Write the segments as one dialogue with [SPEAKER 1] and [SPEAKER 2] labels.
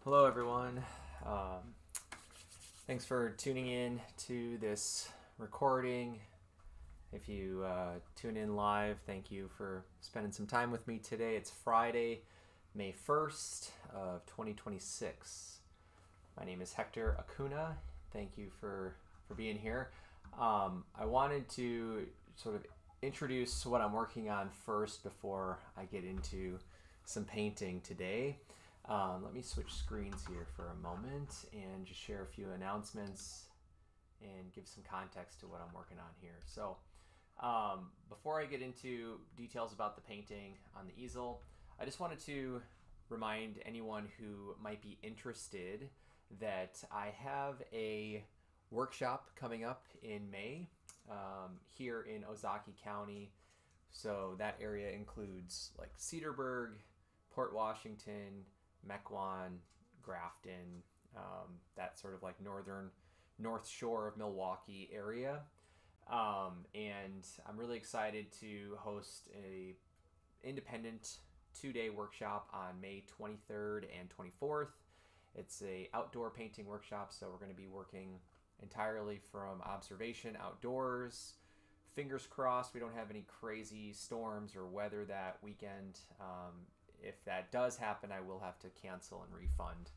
[SPEAKER 1] Hello, everyone. Um, Thanks for tuning in to this recording. If you tune in live, thank you for spending some time with me today. It's Friday, May 1st of 2026. My name is Hector Acuna. Thank you for being here. I wanted to sort of introduce what I'm working on first before I get into some painting today. Let me switch screens here for a moment and just share a few announcements and give some context to what I'm working on here. So, before I get into details about the painting on the easel, I just wanted to remind anyone who might be interested that I have a workshop coming up in May here in Ozaukee County. So that area includes like Cedarburg, Port Washington, Mequon, Grafton, that sort of like north shore of Milwaukee area. And I'm really excited to host a independent 2-day workshop on May 23rd and 24th. It's a outdoor painting workshop, so we're going to be working entirely from observation outdoors. Fingers crossed we don't have any crazy storms or weather that weekend. If that does happen, I will have to cancel and refund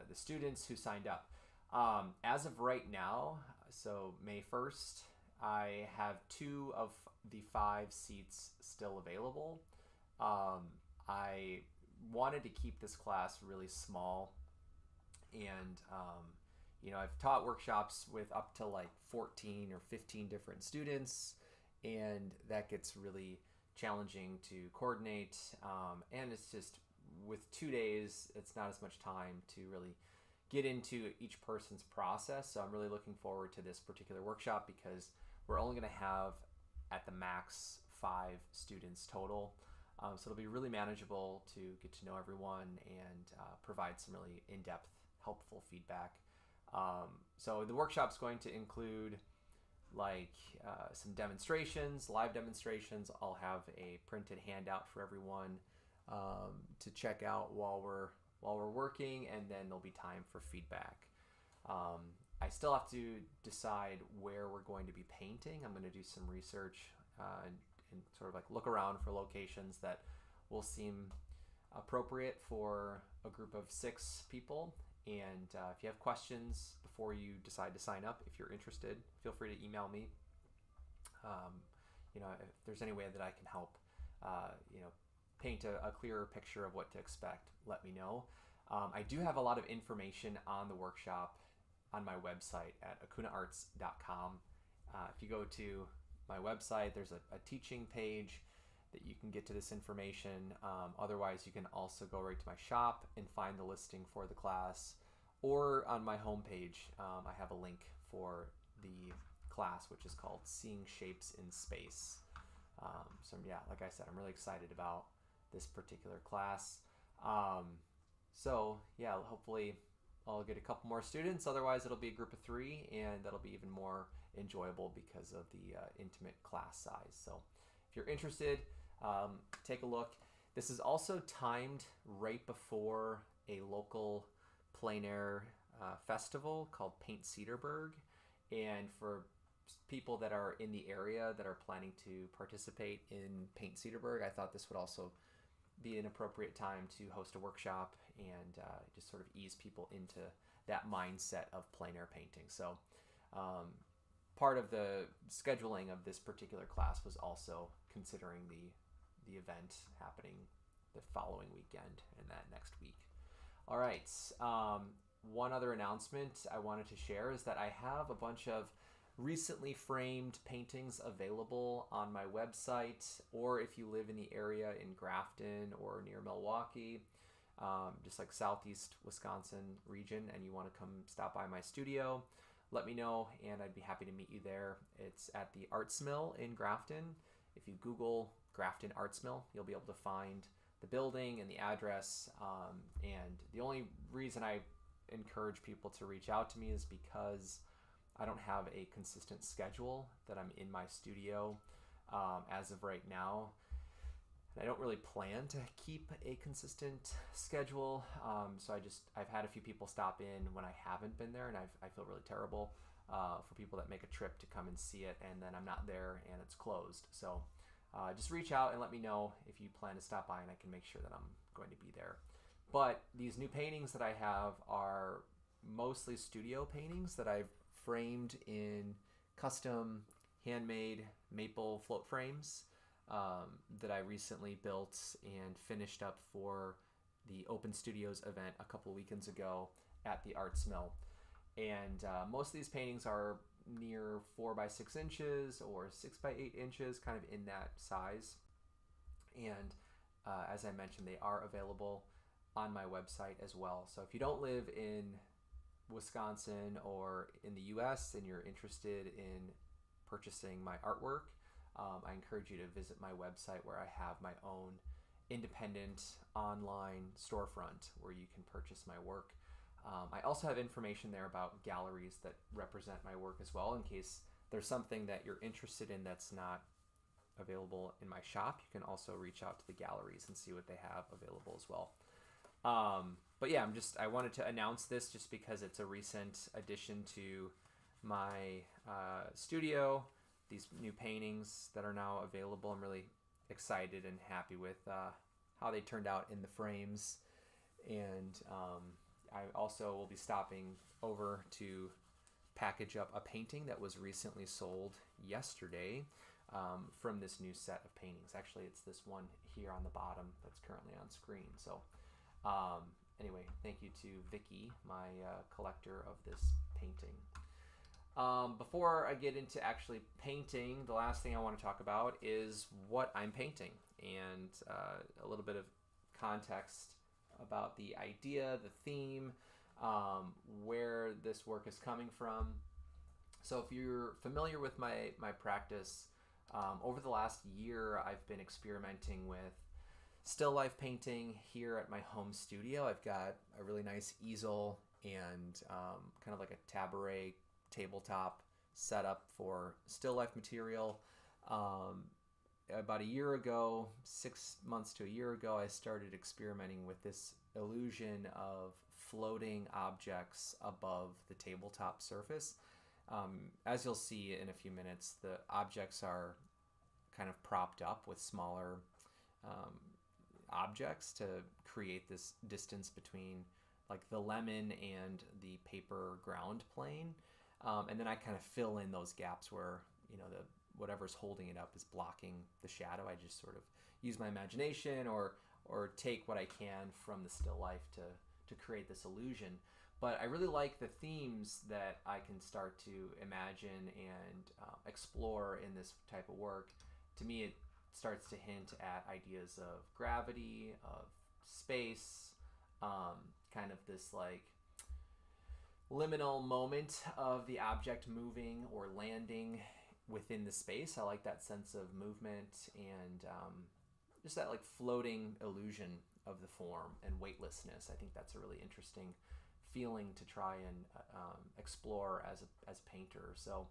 [SPEAKER 1] the students who signed up. As of right now, so May 1st, I have 2 of the 5 seats still available. I wanted to keep this class really small, and I've taught workshops with up to like 14 or 15 different students, and that gets really challenging to coordinate, and it's just with 2 days it's not as much time to really get into each person's process. So I'm really looking forward to this particular workshop because we're only going to have at the max 5 students total, so it'll be really manageable to get to know everyone and provide some really in-depth helpful feedback. So the workshop's going to include some demonstrations, live demonstrations. I'll have a printed handout for everyone to check out while we're working, and then there'll be time for feedback. I still have to decide where we're going to be painting. I'm going to do some research and sort of like look around for locations that will seem appropriate for a group of 6 people. And if you have questions before you decide to sign up, if you're interested, feel free to email me. If there's any way that I can help, paint a clearer picture of what to expect, let me know. I do have a lot of information on the workshop on my website at acunaarts.com. If you go to my website, there's a teaching page that you can get to this information. Otherwise, you can also go right to my shop and find the listing for the class, or on my homepage, I have a link for the class, which is called Seeing Shapes in Space. So yeah, like I said, I'm really excited about this particular class. So yeah, hopefully I'll get a couple more students. Otherwise, it'll be a group of 3, and that'll be even more enjoyable because of the intimate class size. So if you're interested, take a look. This is also timed right before a local plein air festival called Paint Cedarburg. And for people that are in the area that are planning to participate in Paint Cedarburg, I thought this would also be an appropriate time to host a workshop and just sort of ease people into that mindset of plein air painting. So part of the scheduling of this particular class was also considering the event happening the following weekend and that next week. All right. One other announcement I wanted to share is that I have a bunch of recently framed paintings available on my website, or if you live in the area in Grafton or near Milwaukee, just like southeast Wisconsin region, and you want to come stop by my studio, let me know and I'd be happy to meet you there. It's at the Arts Mill in Grafton. If you Google Grafton Arts Mill, you'll be able to find the building and the address. And the only reason I encourage people to reach out to me is because I don't have a consistent schedule that I'm in my studio as of right now. And I don't really plan to keep a consistent schedule. So I've had a few people stop in when I haven't been there, and I feel really terrible for people that make a trip to come and see it, and then I'm not there and it's closed. So just reach out and let me know if you plan to stop by, and I can make sure that I'm going to be there. But these new paintings that I have are mostly studio paintings that I've framed in custom handmade maple float frames that I recently built and finished up for the Open Studios event a couple weekends ago at the Arts Mill. And most of these paintings are near 4 by 6 inches or 6 by 8 inches, kind of in that size. And as I mentioned, they are available on my website as well. So if you don't live in Wisconsin or in the US and you're interested in purchasing my artwork, I encourage you to visit my website where I have my own independent online storefront where you can purchase my work. I also have information there about galleries that represent my work as well, in case there's something that you're interested in that's not available in my shop. You can also reach out to the galleries and see what they have available as well. But yeah, I wanted to announce this just because it's a recent addition to my studio. These new paintings that are now available. I'm really excited and happy with how they turned out in the frames. And I also will be stopping over to package up a painting that was recently sold yesterday from this new set of paintings. Actually, it's this one here on the bottom that's currently on screen. So anyway, thank you to Vicky, my collector of this painting. Before I get into actually painting, the last thing I want to talk about is what I'm painting and a little bit of context about the idea, the theme, where this work is coming from. So if you're familiar with my practice, over the last year I've been experimenting with still life painting here at my home studio. I've got a really nice easel and kind of like a tabaret tabletop setup for still life material. About a year ago, 6 months to a year ago, I started experimenting with this illusion of floating objects above the tabletop surface. As you'll see in a few minutes, the objects are kind of propped up with smaller objects to create this distance between like the lemon and the paper ground plane. And then I kind of fill in those gaps where, whatever's holding it up is blocking the shadow. I just sort of use my imagination or take what I can from the still life to create this illusion. But I really like the themes that I can start to imagine and explore in this type of work. To me, it starts to hint at ideas of gravity, of space, kind of this like liminal moment of the object moving or landing within the space. I like that sense of movement and just that like floating illusion of the form and weightlessness. I think that's a really interesting feeling to try and explore as a painter. So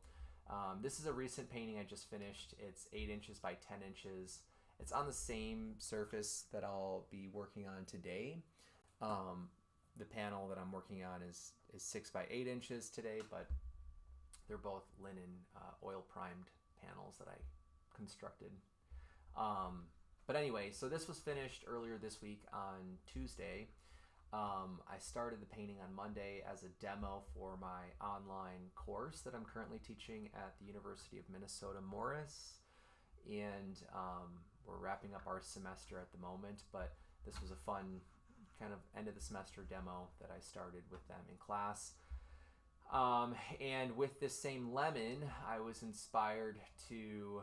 [SPEAKER 1] this is a recent painting I just finished. It's 8 inches by 10 inches. It's on the same surface that I'll be working on today. The panel that I'm working on is 6 by 8 inches today, but they're both linen oil primed panels that I constructed. But anyway, so this was finished earlier this week on Tuesday. I started the painting on Monday as a demo for my online course that I'm currently teaching at the University of Minnesota Morris. And we're wrapping up our semester at the moment, but this was a fun kind of end of the semester demo that I started with them in class. And with this same lemon, I was inspired to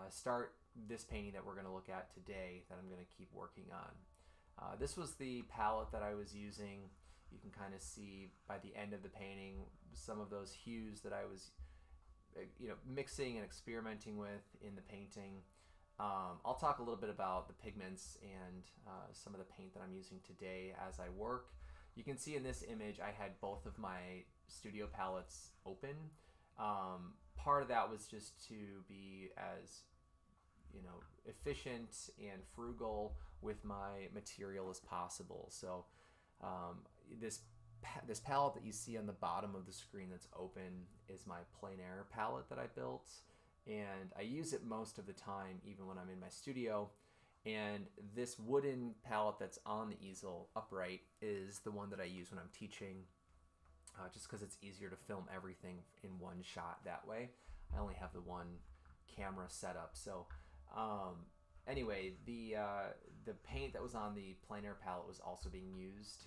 [SPEAKER 1] start this painting that we're going to look at today that I'm going to keep working on. This was the palette that I was using. You can kind of see by the end of the painting some of those hues that I was mixing and experimenting with in the painting. I'll talk a little bit about the pigments and some of the paint that I'm using today as I work. You can see in this image I had both of my studio palettes open. Part of that was just to be as efficient and frugal with my material as possible. So this this palette that you see on the bottom of the screen that's open is my plein air palette that I built, and I use it most of the time, even when I'm in my studio. And this wooden palette that's on the easel upright is the one that I use when I'm teaching, just because it's easier to film everything in one shot that way. I only have the one camera set up. So anyway, the paint that was on the plein air palette was also being used,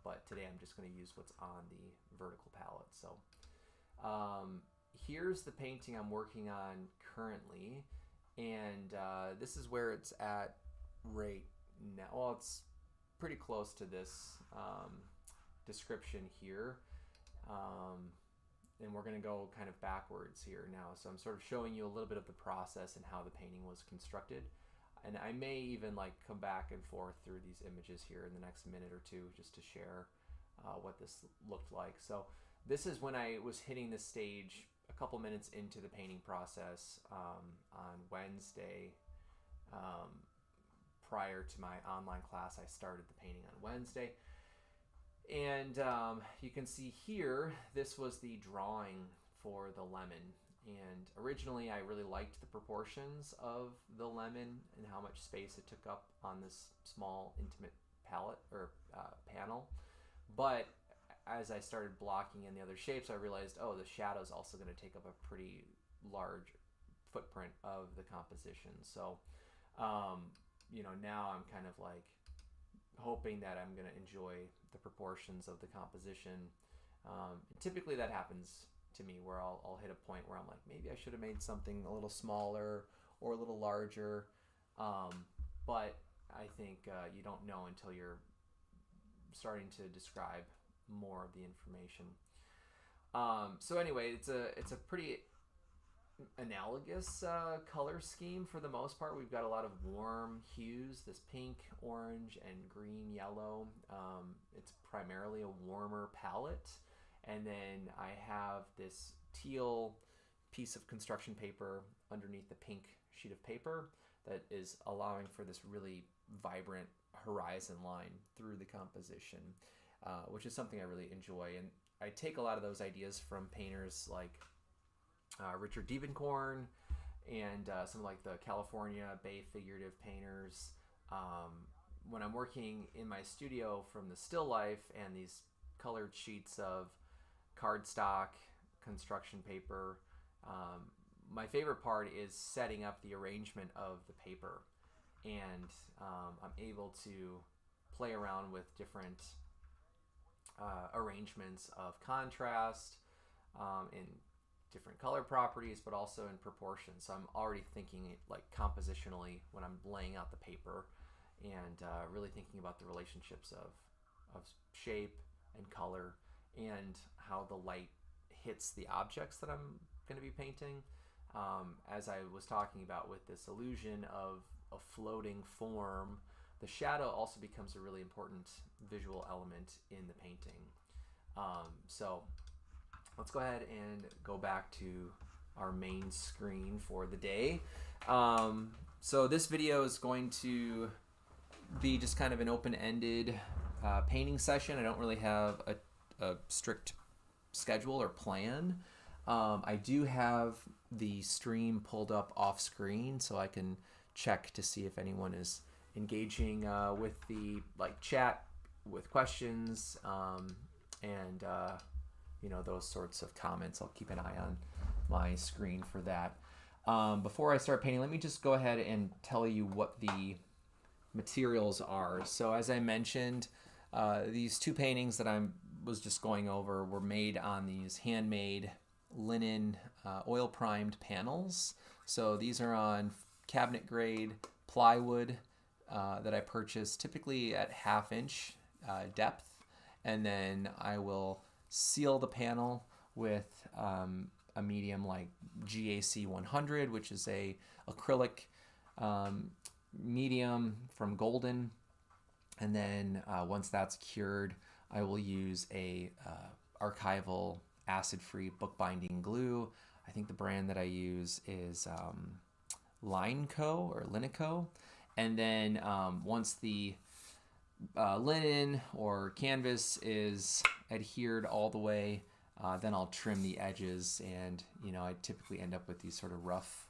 [SPEAKER 1] but today I'm just going to use what's on the vertical palette. So here's the painting I'm working on currently, and this is where it's at right now. Well, it's pretty close to this description here. And we're going to go kind of backwards here now. So I'm sort of showing you a little bit of the process and how the painting was constructed. And I may even like come back and forth through these images here in the next minute or two just to share what this looked like. So this is when I was hitting this stage a couple minutes into the painting process on Wednesday. Prior to my online class, I started the painting on Wednesday. And you can see here, this was the drawing for the lemon. And originally, I really liked the proportions of the lemon and how much space it took up on this small, intimate palette or panel. But as I started blocking in the other shapes, I realized, oh, the shadow is also going to take up a pretty large footprint of the composition. So, now I'm kind of like hoping that I'm going to enjoy the proportions of the composition. Typically that happens to me where I'll hit a point where I'm like, maybe I should have made something a little smaller or a little larger. But I think you don't know until you're starting to describe more of the information. So anyway, it's a pretty analogous color scheme for the most part. We've got a lot of warm hues, this pink, orange, and green, yellow. It's primarily a warmer palette. And then I have this teal piece of construction paper underneath the pink sheet of paper that is allowing for this really vibrant horizon line through the composition, which is something I really enjoy. And I take a lot of those ideas from painters like Richard Diebenkorn and some like the California Bay figurative painters. When I'm working in my studio from the still life and these colored sheets of cardstock, construction paper, my favorite part is setting up the arrangement of the paper. And I'm able to play around with different arrangements of contrast in different color properties, but also in proportion. So I'm already thinking like compositionally when I'm laying out the paper, and really thinking about the relationships of shape and color and how the light hits the objects that I'm going to be painting. As I was talking about with this illusion of a floating form, the shadow also becomes a really important visual element in the painting. So let's go ahead and go back to our main screen for the day. So this video is going to be just kind of an open-ended painting session. I don't really have a strict schedule or plan. I do have the stream pulled up off screen so I can check to see if anyone is engaging with the chat with questions and those sorts of comments. I'll keep an eye on my screen for that. Before I start painting, let me just go ahead and tell you what the materials are. So as I mentioned, these two paintings that I was just going over were made on these handmade linen oil primed panels. So these are on cabinet grade plywood that I purchased typically at 1/2 inch depth, and then I will seal the panel with a medium like GAC 100, which is a acrylic medium from Golden. And then once that's cured, I will use a archival acid-free bookbinding glue. I think the brand that I use is Linico. And then once the linen or canvas is adhered all the way, then I'll trim the edges, and I typically end up with these sort of rough,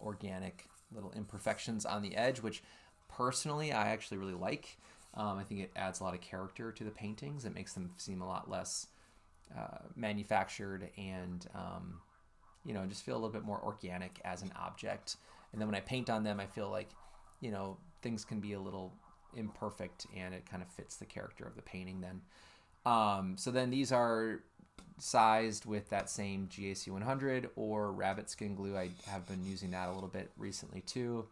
[SPEAKER 1] organic little imperfections on the edge, which personally I actually really like. I think it adds a lot of character to the paintings. It makes them seem a lot less manufactured, and just feel a little bit more organic as an object. And then when I paint on them, I feel like things can be a little imperfect, and it kind of fits the character of the painting then. So then these are sized with that same GAC 100 or rabbit skin glue. I have been using that a little bit recently too.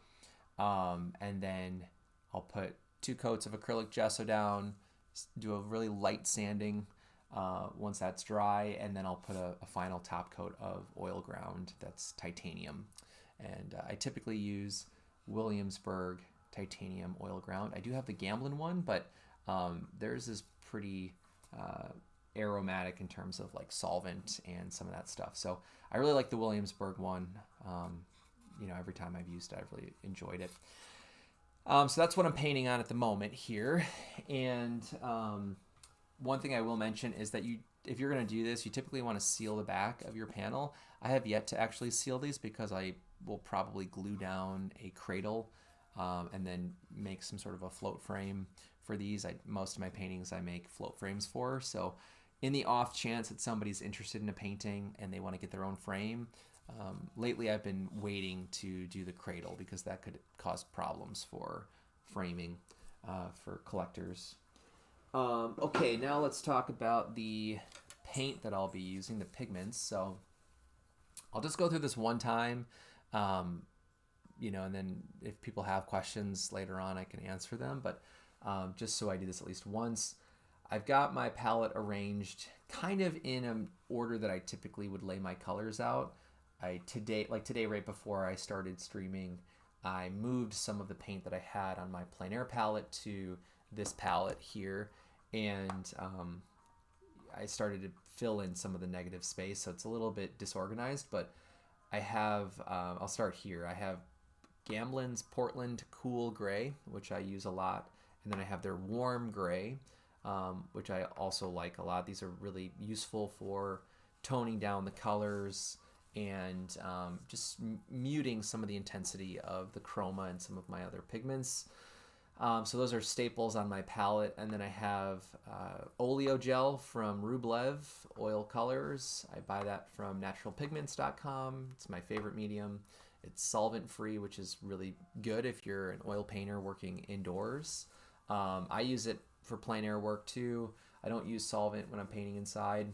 [SPEAKER 1] And then I'll put 2 coats of acrylic gesso down, do a really light sanding once that's dry, and then I'll put a final top coat of oil ground that's titanium. And I typically use Williamsburg titanium oil ground. I do have the Gamblin one, but theirs is pretty aromatic in terms of like solvent and some of that stuff. So I really like the Williamsburg one. Every time I've used it, I've really enjoyed it. So that's what I'm painting on at the moment here. And one thing I will mention is that if you're going to do this, you typically want to seal the back of your panel. I have yet to actually seal these because I will probably glue down a cradle and then make some sort of a float frame for these. Most of my paintings I make float frames for. So in the off chance that somebody's interested in a painting and they want to get their own frame, lately I've been waiting to do the cradle because that could cause problems for framing for collectors. Okay, now let's talk about the paint that I'll be using, the pigments. So I'll just go through this one time, and then if people have questions later on, I can answer them. But just so I do this at least once, I've got my palette arranged kind of in an order that I typically would lay my colors out. Today, right before I started streaming, I moved some of the paint that I had on my plein air palette to this palette here, and I started to fill in some of the negative space, so it's a little bit disorganized, but I have, I'll start here. I have Gamblin's Portland Cool Gray, which I use a lot, and then I have their Warm Gray, which I also like a lot. These are really useful for toning down the colors and just muting some of the intensity of the chroma and some of my other pigments. So those are staples on my palette. And then I have Oleo Gel from Rublev Oil Colors. I buy that from naturalpigments.com. It's my favorite medium. It's solvent-free, which is really good if you're an oil painter working indoors. I use it for plein air work too. I don't use solvent when I'm painting inside.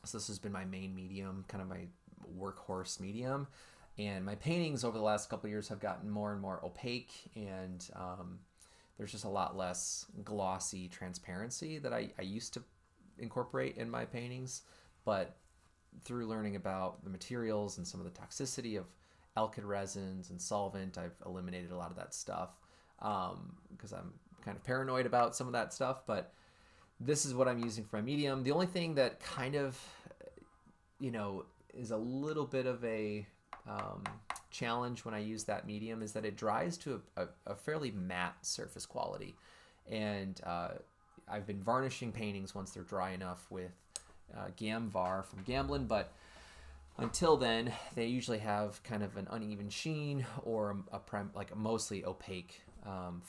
[SPEAKER 1] So this has been my main medium, kind of my workhorse medium. And my paintings over the last couple of years have gotten more and more opaque, and there's just a lot less glossy transparency that I used to incorporate in my paintings. But through learning about the materials and some of the toxicity of alkyd resins and solvent, I've eliminated a lot of that stuff because I'm kind of paranoid about some of that stuff. But this is what I'm using for my medium. The only thing that kind of, is a little bit of a challenge when I use that medium is that it dries to a fairly matte surface quality. And I've been varnishing paintings once they're dry enough with Gamvar from Gamblin, but until then, they usually have kind of an uneven sheen or like a mostly opaque,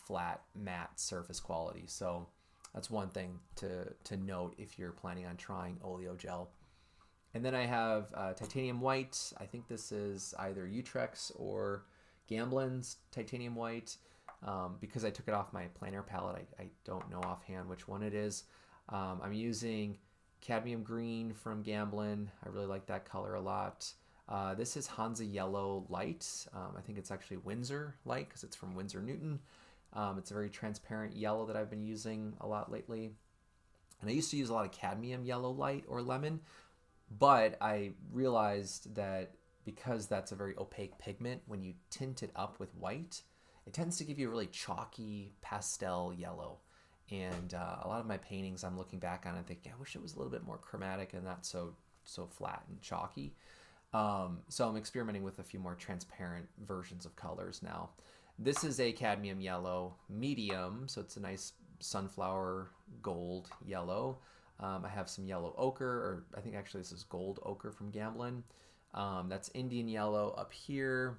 [SPEAKER 1] flat, matte surface quality. So that's one thing to note if you're planning on trying Oleo Gel. And then I have titanium white. I think this is either Utrecht's or Gamblin's titanium white. Because I took it off my plein air palette, I don't know offhand which one it is. I'm using cadmium green from Gamblin. I really like that color a lot. This is Hansa Yellow Light. I think it's actually Windsor Light because it's from Winsor Newton. It's a very transparent yellow that I've been using a lot lately. And I used to use a lot of cadmium yellow light or lemon, but I realized that because that's a very opaque pigment, when you tint it up with white, it tends to give you a really chalky pastel yellow. And a lot of my paintings, I'm looking back on and thinking, I wish it was a little bit more chromatic and not so flat and chalky. So I'm experimenting with a few more transparent versions of colors now. This is a cadmium yellow medium, so it's a nice sunflower gold yellow. I have some yellow ochre, or I think actually this is gold ochre from Gamblin. That's Indian yellow up here.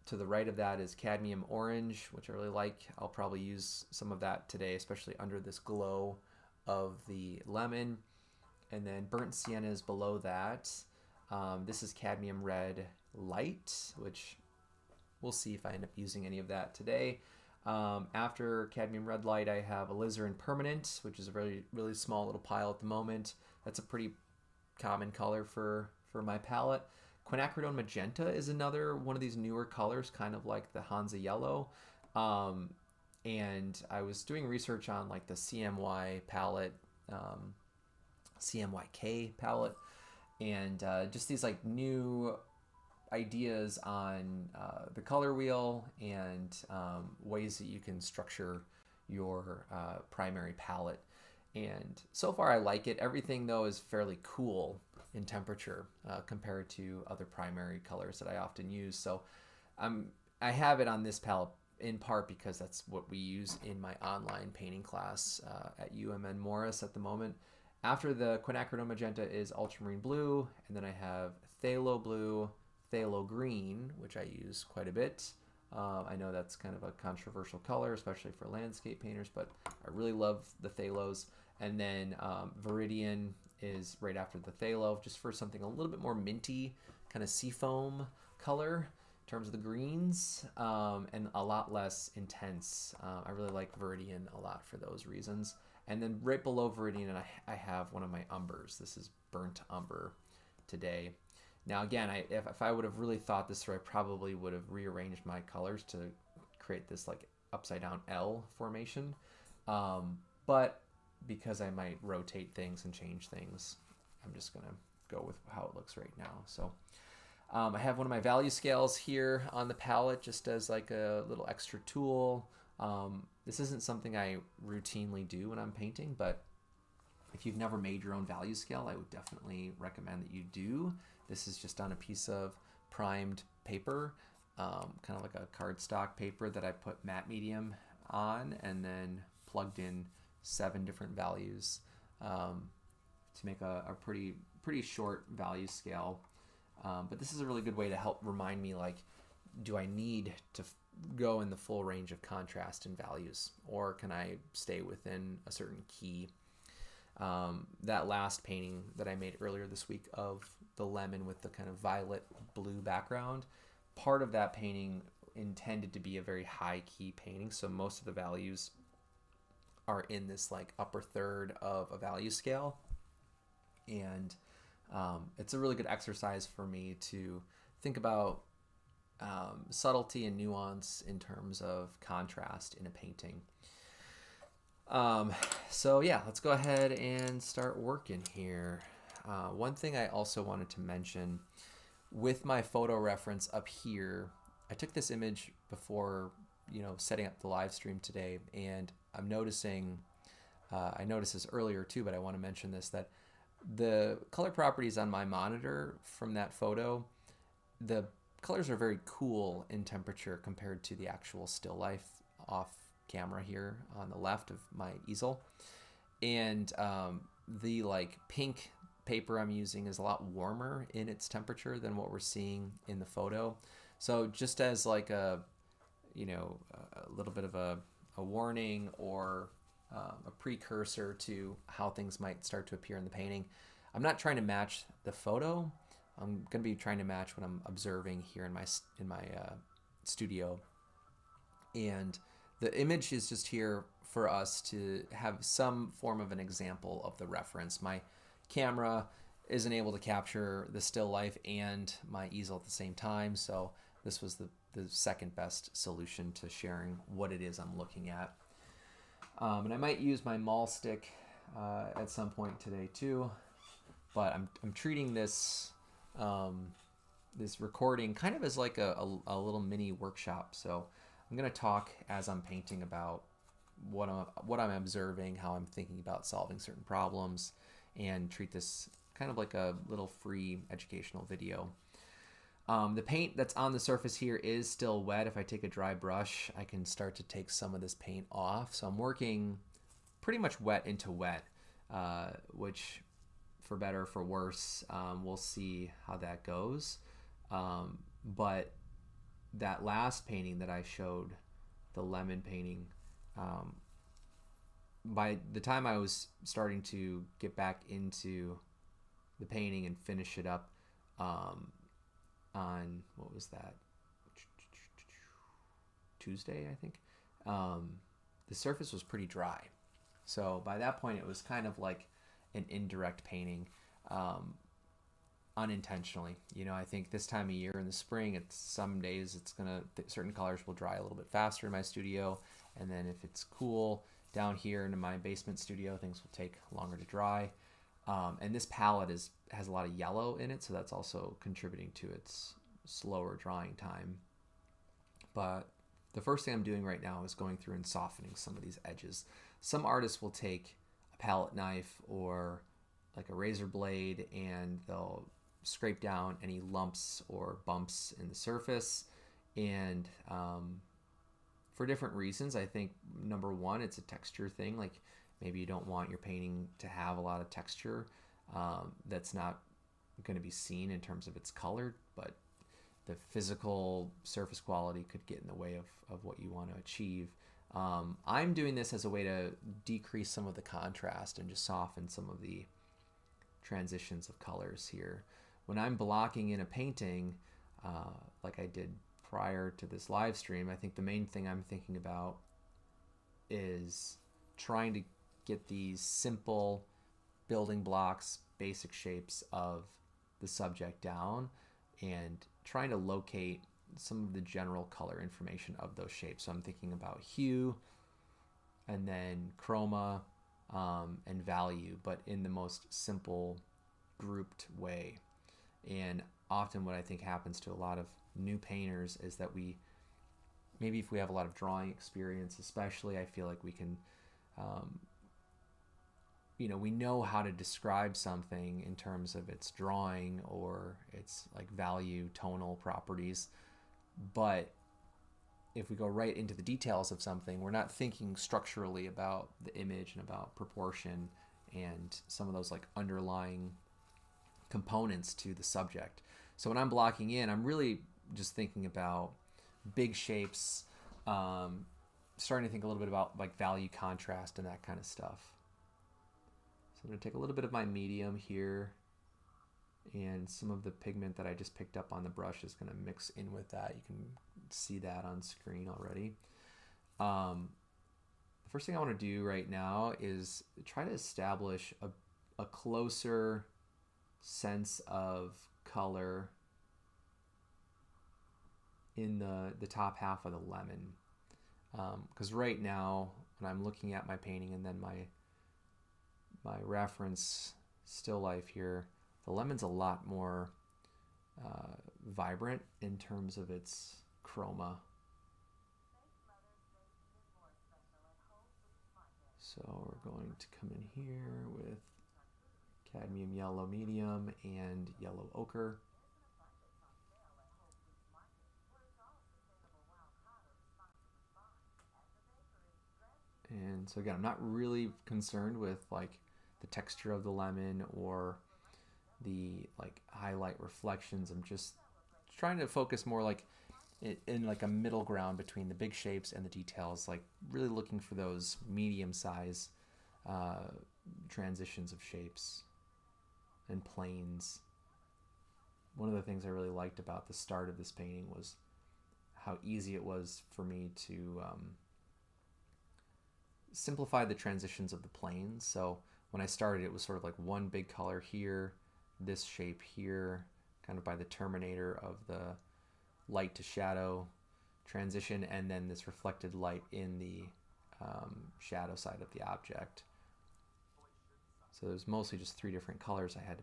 [SPEAKER 1] To the right of that is cadmium orange, which I really like. I'll probably use some of that today, especially under this glow of the lemon. And then burnt sienna is below that. This is cadmium red light, which we'll see if I end up using any of that today. After cadmium red light, I have alizarin permanent, which is a really small little pile at the moment. That's a pretty common color for my palette. Quinacridone magenta is another one of these newer colors, kind of like the Hansa yellow. And I was doing research on like the CMY palette, CMYK palette, and just these like new ideas on the color wheel and ways that you can structure your primary palette. And so far I like it. Everything though is fairly cool in temperature compared to other primary colors that I often use. So I have it on this palette in part because that's what we use in my online painting class at UMN Morris at the moment. After the quinacridone magenta is ultramarine blue, and then I have phthalo blue, phthalo green, which I use quite a bit. I know that's kind of a controversial color, especially for landscape painters, but I really love the phthalos. And then Viridian is right after the phthalo, just for something a little bit more minty, kind of seafoam color in terms of the greens, and a lot less intense. I really like Viridian a lot for those reasons. And then right below Viridian, I have one of my umbers. This is burnt umber today. Now again, if I would have really thought this through, I probably would have rearranged my colors to create this like upside down L formation. But because I might rotate things and change things, I'm just gonna go with how it looks right now. So I have one of my value scales here on the palette just as like a little extra tool. This isn't something I routinely do when I'm painting, but if you've never made your own value scale, I would definitely recommend that you do. This is just on a piece of primed paper, kind of like a cardstock paper that I put matte medium on and then plugged in 7 different values to make a pretty short value scale. But this is a really good way to help remind me, like, do I need to go in the full range of contrast and values, or can I stay within a certain key? That last painting that I made earlier this week of the lemon with the kind of violet blue background, part of that painting intended to be a very high key painting, so most of the values are in this like upper third of a value scale, and it's a really good exercise for me to think about subtlety and nuance in terms of contrast in a painting. So yeah, let's go ahead and start working here. One thing I also wanted to mention with my photo reference up here, I took this image before, setting up the live stream today, and I'm noticing, I noticed this earlier too, but I want to mention this, that the color properties on my monitor from that photo, the colors are very cool in temperature compared to the actual still life off camera here on the left of my easel. And the like pink paper I'm using is a lot warmer in its temperature than what we're seeing in the photo. So just as like a little bit of a warning or a precursor to how things might start to appear in the painting, I'm not trying to match the photo. I'm going to be trying to match what I'm observing here in my studio. And the image is just here for us to have some form of an example of the reference. My camera isn't able to capture the still life and my easel at the same time, so this was the second best solution to sharing what it is I'm looking at. And I might use my maul stick at some point today too, but I'm treating this this recording kind of as like a little mini workshop. So I'm going to talk as I'm painting about what I'm observing, how I'm thinking about solving certain problems, and treat this kind of like a little free educational video. The paint that's on the surface here is still wet. If I take a dry brush, I can start to take some of this paint off. So I'm working pretty much wet into wet, which for better or for worse, we'll see how that goes. But that last painting that I showed, the lemon painting, by the time I was starting to get back into the painting and finish it up on, what was that, Tuesday, I think, the surface was pretty dry. So by that point, it was kind of like an indirect painting, unintentionally. You know, I think this time of year in the spring, it's some days it's gonna, certain colors will dry a little bit faster in my studio, and then if it's cool down here in my basement studio, things will take longer to dry. And this palette has a lot of yellow in it, so that's also contributing to its slower drying time. But the first thing I'm doing right now is going through and softening some of these edges. Some artists will take a palette knife or like a razor blade and they'll scrape down any lumps or bumps in the surface. And for different reasons, I think number one, it's a texture thing. Like maybe you don't want your painting to have a lot of texture that's not going to be seen in terms of its color, but the physical surface quality could get in the way of what you want to achieve. I'm doing this as a way to decrease some of the contrast and just soften some of the transitions of colors here. When I'm blocking in a painting, like I did prior to this live stream, I think the main thing I'm thinking about is trying to get these simple building blocks, basic shapes of the subject down and trying to locate some of the general color information of those shapes. So I'm thinking about hue and then chroma and value, but in the most simple grouped way. And often what I think happens to a lot of new painters is that maybe if we have a lot of drawing experience, especially, I feel like we can, we know how to describe something in terms of its drawing or its like value, tonal properties. But if we go right into the details of something, we're not thinking structurally about the image and about proportion and some of those like underlying components to the subject. So when I'm blocking in, I'm really just thinking about big shapes, starting to think a little bit about like value, contrast, and that kind of stuff. So I'm going to take a little bit of my medium here, and some of the pigment that I just picked up on the brush is going to mix in with that. You can see that on screen already. The first thing I want to do right now is try to establish a closer sense of color in the top half of the lemon. Because right now, when I'm looking at my painting and then my reference still life here, the lemon's a lot more vibrant in terms of its chroma. So we're going to come in here with cadmium yellow medium and yellow ochre. And so again, I'm not really concerned with like the texture of the lemon or the like highlight reflections. I'm just trying to focus more like in like a middle ground between the big shapes and the details, like really looking for those medium size transitions of shapes and planes. One of the things I really liked about the start of this painting was how easy it was for me to simplify the transitions of the planes. So when I started, it was sort of like one big color here, this shape here, kind of by the terminator of the light to shadow transition, and then this reflected light in the shadow side of the object. So there's mostly just three different colors I had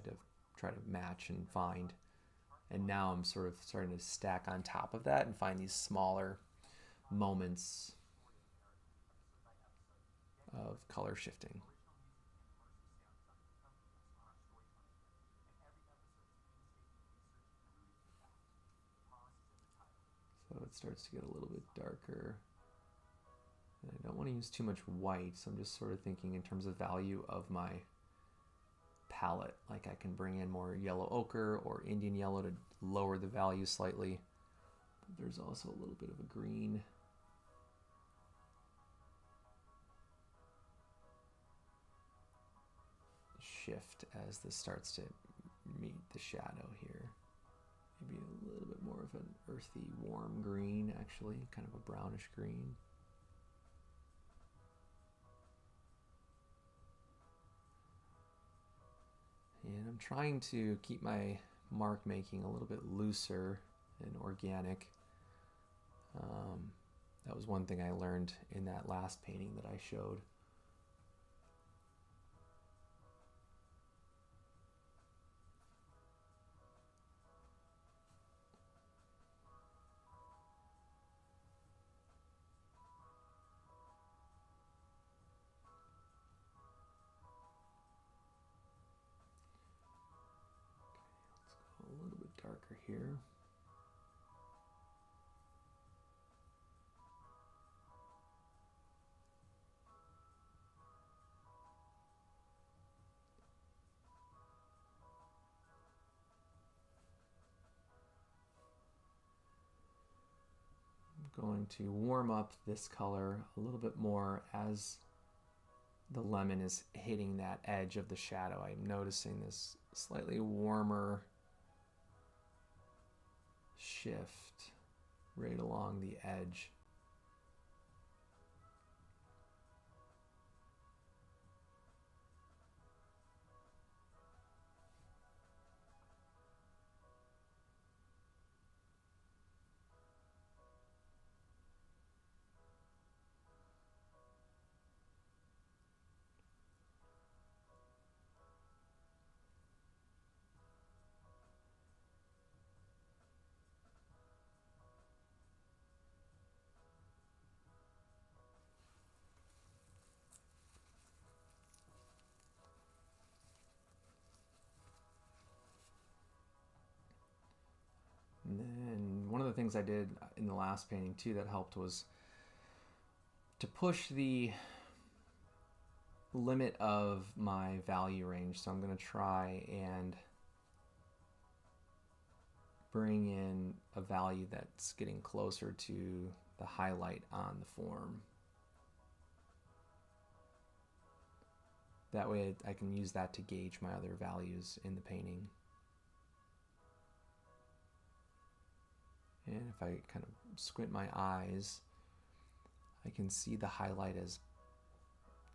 [SPEAKER 1] to try to match and find. And now I'm sort of starting to stack on top of that and find these smaller moments of color shifting. it starts to get a little bit darker. And I don't want to use too much white, so I'm just sort of thinking in terms of value of my palette. Like I can bring in more yellow ochre or Indian yellow to lower the value slightly. But there's also a little bit of a green. Shift as this starts to meet the shadow here. Maybe a little bit more of an earthy, warm green, actually, kind of a brownish green. And I'm trying to keep my mark making a little bit looser and organic. That was one thing I learned in that last painting that I showed. Okay, let's go a little bit darker here. Going to warm up this color a little bit more as the lemon is hitting that edge of the shadow. I'm noticing this slightly warmer shift right along the edge. And then one of the things I did in the last painting too that helped was to push the limit of my value range. So I'm going to try and bring in a value that's getting closer to the highlight on the form. That way I can use that to gauge my other values in the painting. And if I kind of squint my eyes, I can see the highlight as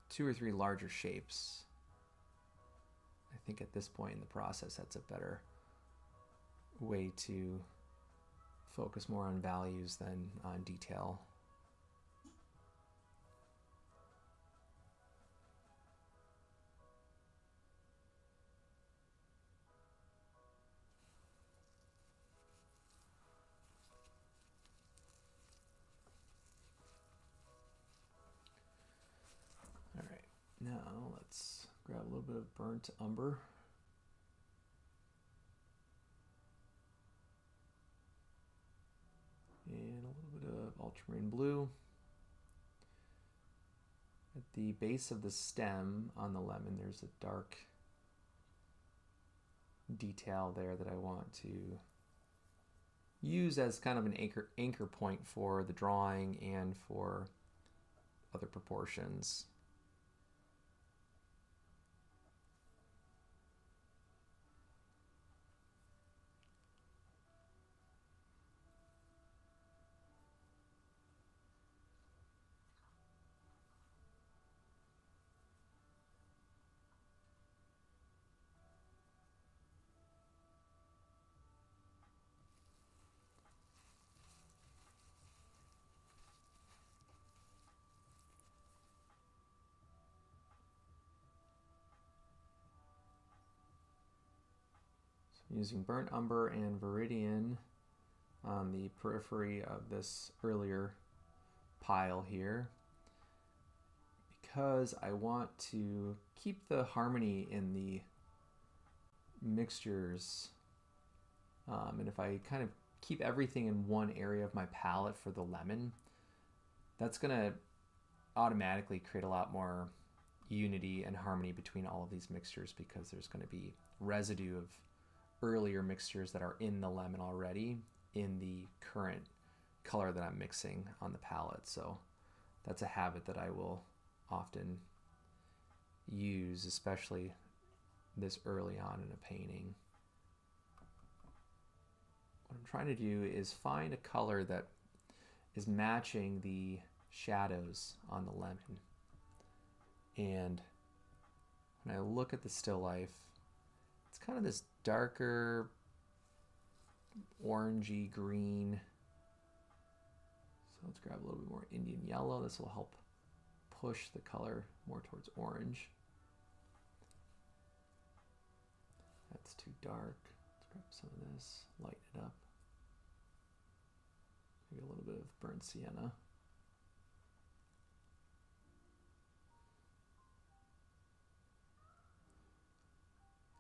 [SPEAKER 1] 2 or 3 larger shapes. I think at this point in the process, that's a better way to focus more on values than on detail. All right, now let's grab a little bit of burnt umber. And a little bit of ultramarine blue. At the base of the stem on the lemon, there's a dark detail there that I want to use as kind of an anchor point for the drawing and for other proportions. Using burnt umber and viridian on the periphery of this earlier pile here, because I want to keep the harmony in the mixtures, and if I kind of keep everything in one area of my palette for the lemon, that's going to automatically create a lot more unity and harmony between all of these mixtures, because there's going to be residue of earlier mixtures that are in the lemon already in the current color that I'm mixing on the palette. So that's a habit that I will often use, especially this early on in a painting. What I'm trying to do is find a color that is matching the shadows on the lemon. And when I look at the still life, it's kind of this darker orangey green. So let's grab a little bit more Indian yellow. This will help push the color more towards orange. That's too dark. Let's grab some of this, lighten it up. Maybe a little bit of burnt sienna.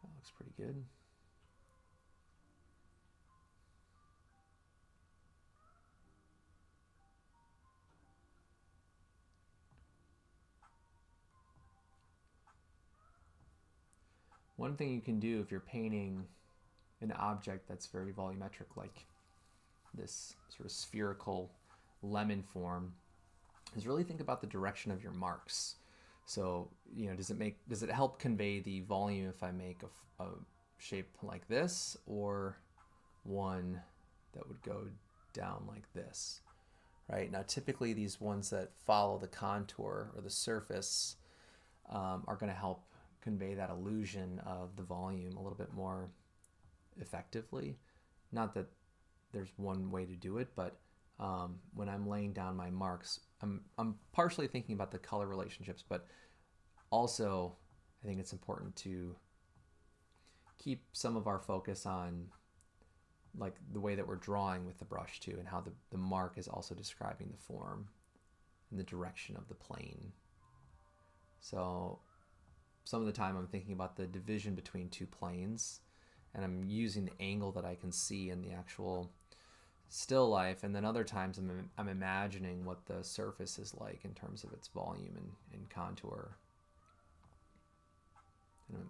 [SPEAKER 1] That looks pretty good. One thing you can do if you're painting an object that's very volumetric, like this sort of spherical lemon form, is really think about the direction of your marks. So, does it help convey the volume if I make a shape like this, or one that would go down like this, right? Now, typically these ones that follow the contour or the surface are going to help convey that illusion of the volume a little bit more effectively. Not that there's one way to do it, but when I'm laying down my marks, I'm partially thinking about the color relationships, but also I think it's important to keep some of our focus on like the way that we're drawing with the brush too, and how the mark is also describing the form and the direction of the plane. So some of the time I'm thinking about the division between two planes, and I'm using the angle that I can see in the actual still life, and then other times I'm imagining what the surface is like in terms of its volume and contour. And I'm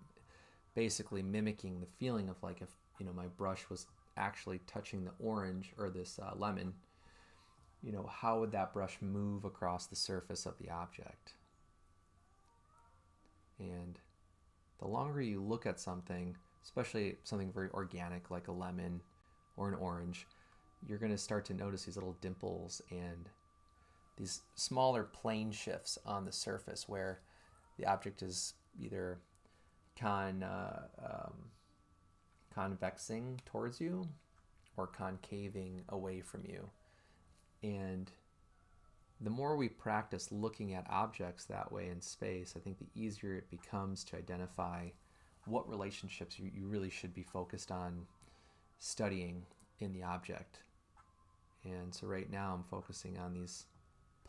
[SPEAKER 1] basically mimicking the feeling of like if my brush was actually touching the orange or this lemon, how would that brush move across the surface of the object? And the longer you look at something, especially something very organic like a lemon or an orange, you're going to start to notice these little dimples and these smaller plane shifts on the surface where the object is either convexing towards you or concaving away from you. And the more we practice looking at objects that way in space, I think the easier it becomes to identify what relationships you really should be focused on studying in the object. And so right now I'm focusing on these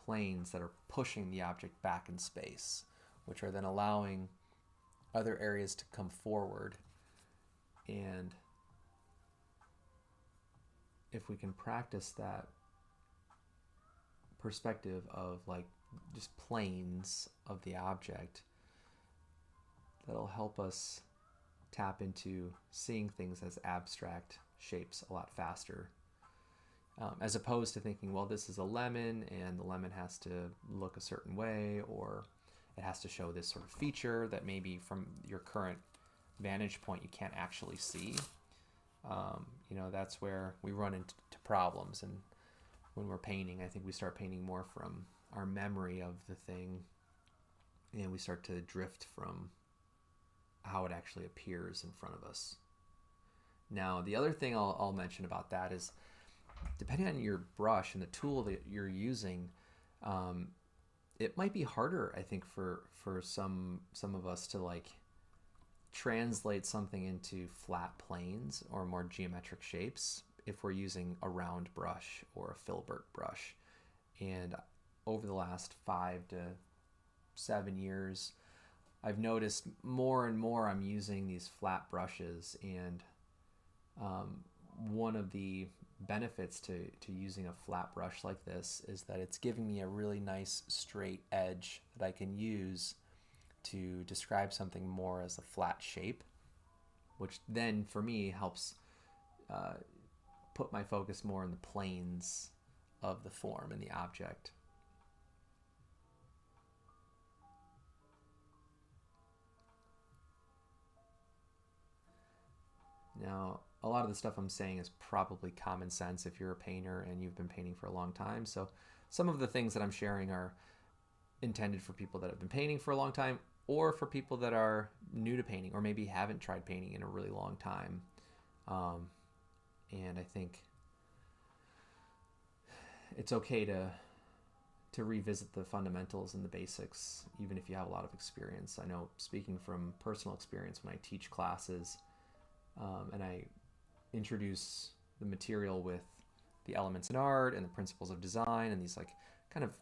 [SPEAKER 1] planes that are pushing the object back in space, which are then allowing other areas to come forward. And if we can practice that perspective of like just planes of the object, that'll help us tap into seeing things as abstract shapes a lot faster, as opposed to thinking, well, this is a lemon and the lemon has to look a certain way, or it has to show this sort of feature that maybe from your current vantage point you can't actually see. That's where we run into problems. And when we're painting, I think we start painting more from our memory of the thing, and we start to drift from how it actually appears in front of us. Now, the other thing I'll mention about that is, depending on your brush and the tool that you're using, it might be harder, I think, for some of us to like translate something into flat planes or more geometric shapes if we're using a round brush or a filbert brush. And over the last 5 to 7 years, I've noticed more and more I'm using these flat brushes, and one of the benefits to using a flat brush like this is that it's giving me a really nice straight edge that I can use to describe something more as a flat shape, which then for me helps put my focus more in the planes of the form and the object. Now, a lot of the stuff I'm saying is probably common sense if you're a painter and you've been painting for a long time. So some of the things that I'm sharing are intended for people that have been painting for a long time, or for people that are new to painting or maybe haven't tried painting in a really long time. And I think it's okay to revisit the fundamentals and the basics, even if you have a lot of experience. I know, speaking from personal experience, when I teach classes and I introduce the material with the elements in art and the principles of design and these like kind of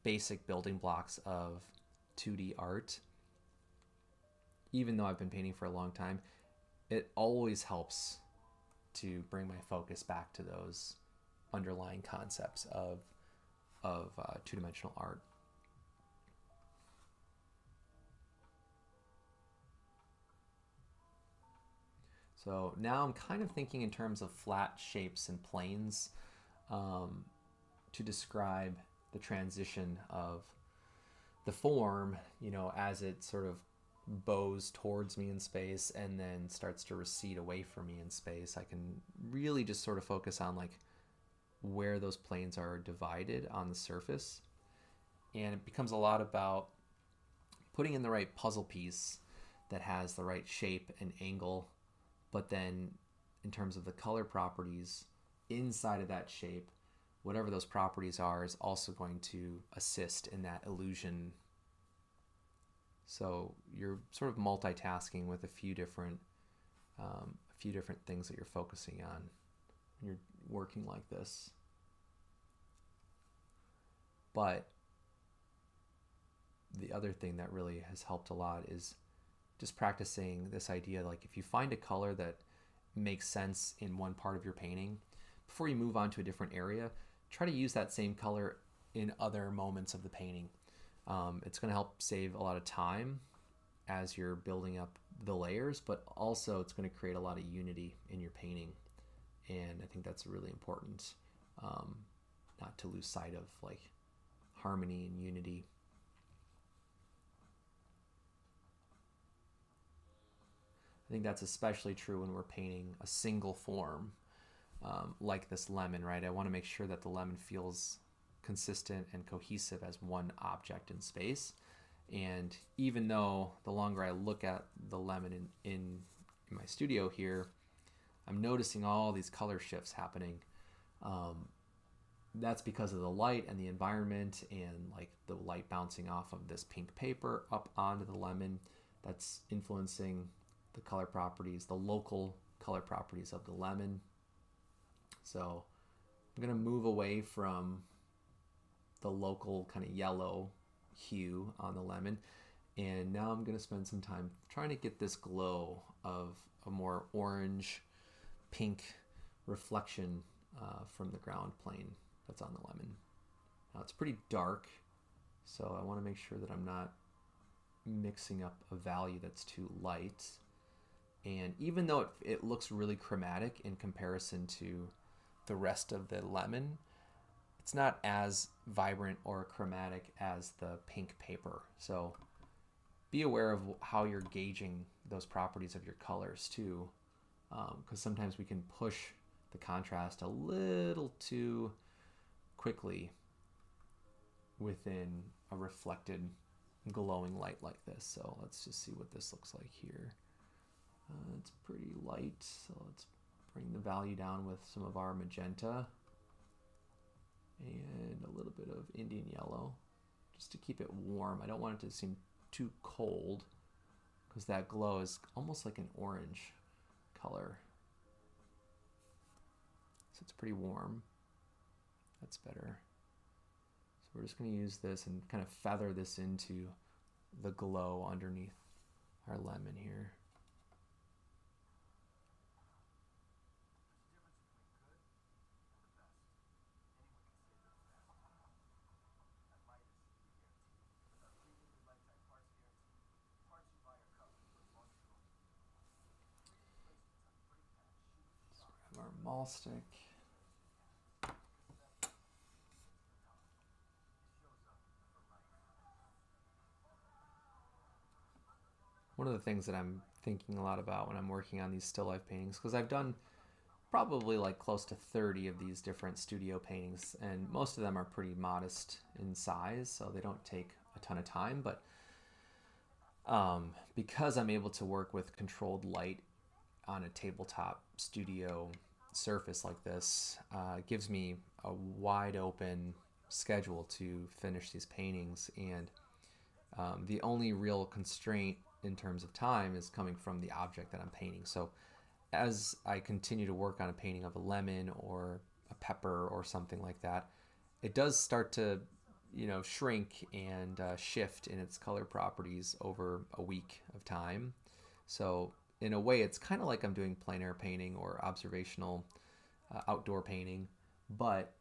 [SPEAKER 1] basic building blocks of 2D art, even though I've been painting for a long time, it always helps to bring my focus back to those underlying concepts of two-dimensional art. So now I'm kind of thinking in terms of flat shapes and planes to describe the transition of the form, you know, as it sort of bows towards me in space and then starts to recede away from me in space. I can really just sort of focus on like where those planes are divided on the surface. And it becomes a lot about putting in the right puzzle piece that has the right shape and angle, but then in terms of the color properties inside of that shape, whatever those properties are is also going to assist in that illusion. So you're sort of multitasking with a few different things that you're focusing on when you're working like this. But the other thing that really has helped a lot is just practicing this idea, like if you find a color that makes sense in one part of your painting, before you move on to a different area, try to use that same color in other moments of the painting. It's going to help save a lot of time as you're building up the layers, but also it's going to create a lot of unity in your painting. And I think that's really important, not to lose sight of like harmony and unity. I think that's especially true when we're painting a single form, like this lemon, right? I want to make sure that the lemon feels consistent and cohesive as one object in space. And even though the longer I look at the lemon in my studio here, I'm noticing all these color shifts happening. That's because of the light and the environment and like the light bouncing off of this pink paper up onto the lemon. That's influencing the color properties, the local color properties of the lemon. So I'm going to move away from the local kind of yellow hue on the lemon, and now I'm going to spend some time trying to get this glow of a more orange pink reflection from the ground plane that's on the lemon. Now it's pretty dark, so I want to make sure that I'm not mixing up a value that's too light. And even though it looks really chromatic in comparison to the rest of the lemon, it's not as vibrant or chromatic as the pink paper. So be aware of how you're gauging those properties of your colors too, because sometimes we can push the contrast a little too quickly within a reflected glowing light like this. So let's just see what this looks like here. It's pretty light, so let's bring the value down with some of our magenta and a little bit of Indian yellow just to keep it warm. I don't want it to seem too cold because that glow is almost like an orange color. So it's pretty warm. That's better. So we're just going to use this and kind of feather this into the glow underneath our lemon here. Mall stick. One of the things that I'm thinking a lot about when I'm working on these still life paintings, because I've done probably like close to 30 of these different studio paintings, and most of them are pretty modest in size, so they don't take a ton of time, but because I'm able to work with controlled light on a tabletop studio surface like this, it gives me a wide open schedule to finish these paintings, and the only real constraint in terms of time is coming from the object that I'm painting. So as I continue to work on a painting of a lemon or a pepper or something like that, it does start to, shrink and shift in its color properties over a week of time. So in a way, it's kind of like I'm doing plein air painting or observational outdoor painting, but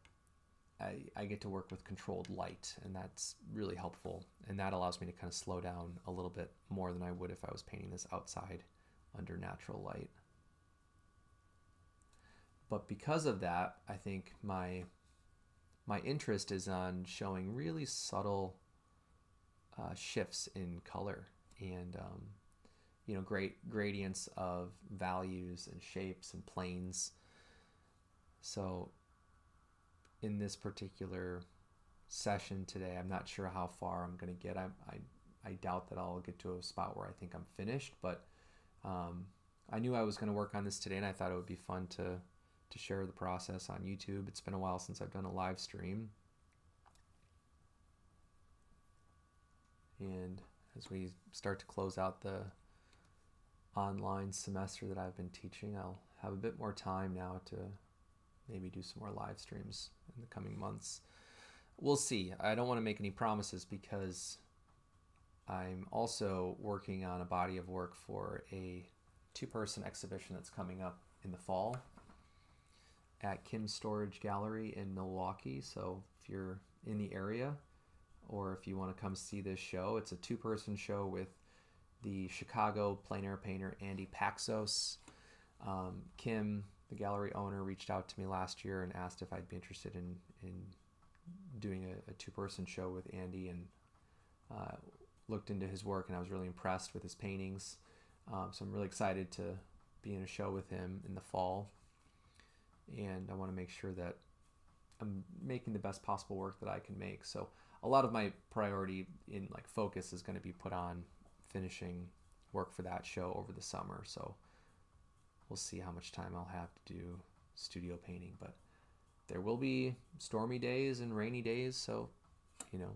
[SPEAKER 1] I get to work with controlled light, and that's really helpful. And that allows me to kind of slow down a little bit more than I would if I was painting this outside under natural light. But because of that, I think my interest is on showing really subtle shifts in color and great gradients of values and shapes and planes. So in this particular session today, I'm not sure how far I'm going to get. I doubt that I'll get to a spot where I think I'm finished, but I knew I was going to work on this today, and I thought it would be fun to share the process on YouTube. It's been a while since I've done a live stream. And as we start to close out the online semester that I've been teaching, I'll have a bit more time now to maybe do some more live streams in the coming months. We'll see. I don't want to make any promises because I'm also working on a body of work for a 2-person exhibition that's coming up in the fall at Kim's Storage Gallery in Milwaukee. So if you're in the area or if you want to come see this show, it's a 2-person show with the Chicago plein air painter Andy Paxos. Kim, the gallery owner, reached out to me last year and asked if I'd be interested in doing a 2-person show with Andy, and looked into his work, and I was really impressed with his paintings. So I'm really excited to be in a show with him in the fall, and I want to make sure that I'm making the best possible work that I can make. So a lot of my priority in focus is going to be put on finishing work for that show over the summer. So we'll see how much time I'll have to do studio painting, but there will be stormy days and rainy days, so there's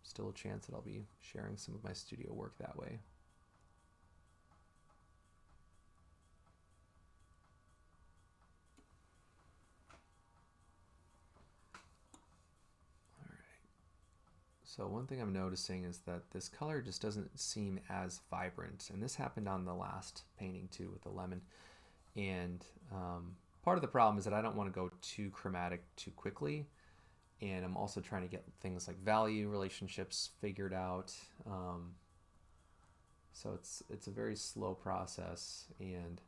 [SPEAKER 1] still a chance that I'll be sharing some of my studio work that way. All right. So one thing I'm noticing is that this color just doesn't seem as vibrant, and this happened on the last painting too with the lemon. And part of the problem is that I don't want to go too chromatic too quickly, and I'm also trying to get things like value relationships figured out. So it's a very slow process, and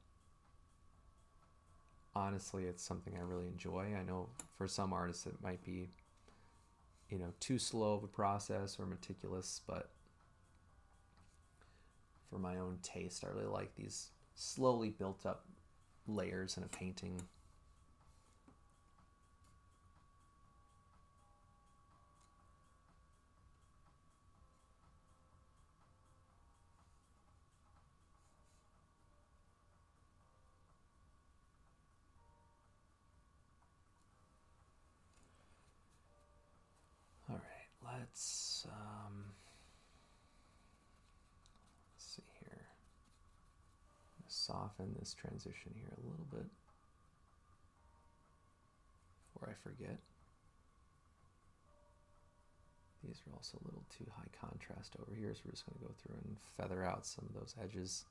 [SPEAKER 1] honestly, it's something I really enjoy. I know for some artists it might be too slow of a process or meticulous, but for my own taste, I really like these slowly built up layers in a painting. All right, let's see here. Soften this transition here a little bit before I forget. These are also a little too high contrast over here, so we're just going to go through and feather out some of those edges.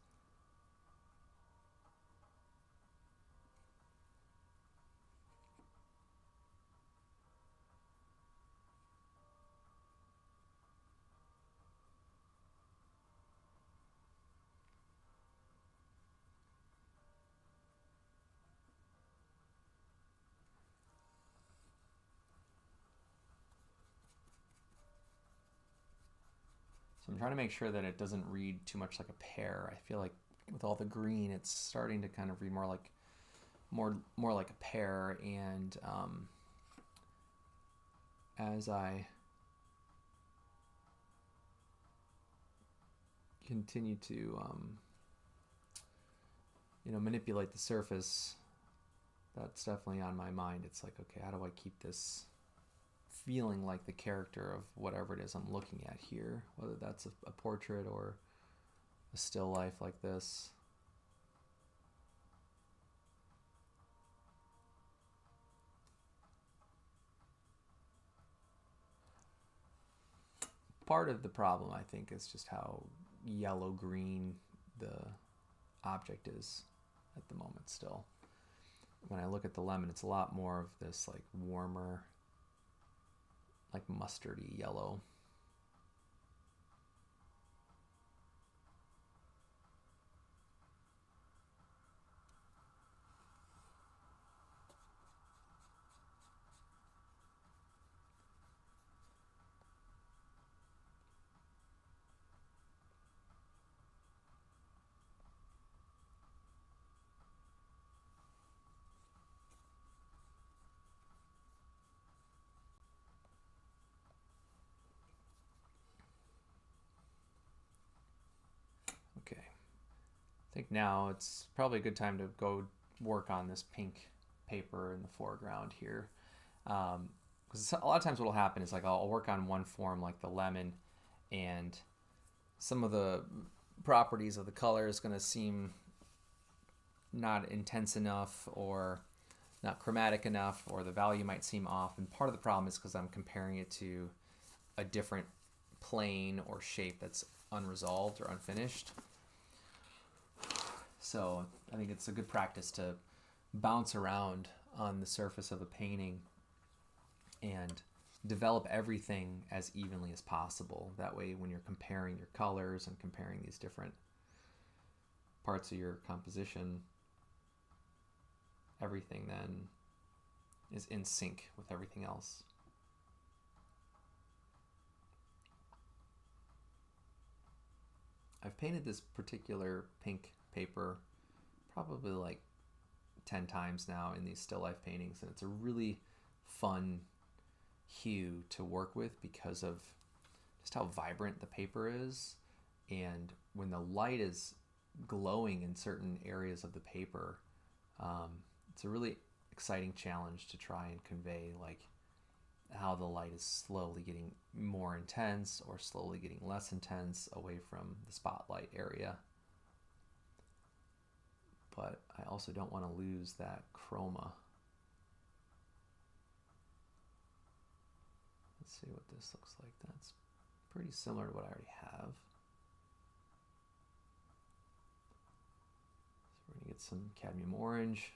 [SPEAKER 1] So I'm trying to make sure that it doesn't read too much like a pear. I feel like with all the green, it's starting to kind of read more like a pear. And as I continue to manipulate the surface, that's definitely on my mind. It's like, okay, how do I keep this feeling like the character of whatever it is I'm looking at here, whether that's a portrait or a still life like this. Part of the problem, I think, is just how yellow-green the object is at the moment still. When I look at the lemon, it's a lot more of this like warmer, like mustardy yellow. Okay, I think now it's probably a good time to go work on this pink paper in the foreground here. Because a lot of times what will happen is like I'll work on one form like the lemon, and some of the properties of the color is going to seem not intense enough or not chromatic enough, or the value might seem off. And part of the problem is because I'm comparing it to a different plane or shape that's unresolved or unfinished. So I think it's a good practice to bounce around on the surface of a painting and develop everything as evenly as possible. That way, when you're comparing your colors and comparing these different parts of your composition, everything then is in sync with everything else. I've painted this particular pink paper probably like 10 times now in these still life paintings, and it's a really fun hue to work with because of just how vibrant the paper is. And when the light is glowing in certain areas of the paper, it's a really exciting challenge to try and convey like how the light is slowly getting more intense or slowly getting less intense away from the spotlight area. But I also don't want to lose that chroma. Let's see what this looks like. That's pretty similar to what I already have. So we're going to get some cadmium orange.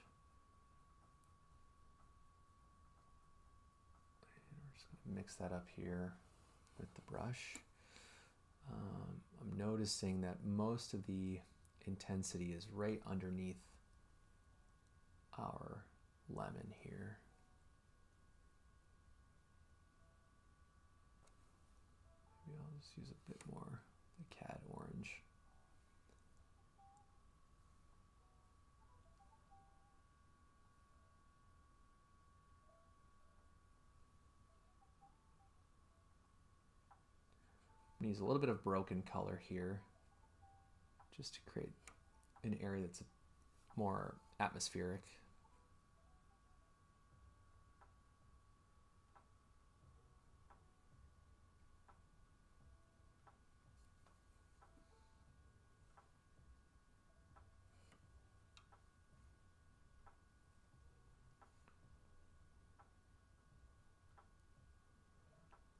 [SPEAKER 1] And we're just going to mix that up here with the brush. I'm noticing that most of the intensity is right underneath our lemon here. Maybe I'll just use a bit more the cad orange. I'm going to use a little bit of broken color here just to create an area that's more atmospheric.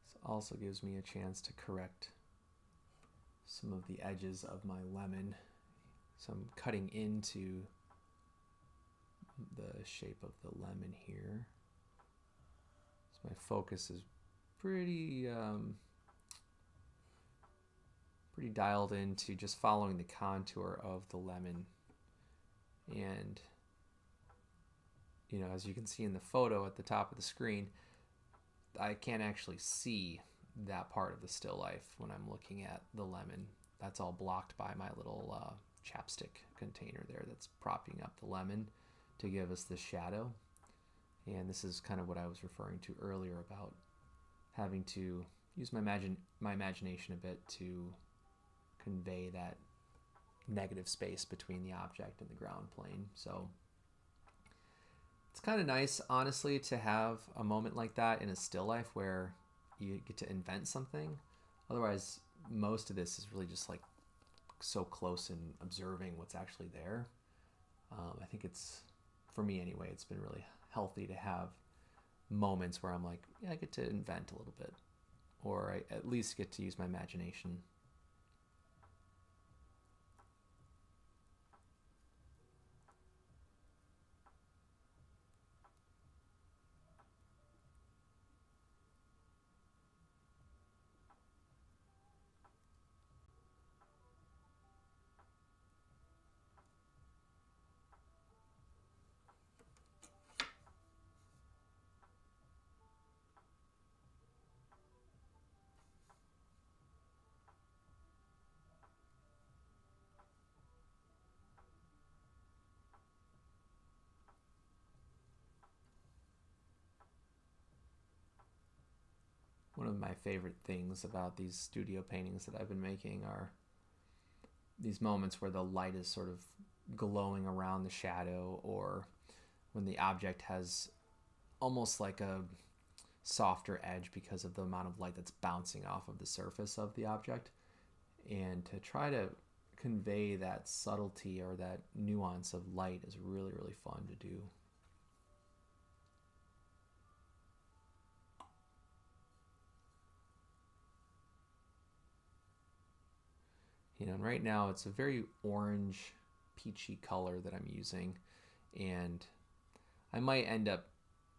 [SPEAKER 1] This also gives me a chance to correct some of the edges of my lemon. So I'm cutting into the shape of the lemon here. So my focus is pretty dialed into just following the contour of the lemon. And as you can see in the photo at the top of the screen, I can't actually see that part of the still life when I'm looking at the lemon. That's all blocked by my little chapstick container there that's propping up the lemon to give us this shadow. And this is kind of what I was referring to earlier about having to use my imagination a bit to convey that negative space between the object and the ground plane. So it's kind of nice, honestly, to have a moment like that in a still life where you get to invent something. Otherwise, most of this is really just like so close and observing what's actually there. I think it's, for me anyway, it's been really healthy to have moments where I'm like, yeah, I get to invent a little bit, or I at least get to use my imagination. One of my favorite things about these studio paintings that I've been making are these moments where the light is sort of glowing around the shadow, or when the object has almost like a softer edge because of the amount of light that's bouncing off of the surface of the object. And to try to convey that subtlety or that nuance of light is really, really fun to do. You know, and right now it's a very orange, peachy color that I'm using, and I might end up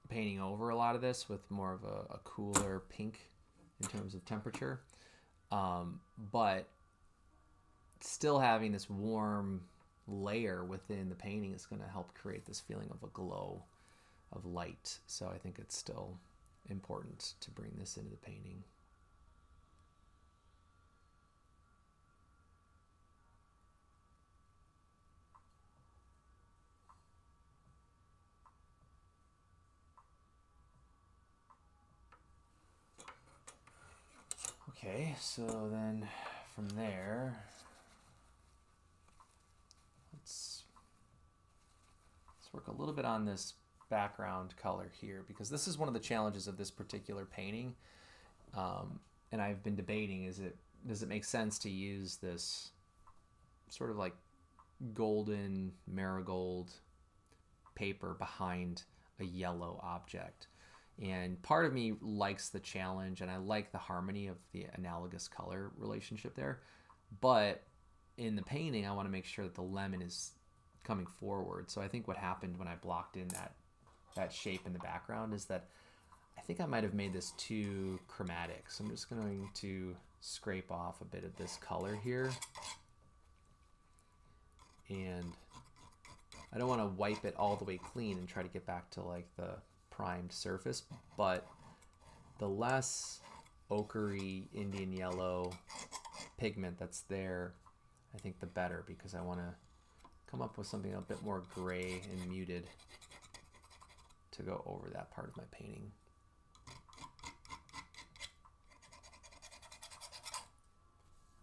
[SPEAKER 1] painting over a lot of this with more of a cooler pink in terms of temperature, but still having this warm layer within the painting is going to help create this feeling of a glow of light. So I think it's still important to bring this into the painting. Okay, so then from there, let's work a little bit on this background color here, because this is one of the challenges of this particular painting. And I've been debating, does it make sense to use this sort of like golden marigold paper behind a yellow object? And part of me likes the challenge, and I like the harmony of the analogous color relationship there. But in the painting, I want to make sure that the lemon is coming forward. So I think what happened when I blocked in that shape in the background is that I think I might have made this too chromatic. So I'm just going to scrape off a bit of this color here. And I don't want to wipe it all the way clean and try to get back to like the primed surface, but the less ochre-y Indian yellow pigment that's there, I think the better, because I want to come up with something a bit more gray and muted to go over that part of my painting.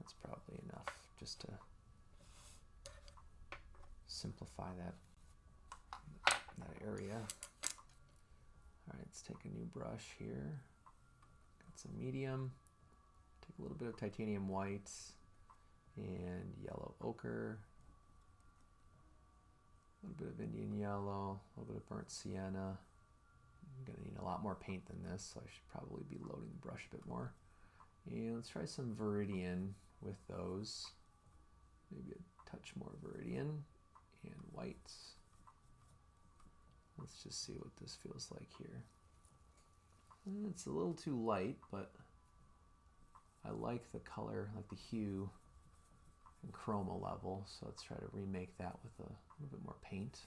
[SPEAKER 1] That's probably enough just to simplify that area. All right, let's take a new brush here. Got some medium. Take a little bit of titanium white and yellow ochre. A little bit of Indian yellow, a little bit of burnt sienna. I'm gonna need a lot more paint than this, so I should probably be loading the brush a bit more. And let's try some Viridian with those. Maybe a touch more Viridian and whites. Let's just see what this feels like here. It's a little too light, but I like the color, like the hue and chroma level. So let's try to remake that with a little bit more paint.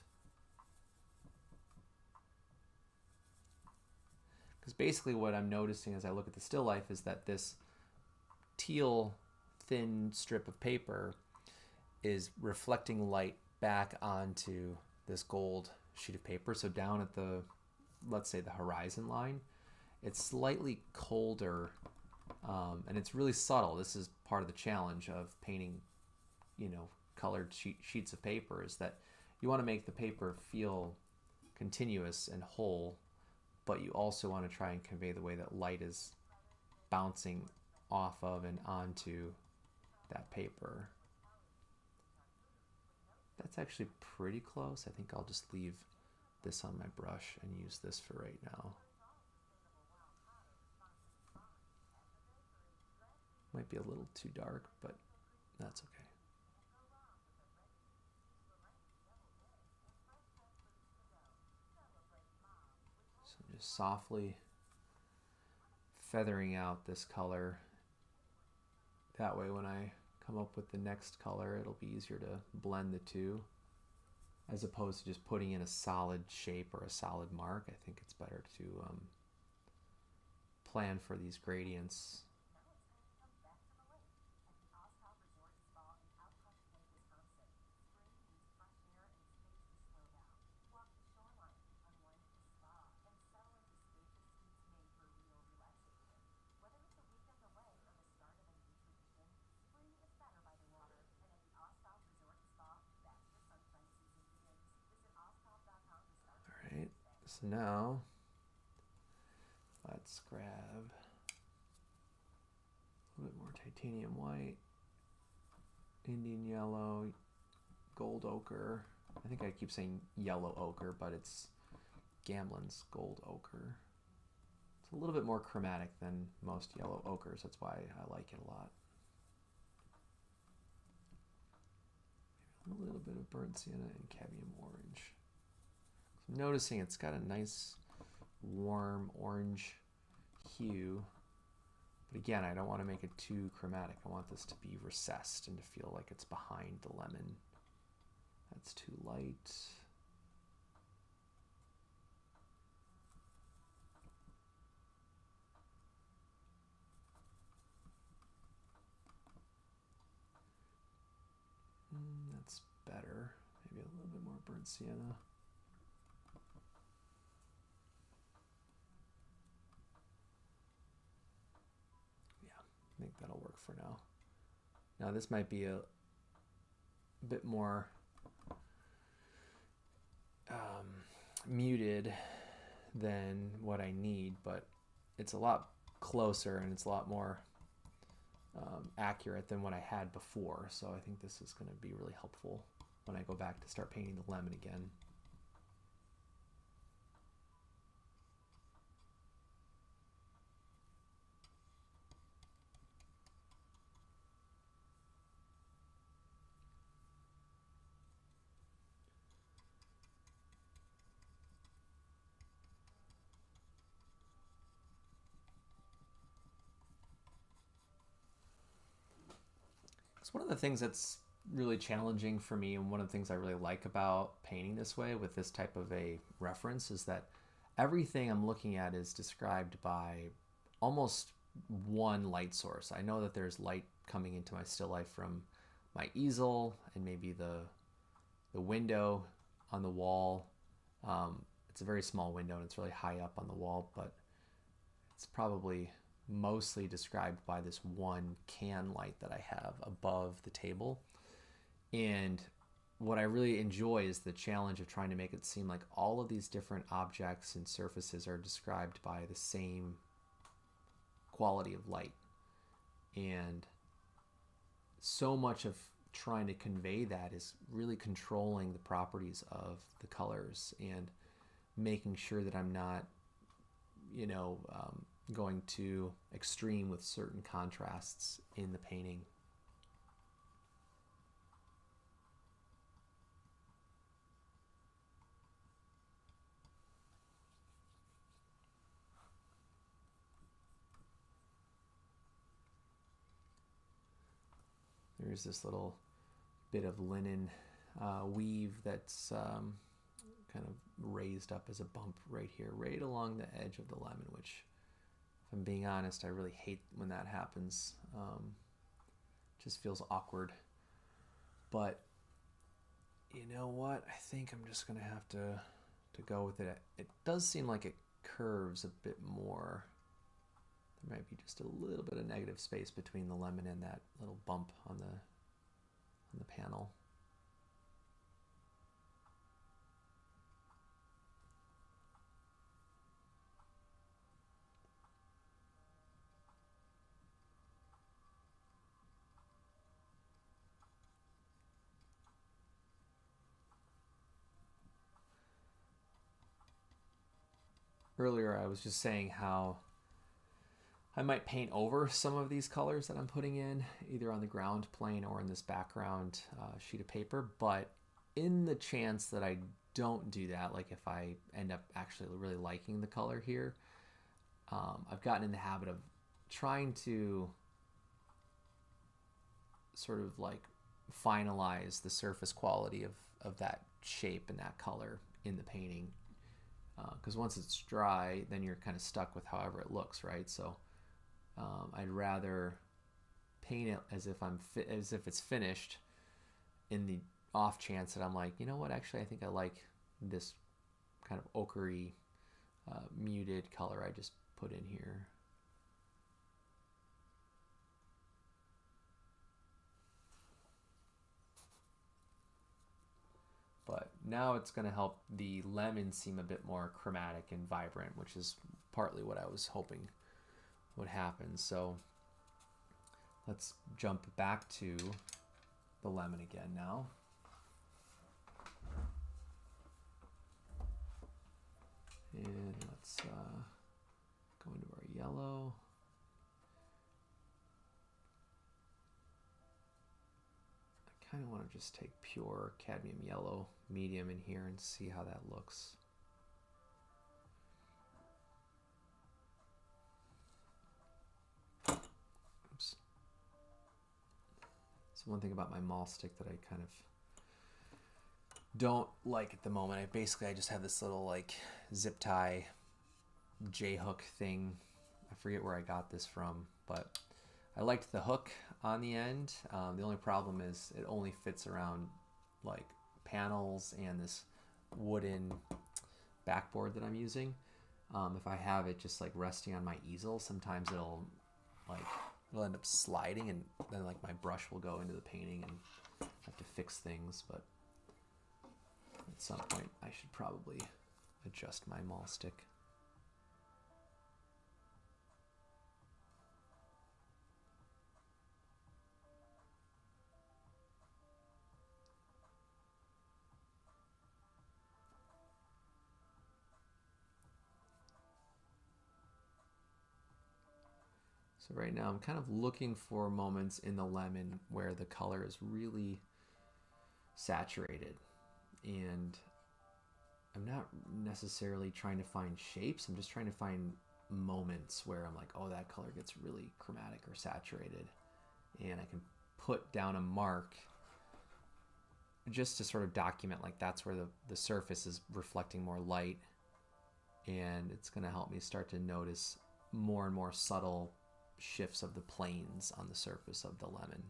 [SPEAKER 1] Because basically what I'm noticing as I look at the still life is that this teal thin strip of paper is reflecting light back onto this gold sheet of paper. So down at the, let's say, the horizon line, it's slightly colder, and it's really subtle. This is part of the challenge of painting, colored sheets of paper, is that you want to make the paper feel continuous and whole, but you also want to try and convey the way that light is bouncing off of and onto that paper. That's actually pretty close. I think I'll just leave this on my brush and use this for right now. Might be a little too dark, but that's okay. So I'm just softly feathering out this color. That way when I come up with the next color, it'll be easier to blend the two, as opposed to just putting in a solid shape or a solid mark. I think it's better to plan for these gradients. So now, let's grab a little bit more titanium white, Indian yellow, gold ochre. I think I keep saying yellow ochre, but it's Gamblon's gold ochre. It's a little bit more chromatic than most yellow ochres. That's why I like it a lot. A little bit of burnt sienna and cadmium orange. I'm noticing it's got a nice warm orange hue, but again, I don't want to make it too chromatic. I want this to be recessed and to feel like it's behind the lemon. That's too light. That's better. Maybe a little bit more burnt sienna. I think that'll work for now. Now this might be a bit more muted than what I need, but it's a lot closer and it's a lot more accurate than what I had before. So I think this is going to be really helpful when I go back to start painting the lemon again. It's one of the things that's really challenging for me, and one of the things I really like about painting this way with this type of a reference is that everything I'm looking at is described by almost one light source. I know that there's light coming into my still life from my easel and maybe the window on the wall. It's a very small window and it's really high up on the wall, but it's probably mostly described by this one can light that I have above the table. And what I really enjoy is the challenge of trying to make it seem like all of these different objects and surfaces are described by the same quality of light. And so much of trying to convey that is really controlling the properties of the colors and making sure that I'm not, going too extreme with certain contrasts in the painting. There's this little bit of linen weave that's kind of raised up as a bump right here, right along the edge of the lemon, which, if I'm being honest, I really hate when that happens. Just feels awkward. But you know what? I think I'm just gonna have to go with it. It does seem like it curves a bit more. There might be just a little bit of negative space between the lemon and that little bump on the panel. Earlier I was just saying how I might paint over some of these colors that I'm putting in, either on the ground plane or in this background sheet of paper. But in the chance that I don't do that, like if I end up actually really liking the color here, I've gotten in the habit of trying to sort of like finalize the surface quality of that shape and that color in the painting. Because once it's dry, then you're kind of stuck with however it looks, right? So I'd rather paint it as if it's finished, in the off chance that I'm like, you know what, actually I think I like this kind of ochre-y, muted color I just put in here. But now it's going to help the lemon seem a bit more chromatic and vibrant, which is partly what I was hoping would happen. So let's jump back to the lemon again now. And let's go into our yellow. I kind of want to just take pure cadmium yellow medium in here and see how that looks. Oops. So one thing about my maul stick that I kind of don't like at the moment, I just have this little like zip tie J-hook thing. I forget where I got this from, but I liked the hook on the end. The only problem is it only fits around like panels and this wooden backboard that I'm using. If I have it just like resting on my easel, sometimes it'll end up sliding, and then like my brush will go into the painting and I have to fix things. But at some point I should probably adjust my maul stick. So right now I'm kind of looking for moments in the lemon where the color is really saturated, and I'm not necessarily trying to find shapes. I'm just trying to find moments where I'm like, oh, that color gets really chromatic or saturated, and I can put down a mark just to sort of document like that's where the surface is reflecting more light, and it's going to help me start to notice more and more subtle shifts of the planes on the surface of the lemon.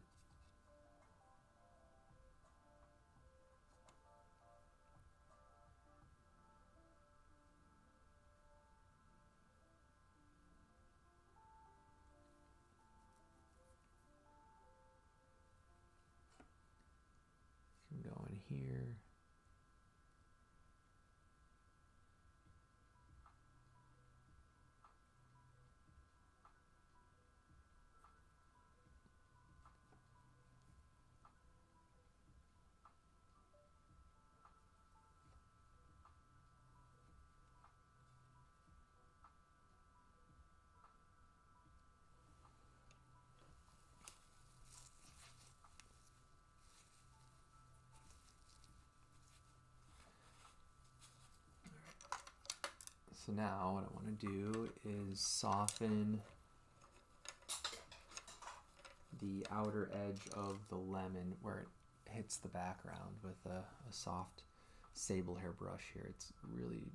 [SPEAKER 1] Can go in here. So now what I want to do is soften the outer edge of the lemon where it hits the background with a soft sable hair brush here. It's really,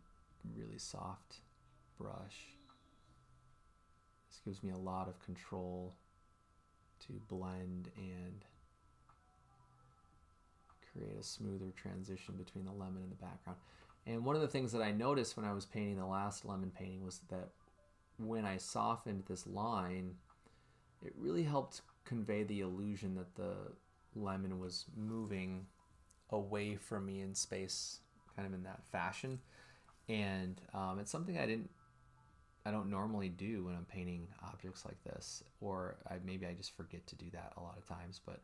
[SPEAKER 1] really soft brush. This gives me a lot of control to blend and create a smoother transition between the lemon and the background. And one of the things that I noticed when I was painting the last lemon painting was that when I softened this line, it really helped convey the illusion that the lemon was moving away from me in space, kind of in that fashion. And it's something I don't normally do when I'm painting objects like this, or maybe I just forget to do that a lot of times. But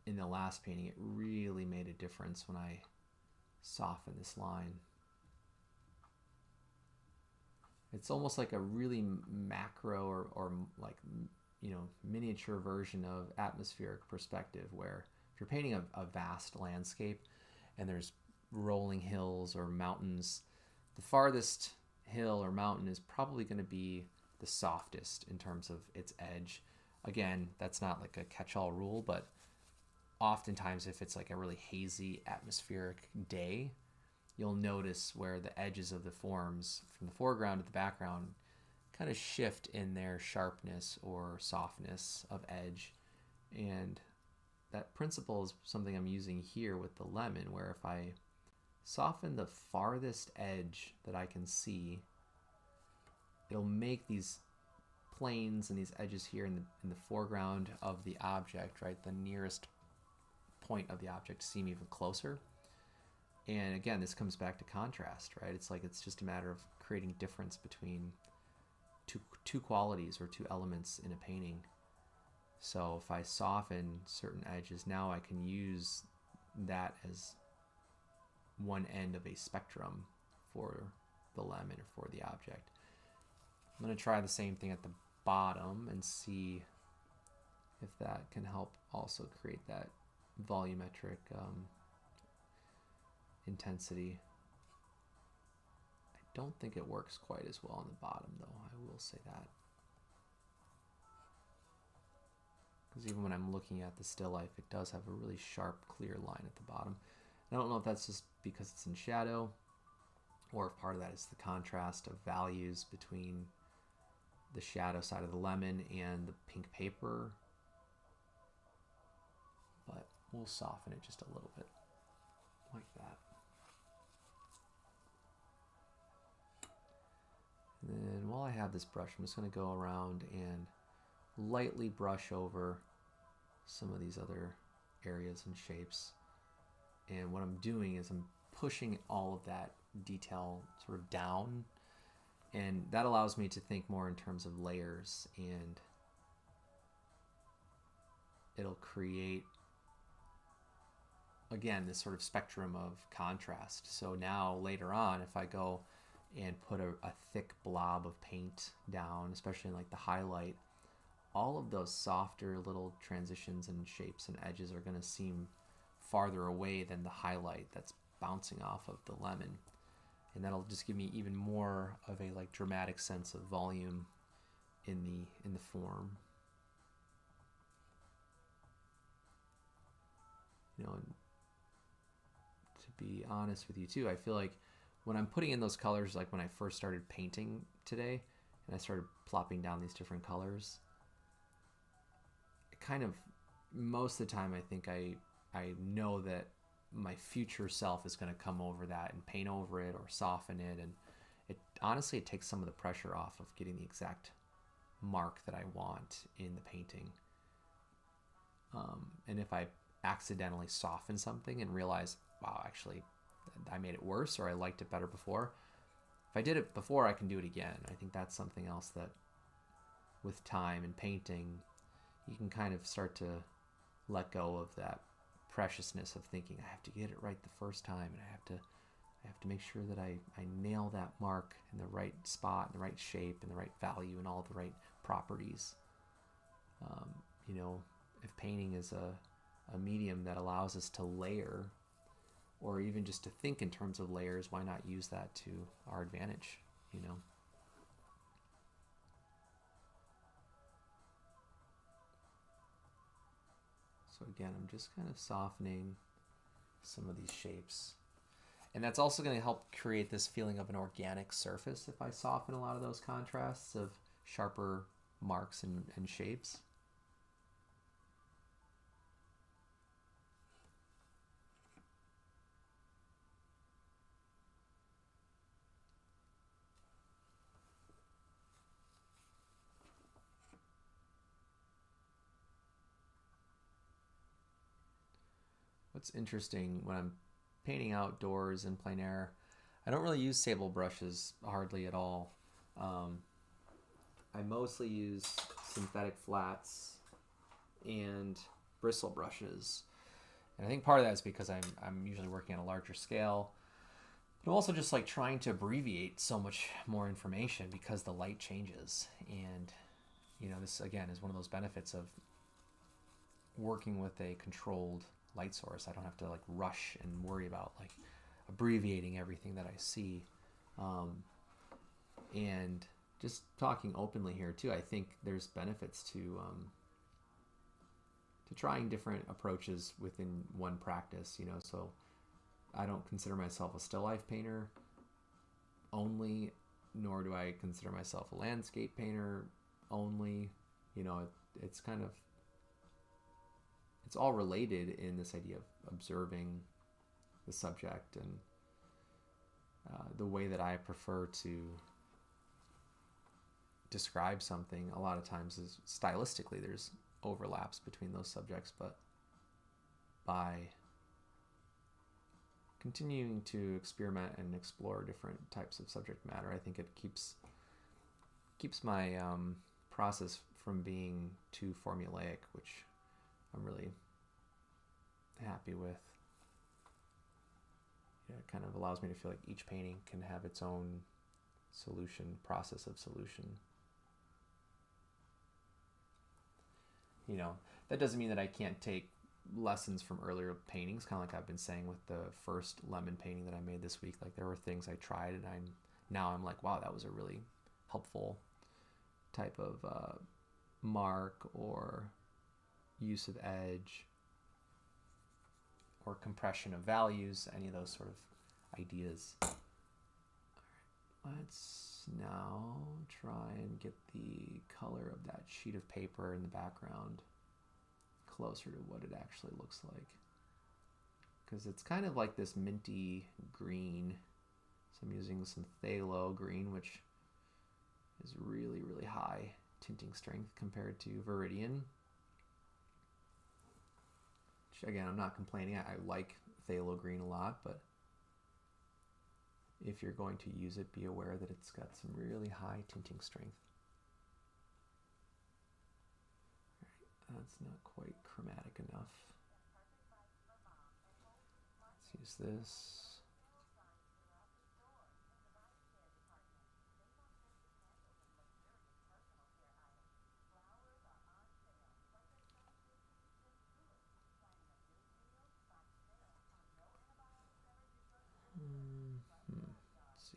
[SPEAKER 1] in the last painting, it really made a difference when I softened this line. It's almost like a really macro or like, you know, miniature version of atmospheric perspective, where if you're painting a vast landscape and there's rolling hills or mountains, the farthest hill or mountain is probably going to be the softest in terms of its edge. Again, that's not like a catch-all rule, but oftentimes if it's like a really hazy atmospheric day, you'll notice where the edges of the forms from the foreground to the background kind of shift in their sharpness or softness of edge. And that principle is something I'm using here with the lemon, where if I soften the farthest edge that I can see, it'll make these planes and these edges here in the foreground of the object, right, the nearest point of the object, seem even closer. And again, this comes back to contrast, right? It's like it's just a matter of creating difference between two qualities or two elements in a painting. So if I soften certain edges, now I can use that as one end of a spectrum for the lemon or for the object. I'm going to try the same thing at the bottom and see if that can help also create that volumetric intensity. I don't think it works quite as well on the bottom, though. I will say that. Because even when I'm looking at the still life, it does have a really sharp, clear line at the bottom. I don't know if that's just because it's in shadow, or if part of that is the contrast of values between the shadow side of the lemon and the pink paper. But we'll soften it just a little bit, like that. And then while I have this brush, I'm just going to go around and lightly brush over some of these other areas and shapes. And what I'm doing is I'm pushing all of that detail sort of down, and that allows me to think more in terms of layers, and it'll create, again, this sort of spectrum of contrast. So now later on, if I go and put a thick blob of paint down, especially in like the highlight, all of those softer little transitions and shapes and edges are going to seem farther away than the highlight that's bouncing off of the lemon. And that'll just give me even more of a like dramatic sense of volume in the form. You know, and to be honest with you too, I feel like when I'm putting in those colors, like when I first started painting today and I started plopping down these different colors, it kind of, most of the time I think I know that my future self is going to come over that and paint over it or soften it, and it takes some of the pressure off of getting the exact mark that I want in the painting. And if I accidentally soften something and realize, wow, actually I made it worse, or I liked it better before, if I did it before, I can do it again. I think that's something else that with time and painting, you can kind of start to let go of that preciousness of thinking I have to get it right the first time, and I have to make sure that I nail that mark in the right spot, in the right shape, and the right value, and all the right properties. You know, if painting is a medium that allows us to layer, or even just to think in terms of layers, why not use that to our advantage, you know? So again, I'm just kind of softening some of these shapes And that's also going to help create this feeling of an organic surface if I soften a lot of those contrasts of sharper marks and shapes. What's interesting when I'm painting outdoors in plein air, I don't really use sable brushes hardly at all. I mostly use synthetic flats and bristle brushes. And I think part of that is because I'm usually working on a larger scale. But I'm also just like trying to abbreviate so much more information because the light changes. And, this again is one of those benefits of working with a controlled light source. I don't have to like rush and worry about like abbreviating everything that I see. And just talking openly here too, I think there's benefits to trying different approaches within one practice. So I don't consider myself a still life painter only, nor do I consider myself a landscape painter only. It's kind of, it's all related in this idea of observing the subject, and the way that I prefer to describe something a lot of times is stylistically there's overlaps between those subjects, but by continuing to experiment and explore different types of subject matter, I think it keeps my process from being too formulaic, which I'm really happy with. It kind of allows me to feel like each painting can have its own process of solution. That doesn't mean that I can't take lessons from earlier paintings, kind of like I've been saying with the first lemon painting that I made this week. Like there were things I tried and I'm like, wow, that was a really helpful type of mark or use of edge or compression of values, any of those sort of ideas. All right, let's now try and get the color of that sheet of paper in the background closer to what it actually looks like, because it's kind of like this minty green. So I'm using some phthalo green, which is really, really high tinting strength compared to Viridian. Which, again, I'm not complaining. I like phthalo green a lot, but if you're going to use it, be aware that it's got some really high tinting strength. All right, that's not quite chromatic enough. Let's use this. Let's see.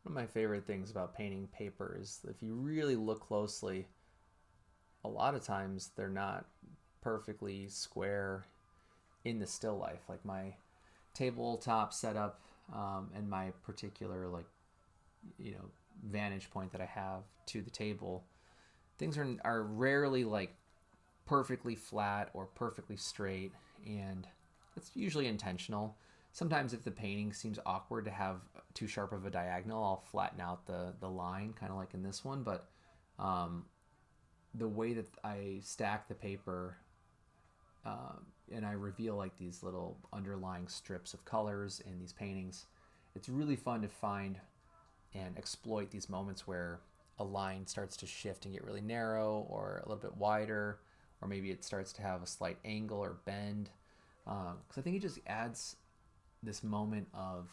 [SPEAKER 1] One of my favorite things about painting paper is if you really look closely, a lot of times they're not perfectly square in the still life. Like my tabletop setup and my particular vantage point that I have to the table, things are rarely like perfectly flat or perfectly straight, and it's usually intentional. Sometimes if the painting seems awkward to have too sharp of a diagonal, I'll flatten out the line, kind of like in this one. But um, the way that I stack the paper and I reveal like these little underlying strips of colors in these paintings, it's really fun to find and exploit these moments where a line starts to shift and get really narrow or a little bit wider, or maybe it starts to have a slight angle or bend. Because I think it just adds this moment of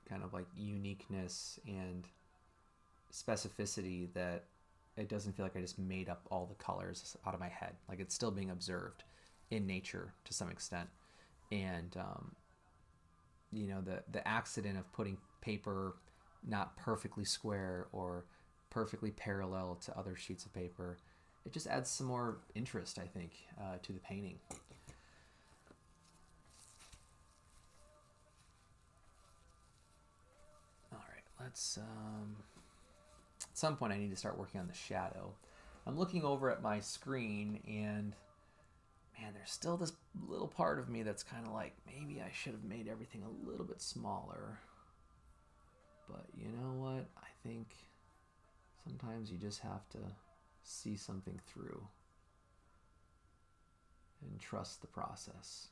[SPEAKER 1] kind of like uniqueness and specificity, that it doesn't feel like I just made up all the colors out of my head. Like it's still being observed in nature to some extent. And you know, the accident of putting paper not perfectly square or perfectly parallel to other sheets of paper, it just adds some more interest, I think, to the painting. All right, let's at some point I need to start working on the shadow. I'm looking over at my screen and man, there's still this little part of me that's kind of like, maybe I should have made everything a little bit smaller. But you know what? I think sometimes you just have to see something through and trust the process.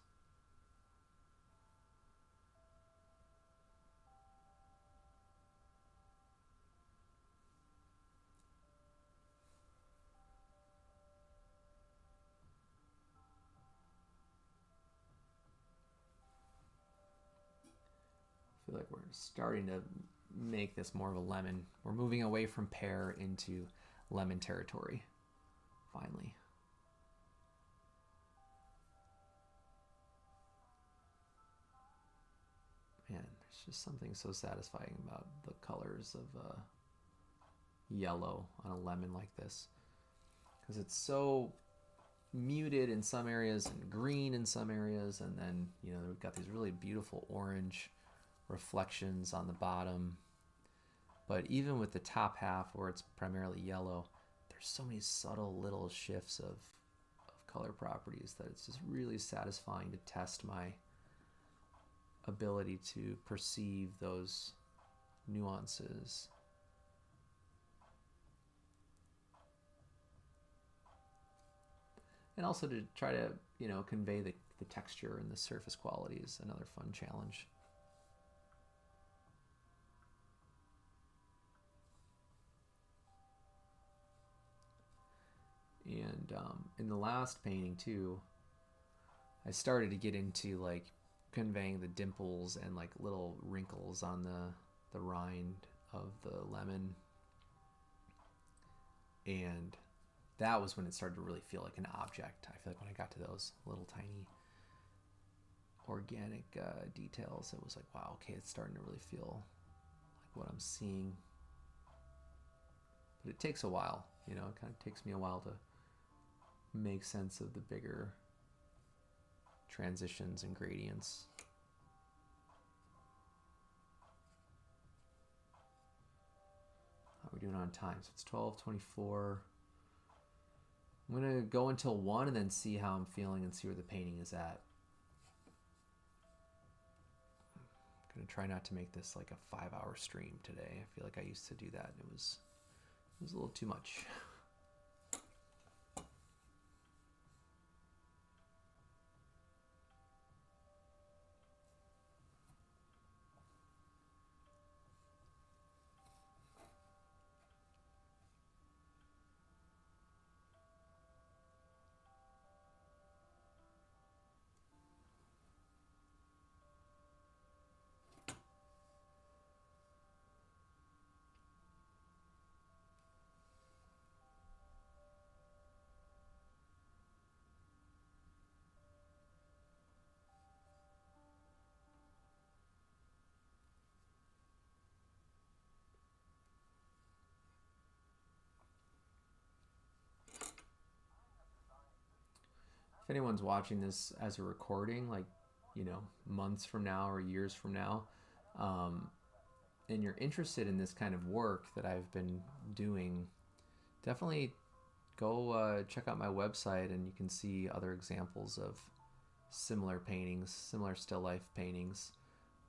[SPEAKER 1] I feel like we're starting to make this more of a lemon. We're moving away from pear into lemon territory, finally. Man, there's just something so satisfying about the colors of yellow on a lemon like this, because it's so muted in some areas and green in some areas, and then, you know, we've got these really beautiful orange reflections on the bottom. But even with the top half where it's primarily yellow, there's so many subtle little shifts of color properties that it's just really satisfying to test my ability to perceive those nuances. And also to try to, you know, convey the texture and the surface quality is another fun challenge. And in the last painting too, I started to get into like conveying the dimples and like little wrinkles on the rind of the lemon. And that was when it started to really feel like an object. I feel like when I got to those little tiny organic details, it was like, wow, okay, it's starting to really feel like what I'm seeing. But it takes a while, you know, it kind of takes me a while to make sense of the bigger transitions and gradients. How are we doing on time? So it's 12:24. I'm gonna go until 1 and then see how I'm feeling and see where the painting is at. I'm gonna try not to make this like a 5-hour stream today. I feel like I used to do that and it was a little too much. If anyone's watching this as a recording, like, you know, months from now or years from now, and you're interested in this kind of work that I've been doing, definitely go check out my website and you can see other examples of similar paintings, similar still life paintings.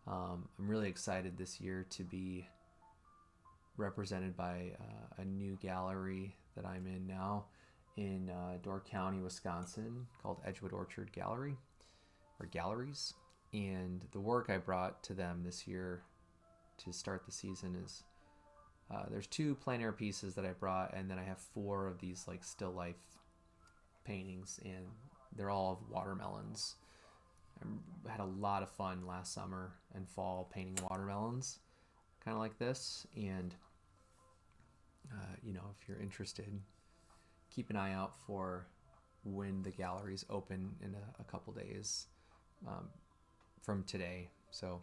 [SPEAKER 1] I'm really excited this year to be represented by a new gallery that I'm in now in Door County, Wisconsin, called Edgewood Orchard Gallery, or Galleries. And the work I brought to them this year to start the season is there's 2 plein air pieces that I brought, and then I have 4 of these like still life paintings, and they're all of watermelons. I had a lot of fun last summer and fall painting watermelons, kind of like this. And if you're interested, keep an eye out for when the galleries open in a couple days from today. So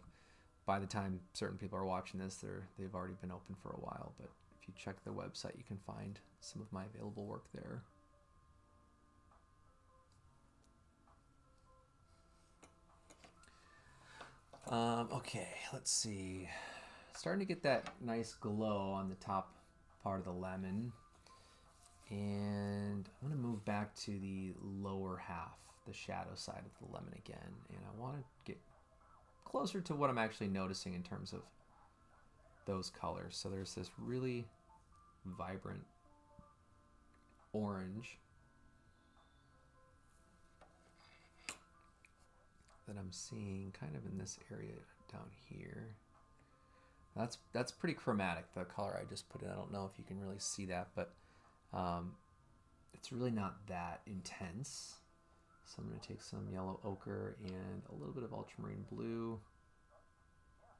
[SPEAKER 1] by the time certain people are watching this, they've already been open for a while. But if you check the website, you can find some of my available work there. Okay, let's see. Starting to get that nice glow on the top part of the lemon. And I'm going to move back to the lower half, the shadow side of the lemon again. And I want to get closer to what I'm actually noticing in terms of those colors. So there's this really vibrant orange that I'm seeing kind of in this area down here. That's pretty chromatic, the color I just put in. I don't know if you can really see that, but it's really not that intense. So I'm going to take some yellow ochre and a little bit of ultramarine blue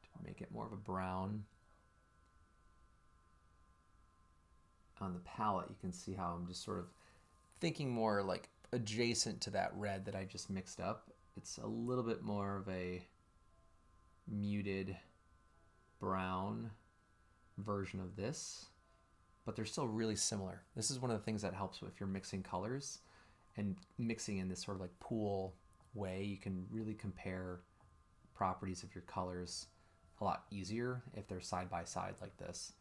[SPEAKER 1] to make it more of a brown. On the palette, you can see how I'm just sort of thinking more like adjacent to that red that I just mixed up. It's a little bit more of a muted brown version of this, but they're still really similar. This is one of the things that helps if you're mixing colors and mixing in this sort of like pool way. You can really compare properties of your colors a lot easier if they're side by side like this.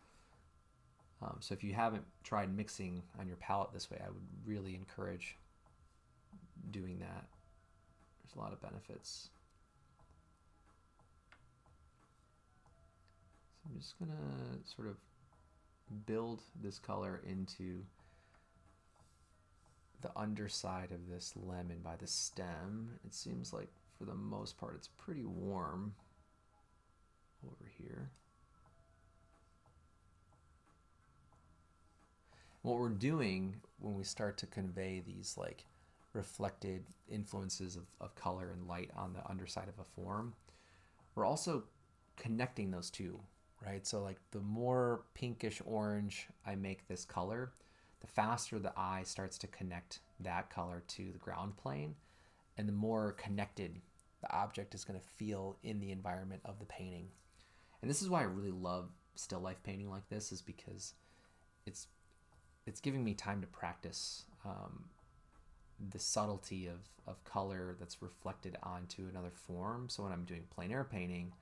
[SPEAKER 1] So if you haven't tried mixing on your palette this way, I would really encourage doing that. There's a lot of benefits. So I'm just gonna sort of build this color into the underside of this lemon by the stem. It seems like for the most part it's pretty warm over here. What we're doing when we start to convey these like reflected influences of color and light on the underside of a form, we're also connecting those two, right? So like the more pinkish orange I make this color, the faster the eye starts to connect that color to the ground plane, and the more connected the object is going to feel in the environment of the painting. And this is why I really love still life painting like this, is because it's giving me time to practice the subtlety of color that's reflected onto another form. So when I'm doing plein air painting,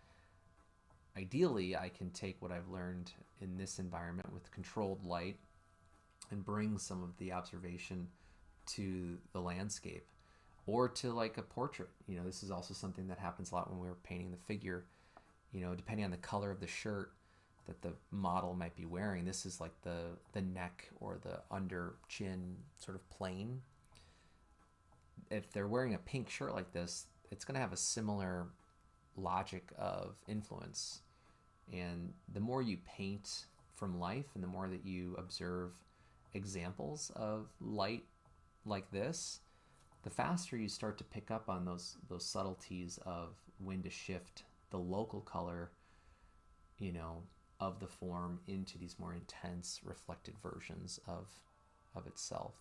[SPEAKER 1] ideally I can take what I've learned in this environment with controlled light and bring some of the observation to the landscape or to like a portrait. This is also something that happens a lot when we're painting the figure. Depending on the color of the shirt that the model might be wearing, this is like the neck or the under chin sort of plane. If they're wearing a pink shirt like this, it's going to have a similar logic of influence. And the more you paint from life and the more that you observe examples of light like this, the faster you start to pick up on those subtleties of when to shift the local color, of the form into these more intense reflected versions of itself.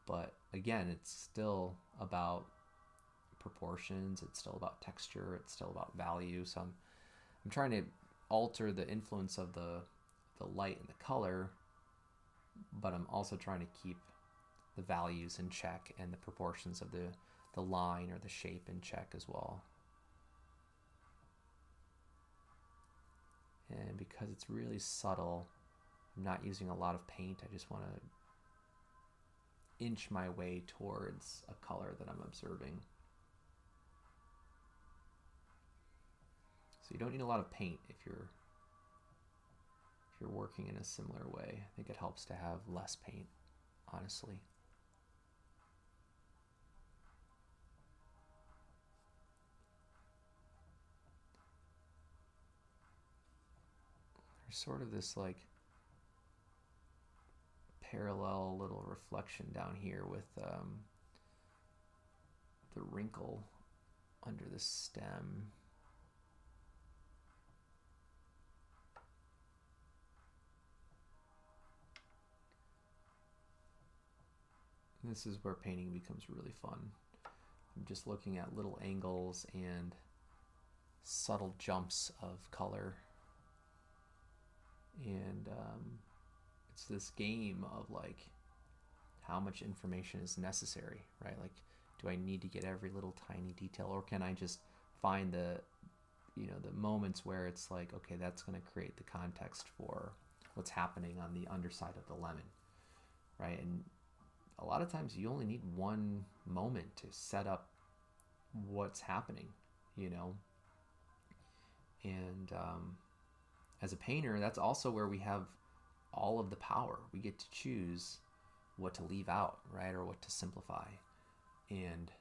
[SPEAKER 1] But again, it's still about proportions, it's still about texture, it's still about value. So I'm trying to alter the influence of the light and the color, but I'm also trying to keep the values in check and the proportions of the line or the shape in check as well. And because it's really subtle, I'm not using a lot of paint. I just want to inch my way towards a color that I'm observing. So you don't need a lot of paint if you're working in a similar way. I think it helps to have less paint, honestly. There's sort of this like parallel little reflection down here with the wrinkle under the stem. This is where painting becomes really fun. I'm just looking at little angles and subtle jumps of color. And it's this game of like how much information is necessary, right? Like, do I need to get every little tiny detail, or can I just find the moments where it's like, okay, that's going to create the context for what's happening on the underside of the lemon, right? And a lot of times you only need one moment to set up what's happening, and as a painter, that's also where we have all of the power. We get to choose what to leave out, right, or what to simplify. And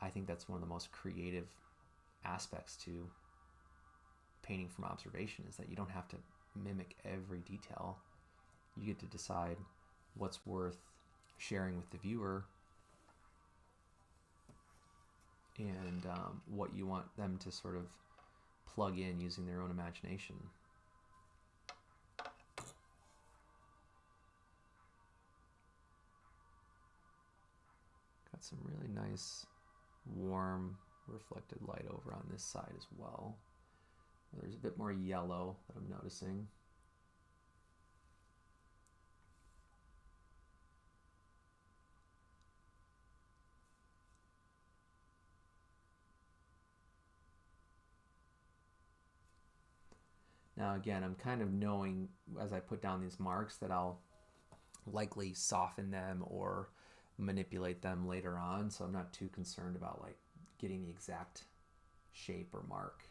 [SPEAKER 1] I think that's one of the most creative aspects to painting from observation, is that you don't have to mimic every detail. You get to decide what's worth sharing with the viewer, and what you want them to sort of plug in using their own imagination. Got some really nice warm reflected light over on this side as well. There's a bit more yellow that I'm noticing. Now again, I'm kind of knowing as I put down these marks that I'll likely soften them or manipulate them later on, so I'm not too concerned about like getting the exact shape or mark.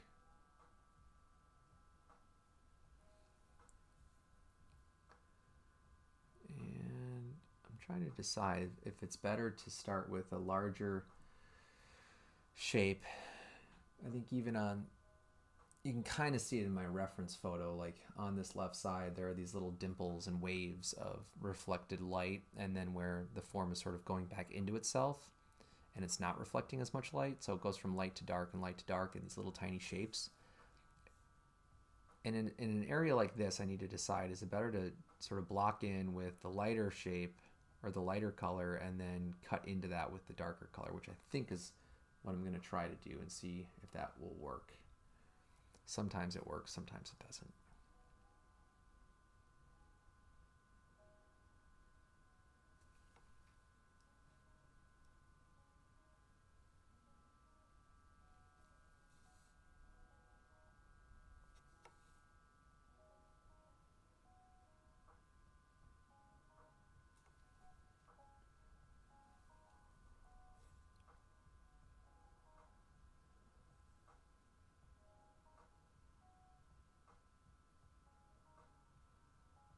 [SPEAKER 1] And I'm trying to decide if it's better to start with a larger shape. I think even on, you can kind of see it in my reference photo, like on this left side there are these little dimples and waves of reflected light, and then where the form is sort of going back into itself and it's not reflecting as much light, so it goes from light to dark and light to dark in these little tiny shapes. And in an area like this, I need to decide, is it better to sort of block in with the lighter shape or the lighter color and then cut into that with the darker color, which I think is what I'm going to try to do and see if that will work. Sometimes it works, sometimes it doesn't.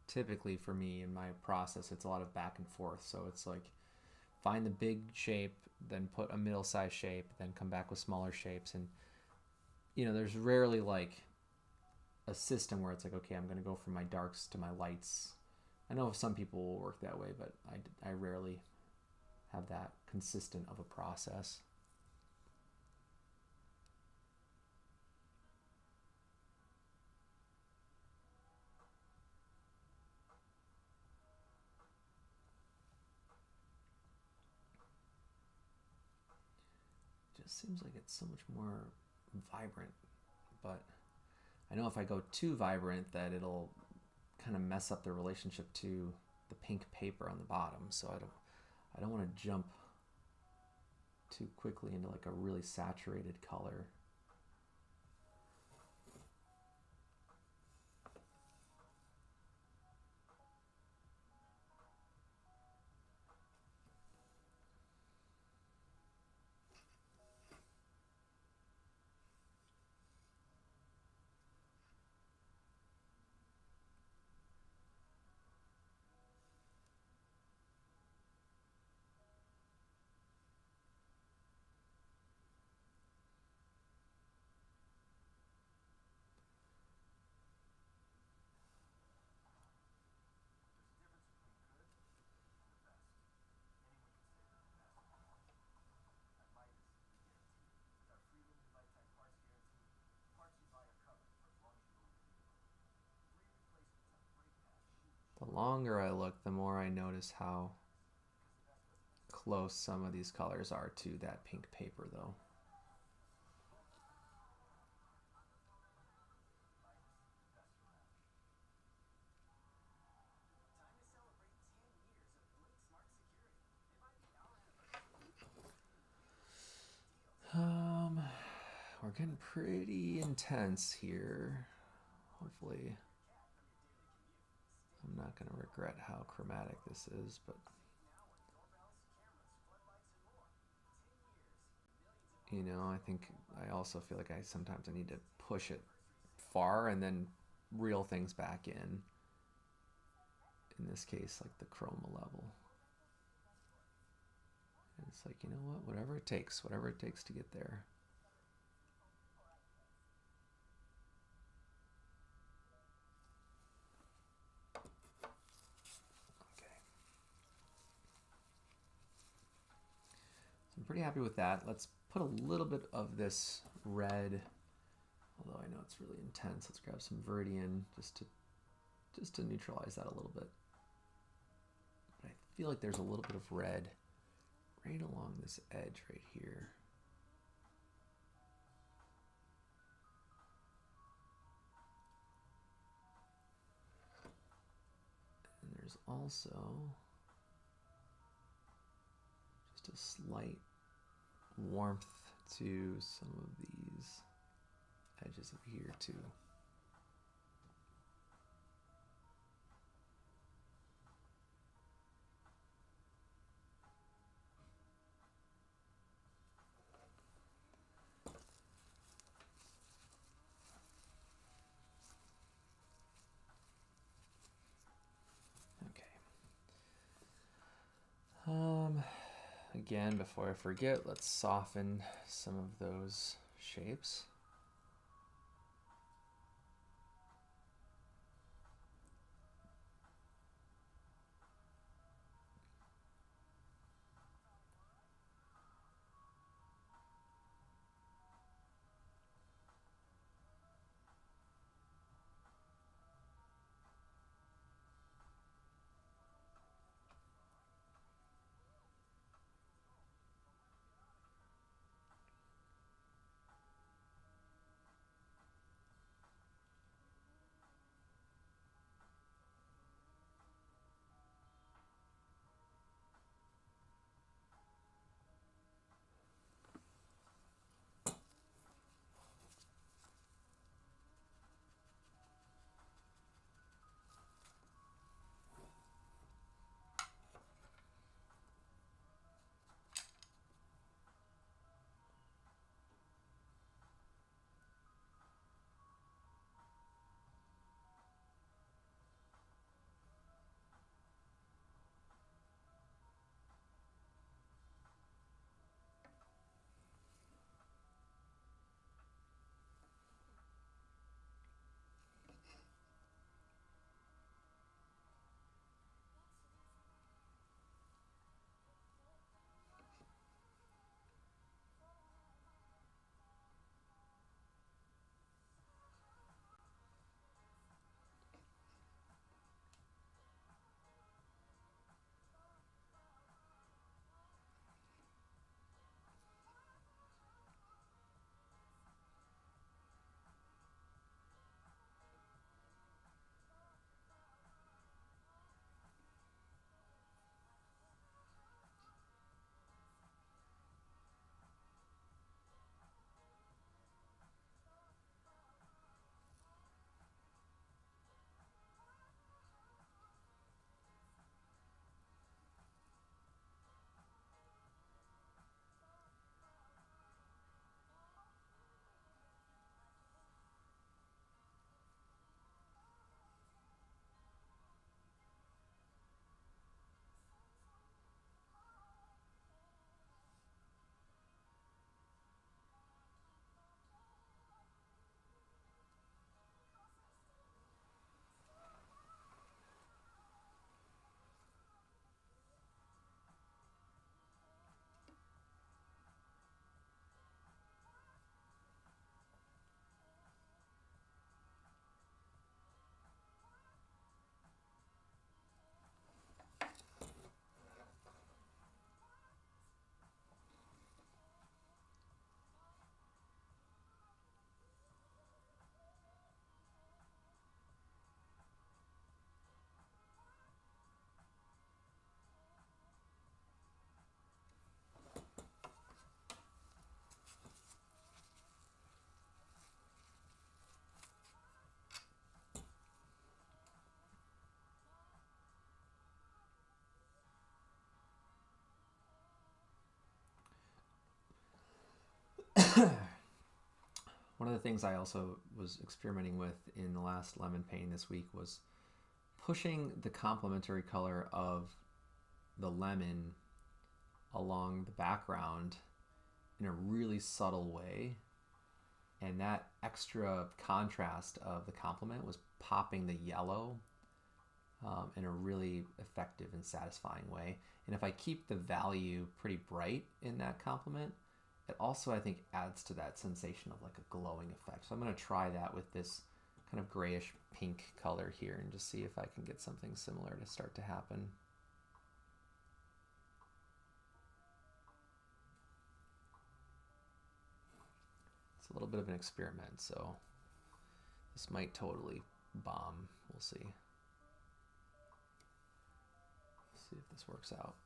[SPEAKER 1] Typically for me in my process, it's a lot of back and forth. So it's like find the big shape, then put a middle-sized shape, then come back with smaller shapes. And there's rarely like a system where it's like, okay, I'm going to go from my darks to my lights. I know some people will work that way, but I rarely have that consistent of a process. Just seems like it's so much more vibrant, but I know if I go too vibrant that it'll kind of mess up the relationship to the pink paper on the bottom. So I don't want to jump too quickly into like a really saturated color. longer I look, the more I notice how close some of these colors are to that pink paper though. We're getting pretty intense here. Hopefully, I'm not going to regret how chromatic this is, but you know, I also feel like sometimes I need to push it far and then reel things back in. In this case, like the chroma level. And it's like, you know what, whatever it takes to get there. I'm pretty happy with that. Let's put a little bit of this red, although I know it's really intense. Let's grab some Viridian just to neutralize that a little bit. But I feel like there's a little bit of red right along this edge right here. And there's also just a slight warmth to some of these edges of here too. Okay. Again, before I forget, let's soften some of those shapes. One of the things I also was experimenting with in the last lemon painting this week was pushing the complementary color of the lemon along the background in a really subtle way. And that extra contrast of the complement was popping the yellow in a really effective and satisfying way. And if I keep the value pretty bright in that complement, it also, I think, adds to that sensation of like a glowing effect. So I'm going to try that with this kind of grayish pink color here and just see if I can get something similar to start to happen. It's a little bit of an experiment, so this might totally bomb. We'll see. See if this works out.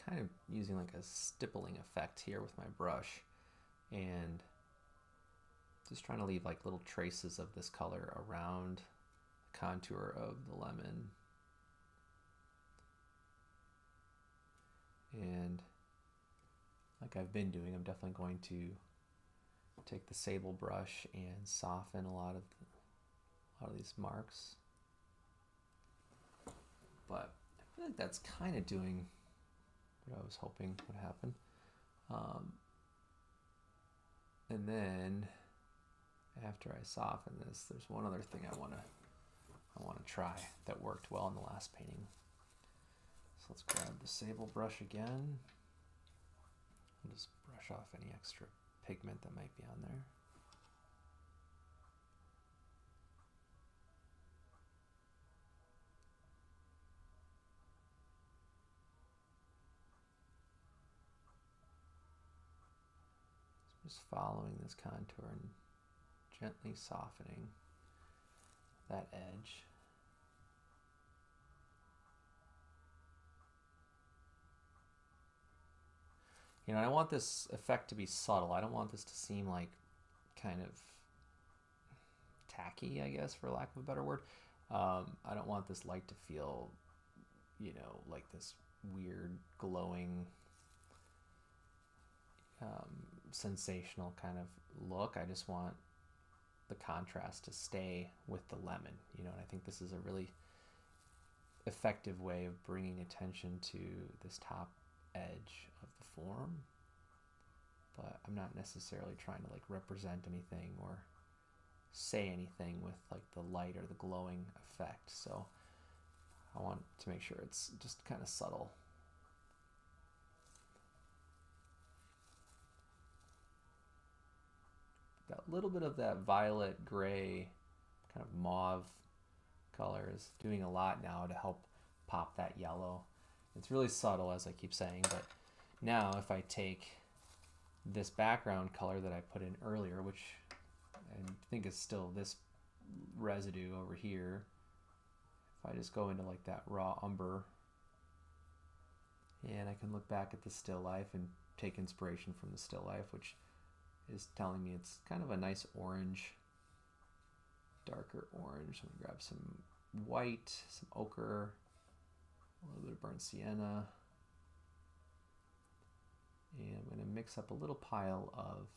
[SPEAKER 1] Kind of using like a stippling effect here with my brush and just trying to leave like little traces of this color around the contour of the lemon. And like I've been doing, I'm definitely going to take the sable brush and soften a lot of these marks. But I feel like that's kind of doing what I was hoping would happen. And then after I soften this, there's one other thing I want to try that worked well in the last painting. So let's grab the sable brush again and just brush off any extra pigment that might be on there. Just following this contour and gently softening that edge. You know, I want this effect to be subtle. I don't want this to seem like kind of tacky, I guess, for lack of a better word. I don't want this light to feel, you know, like this weird glowing sensational kind of look. I just want the contrast to stay with the lemon, you know, and I think this is a really effective way of bringing attention to this top edge of the form, but I'm not necessarily trying to like represent anything or say anything with like the light or the glowing effect. So I want to make sure it's just kind of subtle. That little bit of that violet gray kind of mauve color is doing a lot now to help pop that yellow. It's really subtle, as I keep saying, but now if I take this background color that I put in earlier, which I think is still this residue over here, if I just go into like that raw umber, and I can look back at the still life and take inspiration from the still life, which is telling me it's kind of a nice orange, darker orange. I'm gonna grab some white, some ochre, a little bit of burnt sienna, and I'm going to mix up a little pile of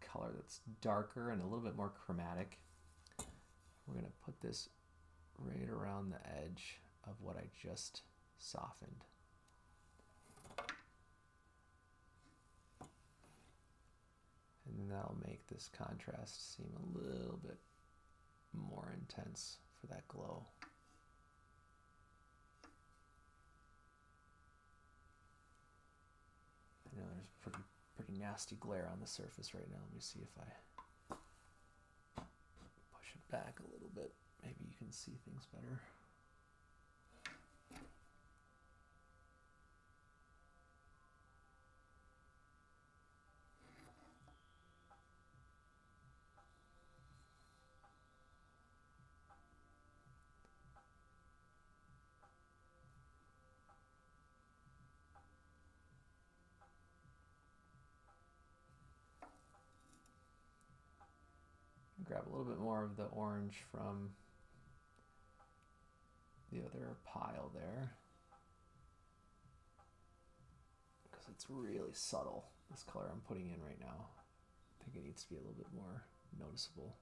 [SPEAKER 1] color that's darker and a little bit more chromatic. We're going to put this right around the edge of what I just softened. And that'll make this contrast seem a little bit more intense for that glow. I know there's pretty nasty glare on the surface right now. Let me see if I push it back a little bit. Maybe you can see things better. Grab a little bit more of the orange from the other pile there, because it's really subtle, this color I'm putting in right now. I think it needs to be a little bit more noticeable.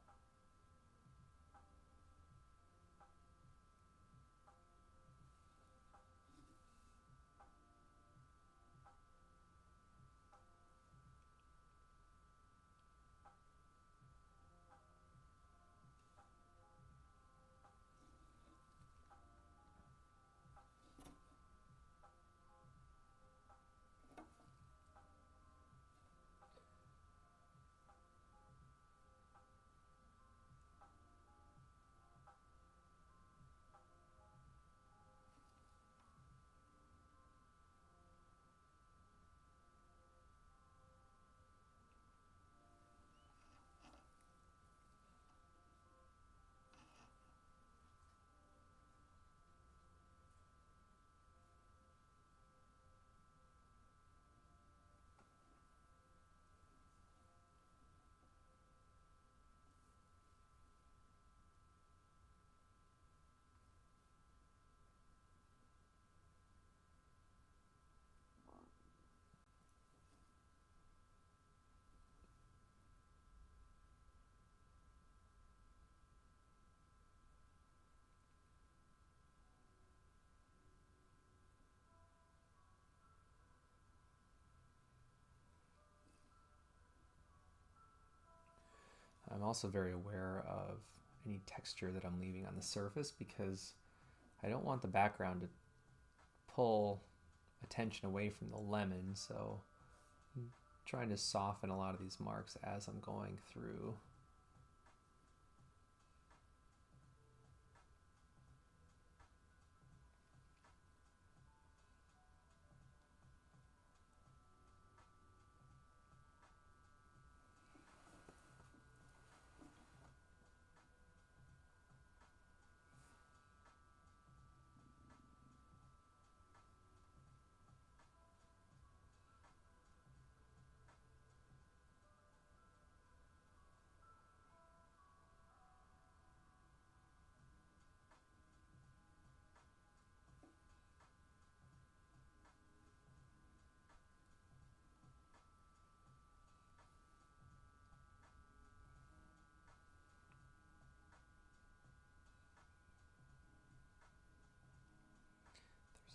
[SPEAKER 1] I'm also very aware of any texture that I'm leaving on the surface, because I don't want the background to pull attention away from the lemon, so I'm trying to soften a lot of these marks as I'm going through.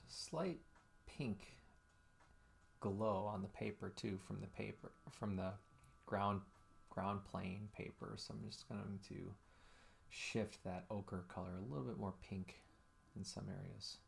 [SPEAKER 1] Slight pink glow on the paper too, from the ground plane paper, so I'm just going to shift that ochre color a little bit more pink in some areas.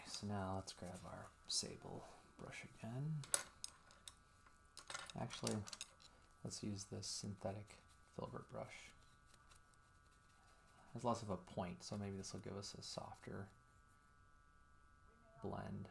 [SPEAKER 1] So now let's grab our sable brush again. Actually, let's use this synthetic filbert brush. It has less of a point, so maybe this will give us a softer blend.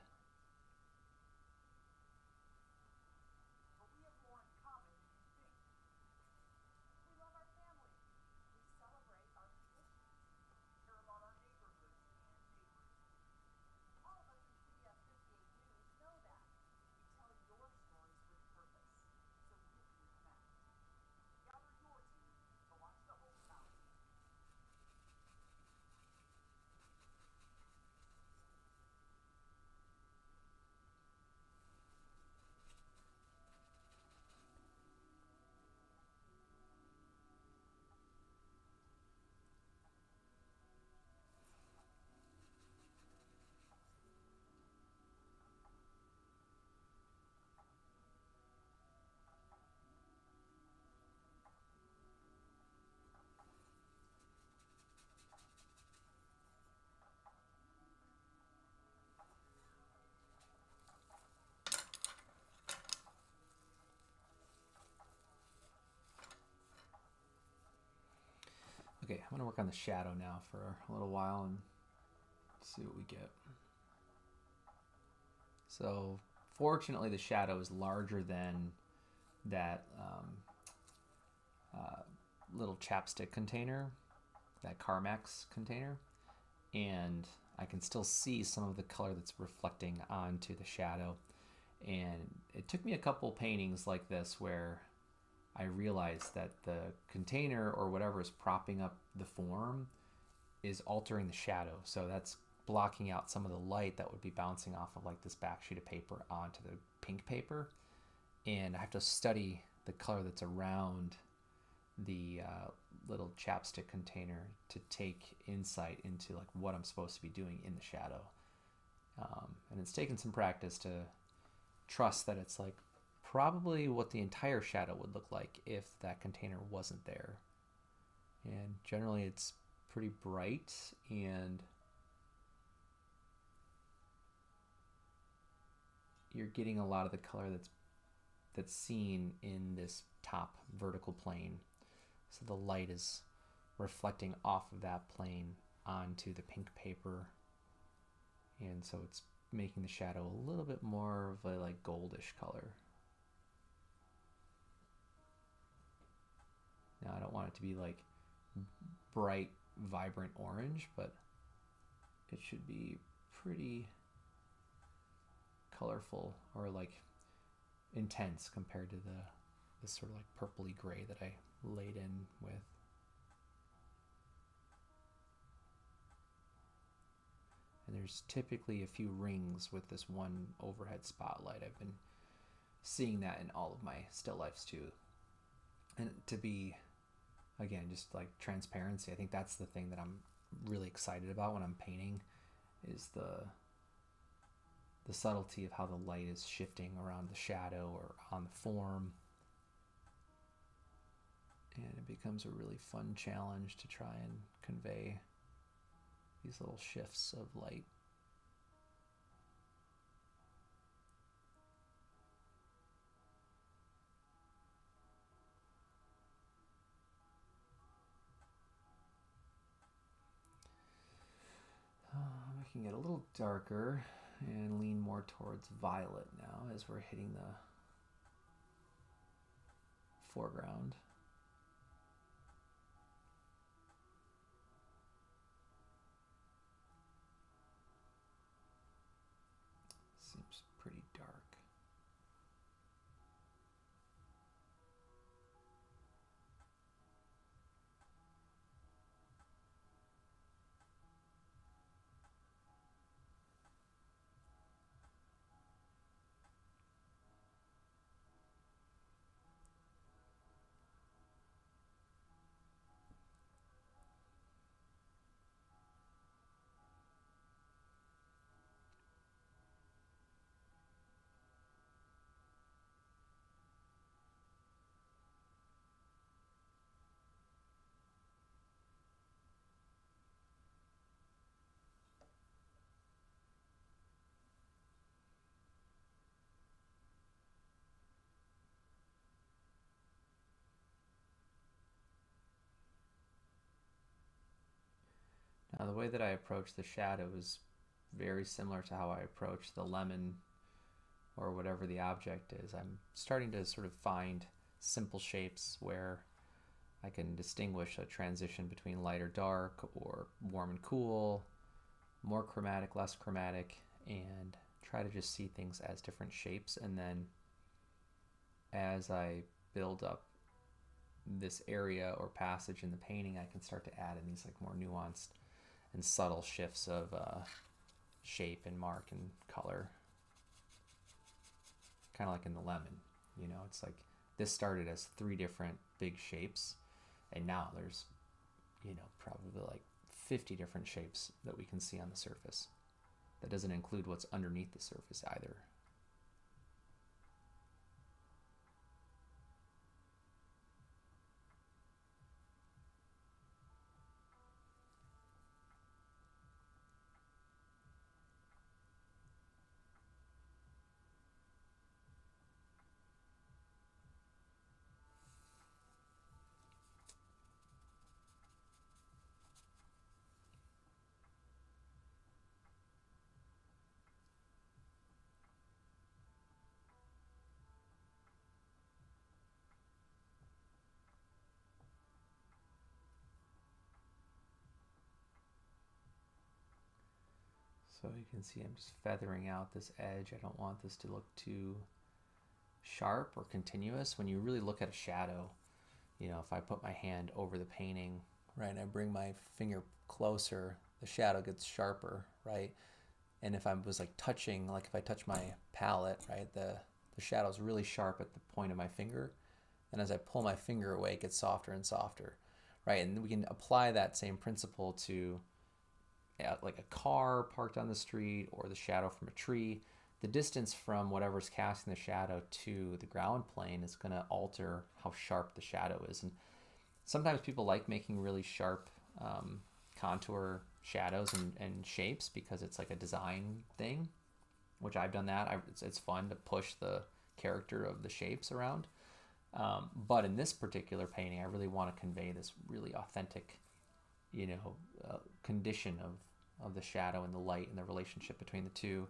[SPEAKER 1] Okay, I'm going to work on the shadow now for a little while and see what we get. So fortunately the shadow is larger than that little chapstick container, that Carmex container, and I can still see some of the color that's reflecting onto the shadow. And it took me a couple paintings like this where I realized that the container or whatever is propping up the form is altering the shadow. So that's blocking out some of the light that would be bouncing off of like this back sheet of paper onto the pink paper. And I have to study the color that's around the little chapstick container to take insight into like what I'm supposed to be doing in the shadow. And it's taken some practice to trust that it's like probably what the entire shadow would look like if that container wasn't there. And generally it's pretty bright, and you're getting a lot of the color that's seen in this top vertical plane. So the light is reflecting off of that plane onto the pink paper, and so it's making the shadow a little bit more of a like goldish color. Now I don't want it to be like bright, vibrant orange, but it should be pretty colorful or like intense compared to this sort of like purpley gray that I laid in with. And there's typically a few rings with this one overhead spotlight. I've been seeing that in all of my still lifes too. And to be, again, just like transparency, I think that's the thing that I'm really excited about when I'm painting, is the subtlety of how the light is shifting around the shadow or on the form. And it becomes a really fun challenge to try and convey these little shifts of light. Making it a little darker and lean more towards violet now as we're hitting the foreground. Seems pretty dark. Now the way that I approach the shadow is very similar to how I approach the lemon or whatever the object is. I'm starting to sort of find simple shapes where I can distinguish a transition between light or dark, or warm and cool, more chromatic, less chromatic, and try to just see things as different shapes. And then as I build up this area or passage in the painting, I can start to add in these like more nuanced and subtle shifts of shape and mark and color. Kind of like in the lemon, you know, it's like this started as 3 different big shapes, and now there's, you know, probably like 50 different shapes that we can see on the surface. That doesn't include what's underneath the surface either. So you can see I'm just feathering out this edge. I don't want this to look too sharp or continuous. When you really look at a shadow, you know, if I put my hand over the painting, right, and I bring my finger closer, the shadow gets sharper, right? And if I was like touching, like if I touch my palette, right, the shadow's really sharp at the point of my finger. And as I pull my finger away, it gets softer and softer, right? And we can apply that same principle to like a car parked on the street or the shadow from a tree. The distance from whatever's casting the shadow to the ground plane is going to alter how sharp the shadow is. And sometimes people like making really sharp contour shadows and shapes because it's like a design thing, which I've done that. It's fun to push the character of the shapes around. But in this particular painting, I really want to convey this really authentic, you know, condition of the shadow and the light and the relationship between the two.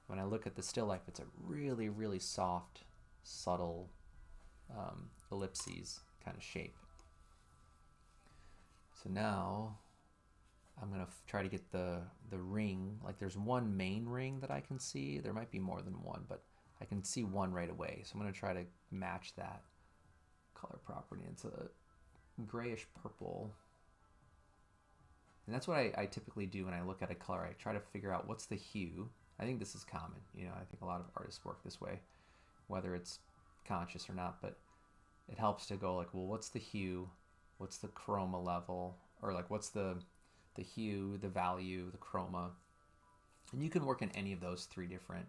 [SPEAKER 1] When I look at the still life, it's a really, really soft, subtle ellipses kind of shape. So now I'm going to try to get the ring. Like there's one main ring that I can see. There might be more than one, but I can see one right away. So I'm going to try to match that color property. It's a grayish purple. And that's what I typically do when I look at a color. I try to figure out what's the hue. I think this is common. You know, I think a lot of artists work this way, whether it's conscious or not, but it helps to go like, well, what's the hue? What's the chroma level? Or like, what's the hue, the value, the chroma? And you can work in any of those three different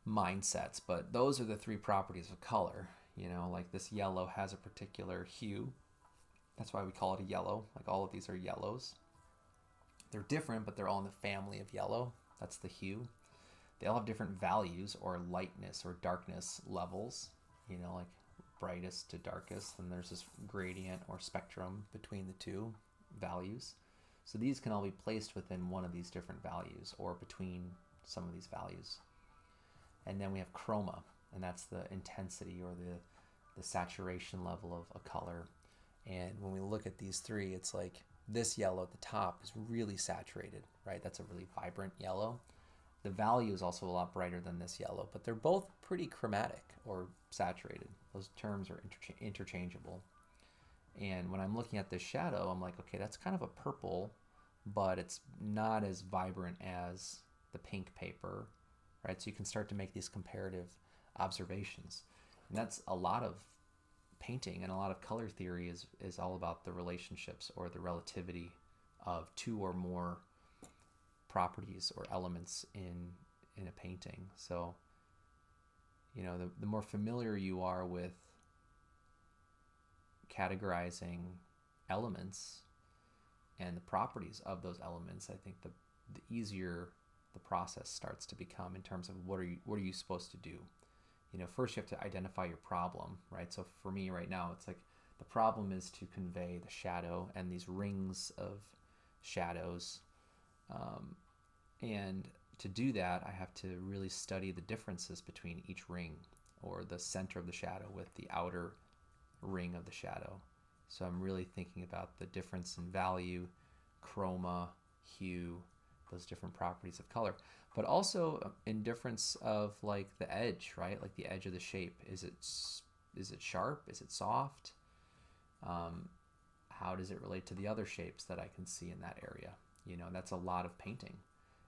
[SPEAKER 1] mindsets, but those are the three properties of color. You know, like this yellow has a particular hue. That's why we call it a yellow. Like all of these are yellows. They're different, but they're all in the family of yellow. That's the hue. They all have different values or lightness or darkness levels, you know, like brightest to darkest. And there's this gradient or spectrum between the two values. So these can all be placed within one of these different values or between some of these values. And then we have chroma, and that's the intensity or the saturation level of a color. And when we look at these three, it's like this yellow at the top is really saturated, right? That's a really vibrant yellow. The value is also a lot brighter than this yellow, but they're both pretty chromatic or saturated. Those terms are interchangeable. And when I'm looking at this shadow, I'm like, okay, that's kind of a purple, but it's not as vibrant as the pink paper, right? So you can start to make these comparative observations. And that's a lot of painting, and a lot of color theory is all about the relationships or the relativity of two or more properties or elements in a painting. So, you know, the more familiar you are with categorizing elements and the properties of those elements, I think the easier the process starts to become in terms of what are you supposed to do. You know, first you have to identify your problem, right? So for me right now, it's like the problem is to convey the shadow and these rings of shadows. And to do that, I have to really study the differences between each ring or the center of the shadow with the outer ring of the shadow. So I'm really thinking about the difference in value, chroma, hue, those different properties of color, but also in difference of like the edge, right? Like the edge of the shape. Is it sharp? Is it soft? How does it relate to the other shapes that I can see in that area? You know, that's a lot of painting.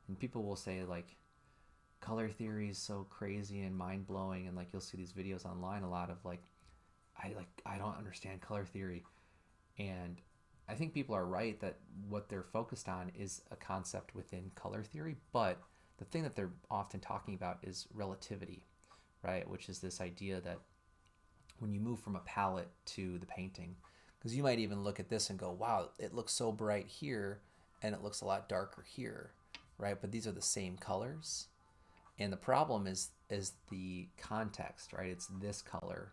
[SPEAKER 1] And people will say like, color theory is so crazy and mind-blowing, and like you'll see these videos online a lot of like I don't understand color theory. And I think people are right that what they're focused on is a concept within color theory, but the thing that they're often talking about is relativity, right? Which is this idea that when you move from a palette to the painting, because you might even look at this and go, wow, it looks so bright here and it looks a lot darker here, right? But these are the same colors. And the problem is the context, right? It's this color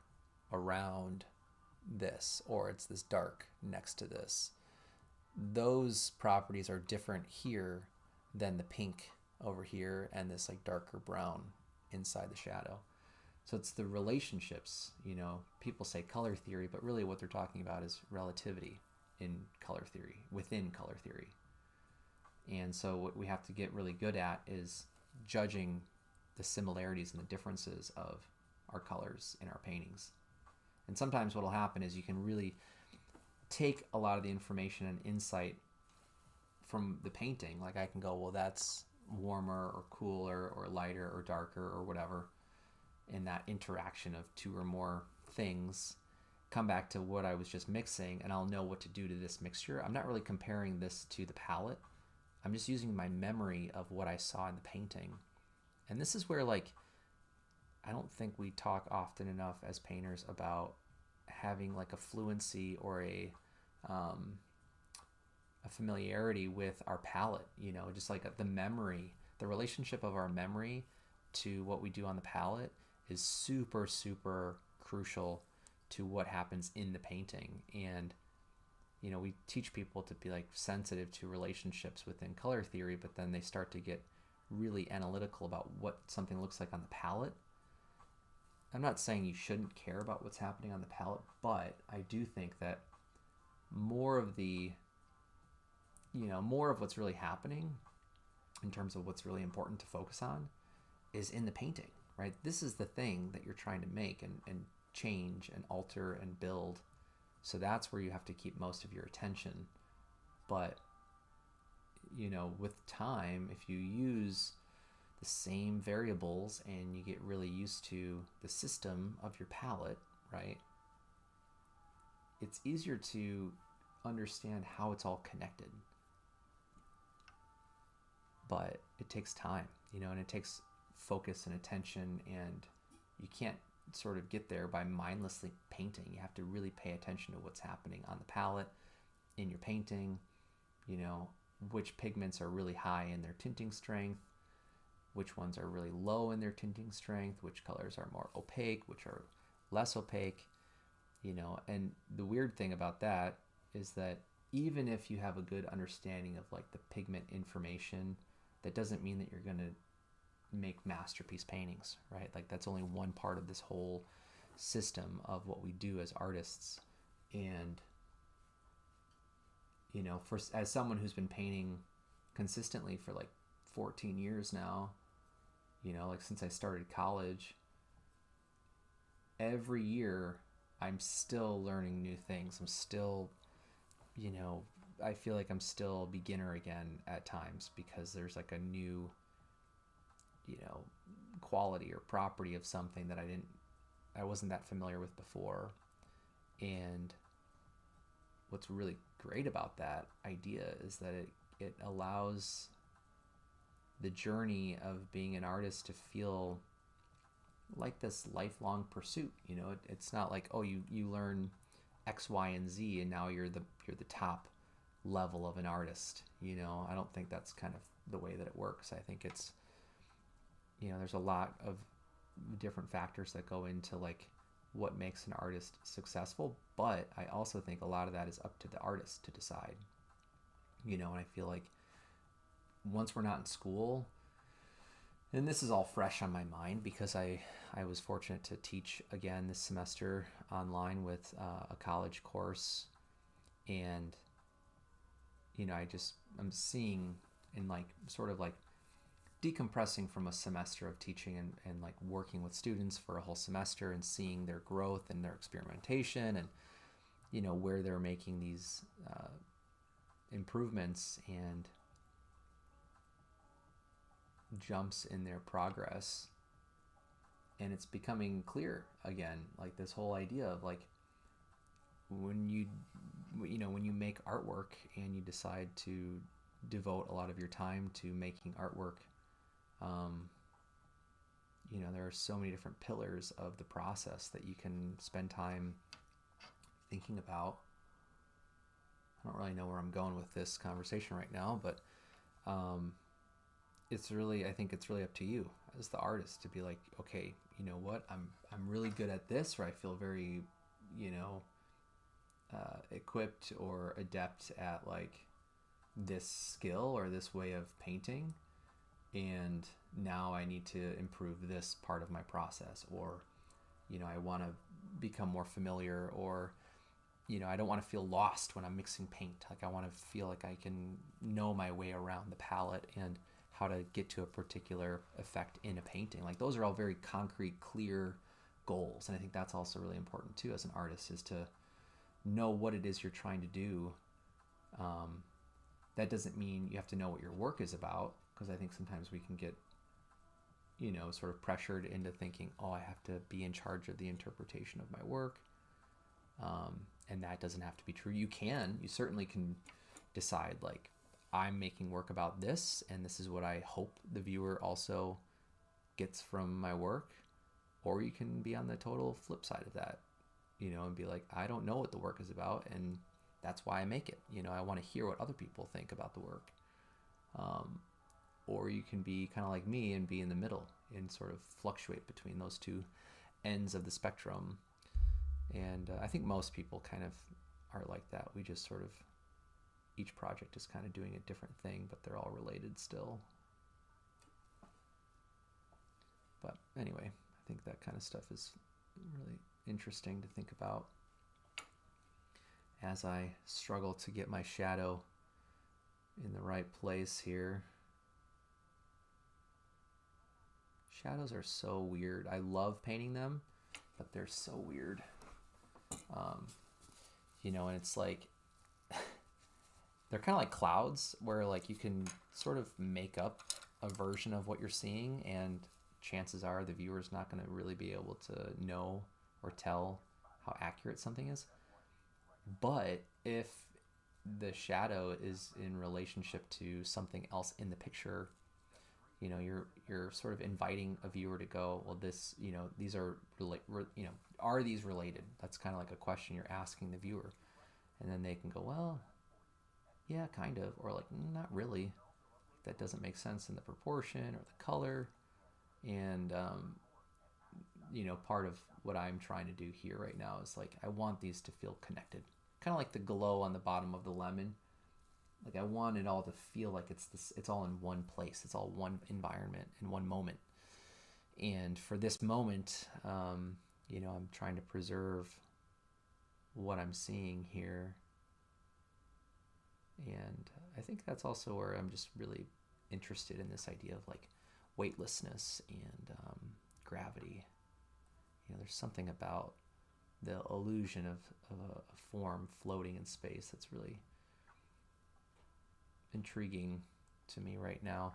[SPEAKER 1] around this, or it's this dark next to this. Those properties are different here than the pink over here and this like darker brown inside the shadow. So it's the relationships, you know, people say color theory, but really what they're talking about is relativity in color theory, within color theory. And so what we have to get really good at is judging the similarities and the differences of our colors in our paintings. And sometimes what will happen is you can really take a lot of the information and insight from the painting. Like I can go, well, that's warmer or cooler or lighter or darker or whatever, in that interaction of two or more things, come back to what I was just mixing, and I'll know what to do to this mixture. I'm not really comparing this to the palette. I'm just using my memory of what I saw in the painting. And this is where, like, I don't think we talk often enough as painters about having like a fluency or a familiarity with our palette, you know, just like the memory, the relationship of our memory to what we do on the palette is super, super crucial to what happens in the painting. And, you know, we teach people to be like sensitive to relationships within color theory, but then they start to get really analytical about what something looks like on the palette. I'm not saying you shouldn't care about what's happening on the palette, but I do think that more of what's really happening in terms of what's really important to focus on is in the painting, right? This is the thing that you're trying to make and change and alter and build. So that's where you have to keep most of your attention. But, you know, with time, if you use the same variables and you get really used to the system of your palette, right, it's easier to understand how it's all connected. But it takes time, you know, and it takes focus and attention, and you can't sort of get there by mindlessly painting. You have to really pay attention to what's happening on the palette, in your painting, you know, which pigments are really high in their tinting strength, which ones are really low in their tinting strength, which colors are more opaque, which are less opaque, you know. And the weird thing about that is that even if you have a good understanding of like the pigment information, that doesn't mean that you're going to make masterpiece paintings, right? Like that's only one part of this whole system of what we do as artists. And, you know, as someone who's been painting consistently for like 14 years now, you know, like since I started college, every year I'm still learning new things. I'm still, you know, I feel like I'm still a beginner again at times, because there's like a new, you know, quality or property of something that I wasn't that familiar with before. And what's really great about that idea is that it allows the journey of being an artist to feel like this lifelong pursuit. You know, it's not like, oh, you learn X, Y, and Z, and now you're the top level of an artist. You know, I don't think that's kind of the way that it works. I think it's, you know, there's a lot of different factors that go into like what makes an artist successful, but I also think a lot of that is up to the artist to decide. You know, and I feel like once we're not in school, and this is all fresh on my mind because I was fortunate to teach again this semester online with a college course, and you know, I'm seeing in like sort of like decompressing from a semester of teaching and like working with students for a whole semester and seeing their growth and their experimentation, and you know, where they're making these improvements and jumps in their progress. And it's becoming clear again, like this whole idea of like when you make artwork and you decide to devote a lot of your time to making artwork, you know, there are so many different pillars of the process that you can spend time thinking about. I don't really know where I'm going with this conversation right now, but I think it's really up to you as the artist to be like, okay, you know what, I'm really good at this, or I feel very, you know, equipped or adept at like this skill or this way of painting, and now I need to improve this part of my process, or you know, I want to become more familiar, or I don't want to feel lost when I'm mixing paint. Like I want to feel like I can know my way around the palette and how to get to a particular effect in a painting. Like those are all very concrete, clear goals. And I think that's also really important too as an artist, is to know what it is you're trying to do. That doesn't mean you have to know what your work is about, because I think sometimes we can get, sort of pressured into thinking, oh, I have to be in charge of the interpretation of my work. And that doesn't have to be true. You certainly can decide, like, I'm making work about this, and this is what I hope the viewer also gets from my work. Or you can be on the total flip side of that, and be like, I don't know what the work is about, and that's why I make it. I want to hear what other people think about the work. Or you can be kind of like me and be in the middle and sort of fluctuate between those two ends of the spectrum. And I think most people kind of are like that. We just sort of, each project is kind of doing a different thing, but they're all related still. But anyway, I think that kind of stuff is really interesting to think about as I struggle to get my shadow in the right place here. Shadows are so weird. I love painting them, but they're so weird. And it's like, they're kind of like clouds, where like you can sort of make up a version of what you're seeing, and chances are the viewer's not going to really be able to know or tell how accurate something is. But if the shadow is in relationship to something else in the picture, you're sort of inviting a viewer to go, well, this, these are are these related? That's kind of like a question you're asking the viewer, and then they can go, well, yeah, kind of, or like, not really. That doesn't make sense in the proportion or the color. And part of what I'm trying to do here right now is, like, I want these to feel connected, kind of like the glow on the bottom of the lemon. Like, I want it all to feel like it's all in one place. It's all one environment in one moment. And for this moment, I'm trying to preserve what I'm seeing here. And I think that's also where I'm just really interested in this idea of, like, weightlessness and gravity. There's something about the illusion of a form floating in space that's really intriguing to me right now.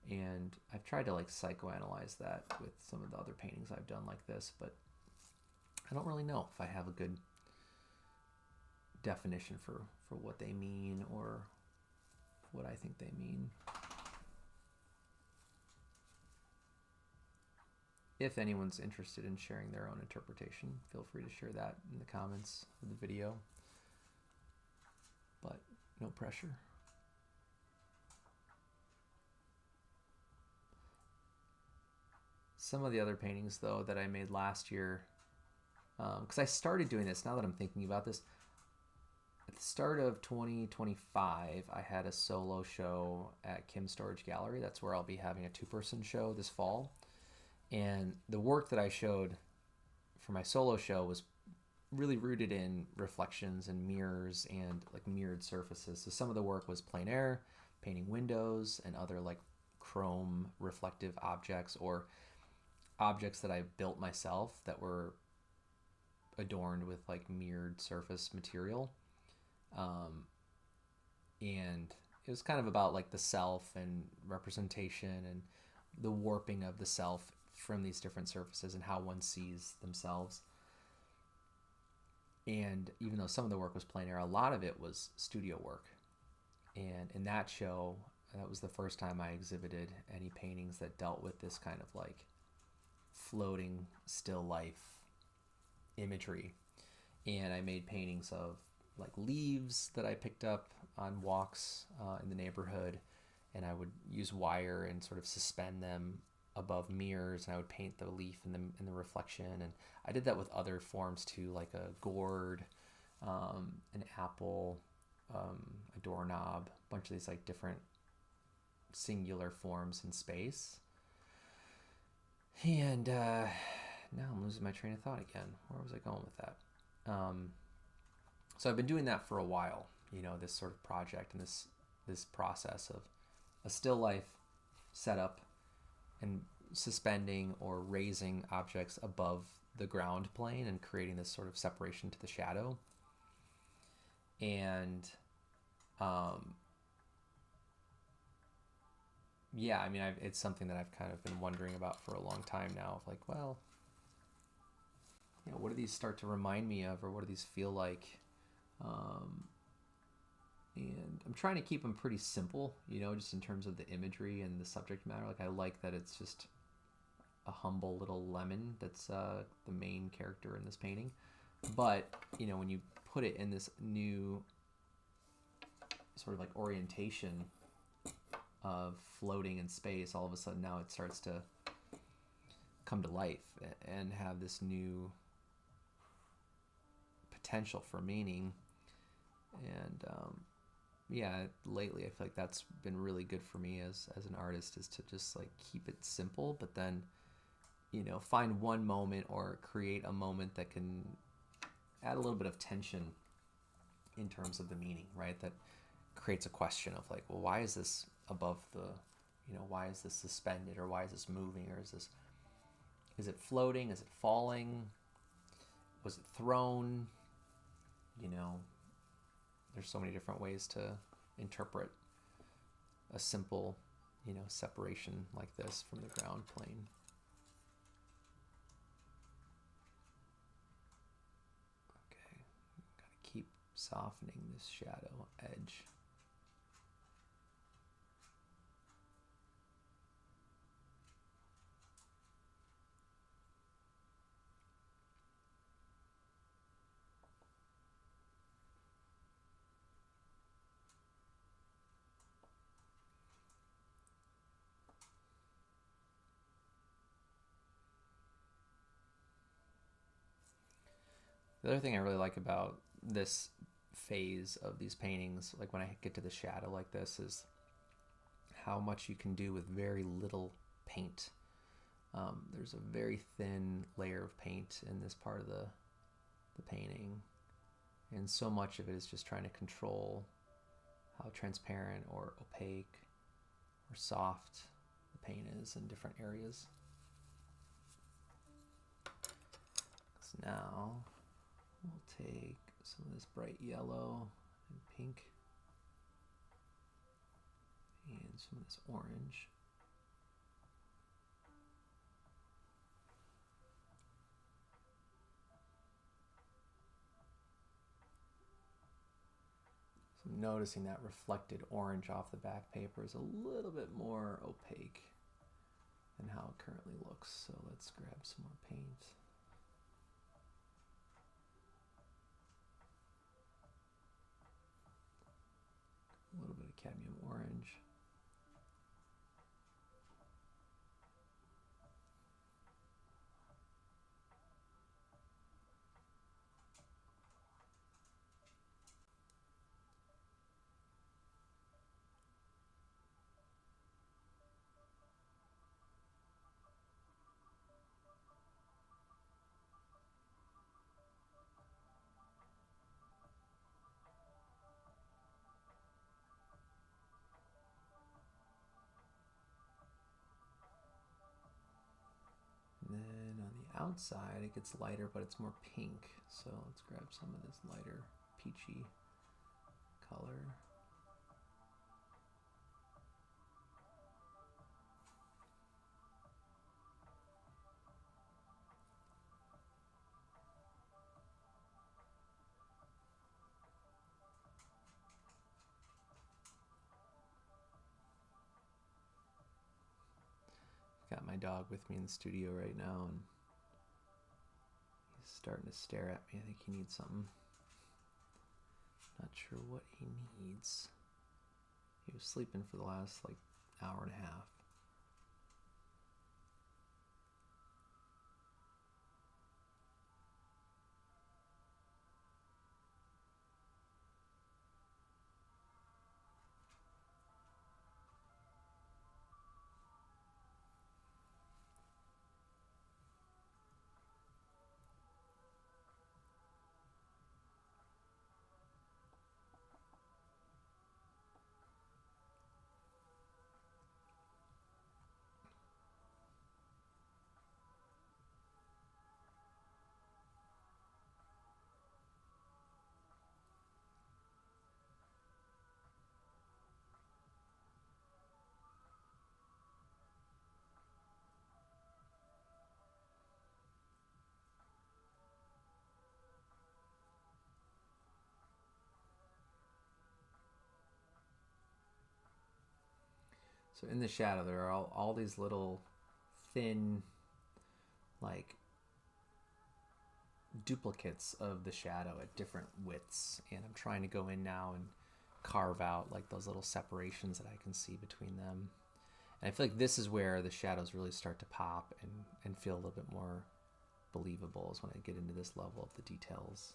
[SPEAKER 1] And I've tried to, like, psychoanalyze that with some of the other paintings I've done like this, but I don't really know if I have a good definition for what they mean or what I think they mean. If anyone's interested in sharing their own interpretation, feel free to share that in the comments of the video, but no pressure. Some of the other paintings, though, that I made last year, because I started doing this, now that I'm thinking about this, at the start of 2025, I had a solo show at Kim Storage Gallery. That's where I'll be having a two-person show this fall. And the work that I showed for my solo show was really rooted in reflections and mirrors and, like, mirrored surfaces. So some of the work was plein air, painting windows and other, like, chrome reflective objects, or objects that I built myself that were adorned with, like, mirrored surface material. And it was kind of about, like, the self and representation and the warping of the self from these different surfaces and how one sees themselves. And even though some of the work was plein air, a lot of it was studio work. And in that show, that was the first time I exhibited any paintings that dealt with this kind of, like, floating still life imagery. And I made paintings of, like, leaves that I picked up on walks in the neighborhood, and I would use wire and sort of suspend them above mirrors, and I would paint the leaf in the reflection. And I did that with other forms too, like a gourd, an apple, a doorknob, a bunch of these, like, different singular forms in space. And now I'm losing my train of thought again. Where was I going with that? So I've been doing that for a while, this sort of project and this process of a still life setup and suspending or raising objects above the ground plane and creating this sort of separation to the shadow. And yeah, I mean, it's something that I've kind of been wondering about for a long time now, of like, well, what do these start to remind me of, or what do these feel like? And I'm trying to keep them pretty simple, just in terms of the imagery and the subject matter. Like, I like that it's just a humble little lemon that's the main character in this painting. But, when you put it in this new sort of like orientation of floating in space, all of a sudden now it starts to come to life and have this new potential for meaning. And yeah, lately I feel like that's been really good for me as an artist, is to just like keep it simple, but then find one moment or create a moment that can add a little bit of tension in terms of the meaning, right? That creates a question of like, well, why is this above the, why is this suspended, or why is this moving, or is it floating? Is it falling? Was it thrown? There's so many different ways to interpret a simple, separation like this from the ground plane. Okay, gotta keep softening this shadow edge. The other thing I really like about this phase of these paintings, like when I get to the shadow like this, is how much you can do with very little paint. There's a very thin layer of paint in this part of the painting, and so much of it is just trying to control how transparent or opaque or soft the paint is in different areas. So now we'll take some of this bright yellow and pink and some of this orange. So I'm noticing that reflected orange off the back paper is a little bit more opaque than how it currently looks. So let's grab some more paint. A little bit of cadmium orange. And then on the outside it gets lighter, but it's more pink. So let's grab some of this lighter peachy color. Got my dog with me in the studio right now, and he's starting to stare at me. I think he needs something. Not sure what he needs. He was sleeping for the last like hour and a half. So in the shadow, there are all these little thin, like, duplicates of the shadow at different widths. And I'm trying to go in now and carve out like those little separations that I can see between them. And I feel like this is where the shadows really start to pop and feel a little bit more believable, is when I get into this level of the details.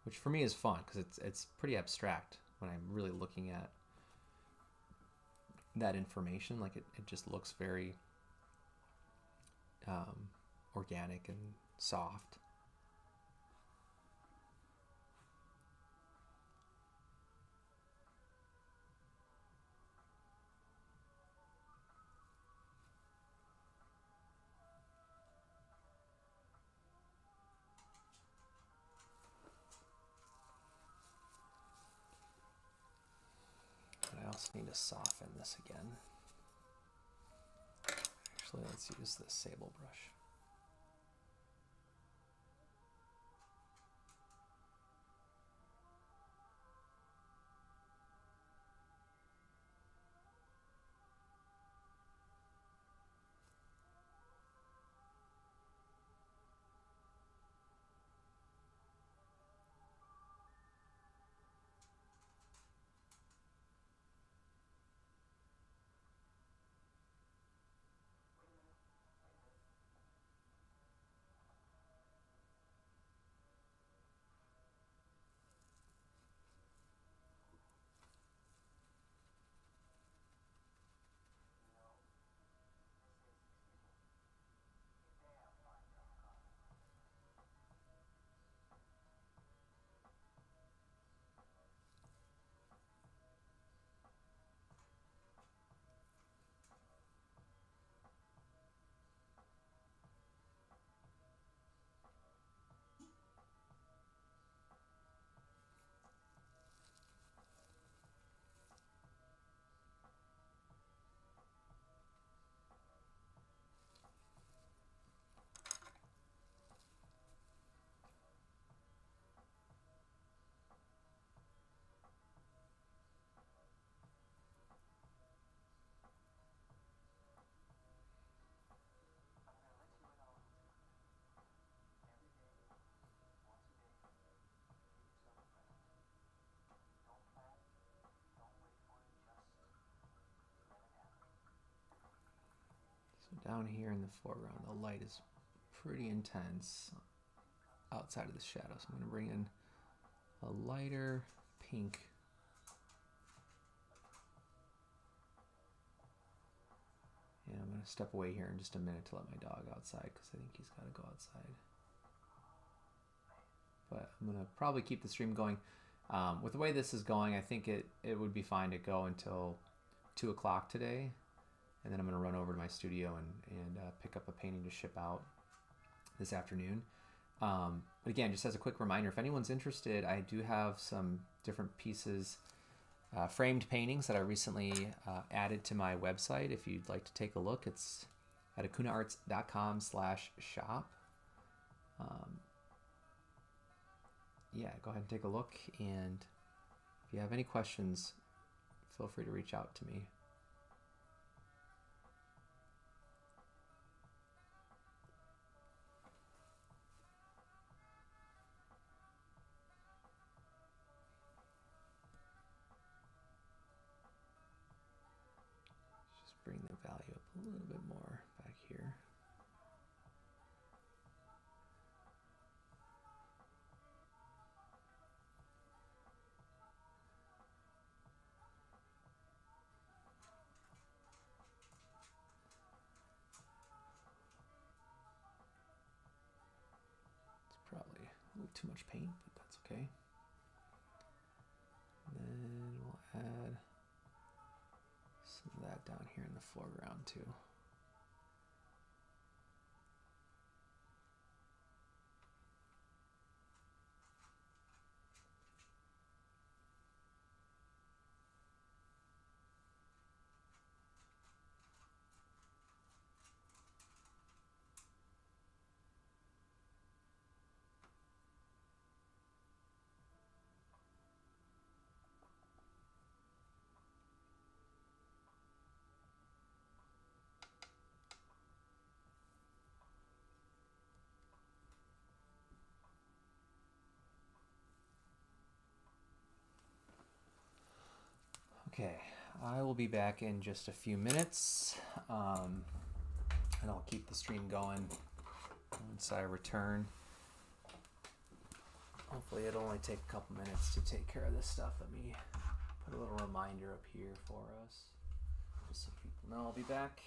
[SPEAKER 1] Which for me is fun, because it's pretty abstract when I'm really looking at that information. Like it just looks very organic and soft. I also need to soften this again. Actually, let's use this sable brush. Down here in the foreground, the light is pretty intense outside of the shadow. So I'm going to bring in a lighter pink. And I'm going to step away here in just a minute to let my dog outside, because I think he's got to go outside. But I'm going to probably keep the stream going. With the way this is going, I think it would be fine to go until 2 o'clock today. And then I'm going to run over to my studio and pick up a painting to ship out this afternoon. But again, just as a quick reminder, if anyone's interested, I do have some different pieces, framed paintings that I recently added to my website. If you'd like to take a look, it's at acunaarts.com/shop. Yeah, go ahead and take a look. And if you have any questions, feel free to reach out to me. Bring the value up a little bit more back here. It's probably a little too much paint, but that's okay. And then we'll add some of that down here in the foreground too. Okay, I will be back in just a few minutes, and I'll keep the stream going once I return. Hopefully it'll only take a couple minutes to take care of this stuff. Let me put a little reminder up here for us, just so people know I'll be back.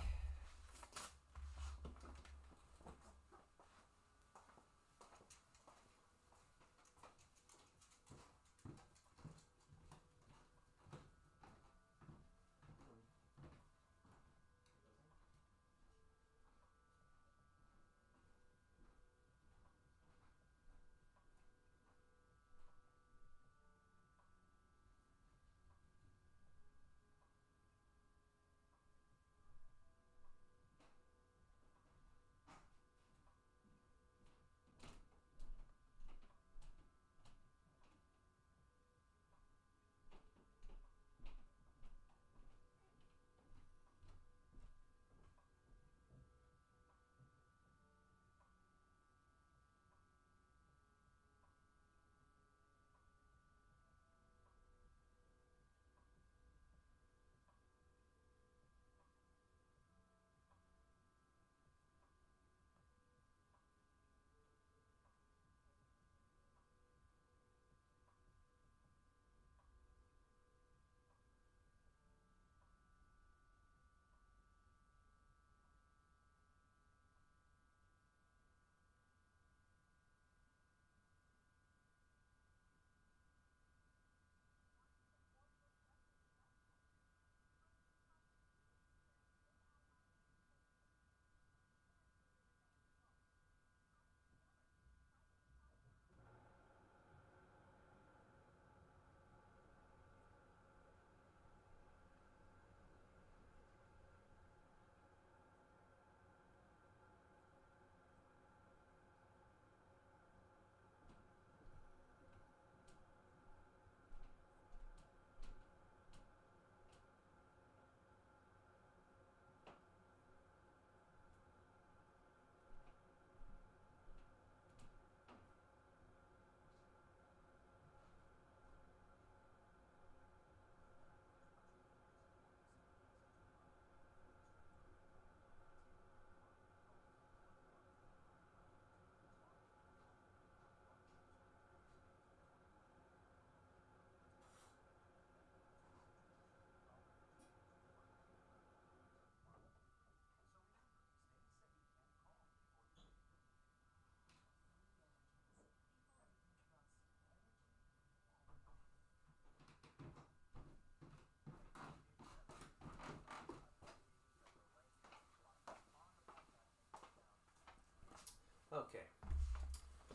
[SPEAKER 1] Okay,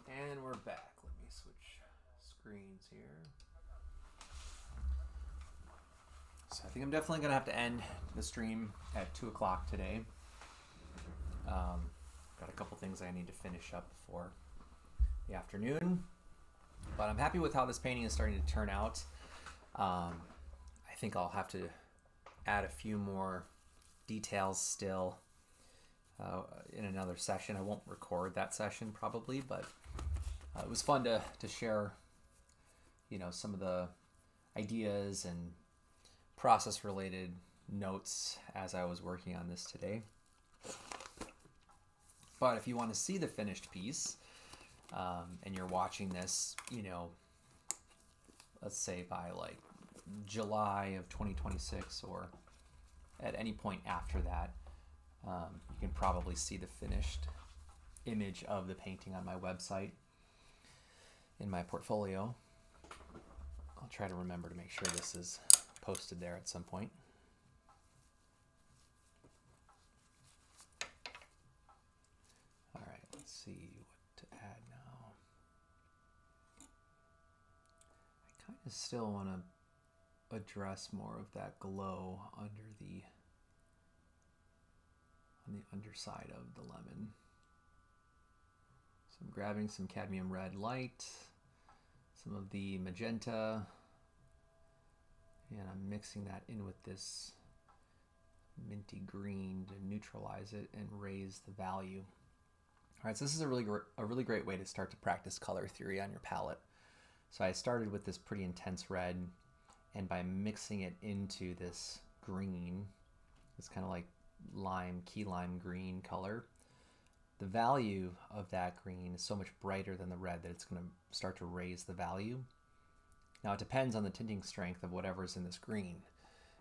[SPEAKER 1] and we're back. Let me switch screens here. So I think I'm definitely going to have to end the stream at 2 o'clock today. Got a couple things I need to finish up before the afternoon. But I'm happy with how this painting is starting to turn out. I think I'll have to add a few more details still in another session. I won't record that session probably, but it was fun to share, some of the ideas and process related notes as I was working on this today. But if you want to see the finished piece, and you're watching this, let's say by like July of 2026 or at any point after that, you can probably see the finished image of the painting on my website in my portfolio. I'll try to remember to make sure this is posted there at some point. All right, let's see what to add now. I kind of still want to address more of that glow on the underside of the lemon. So I'm grabbing some cadmium red light, some of the magenta, and I'm mixing that in with this minty green to neutralize it and raise the value. All right, so this is a really great way to start to practice color theory on your palette. So I started with this pretty intense red, And by mixing it into this green, it's kind of like key lime green color, the value of that green is so much brighter than the red that it's going to start to raise the value. Now it depends on the tinting strength of whatever's in this green.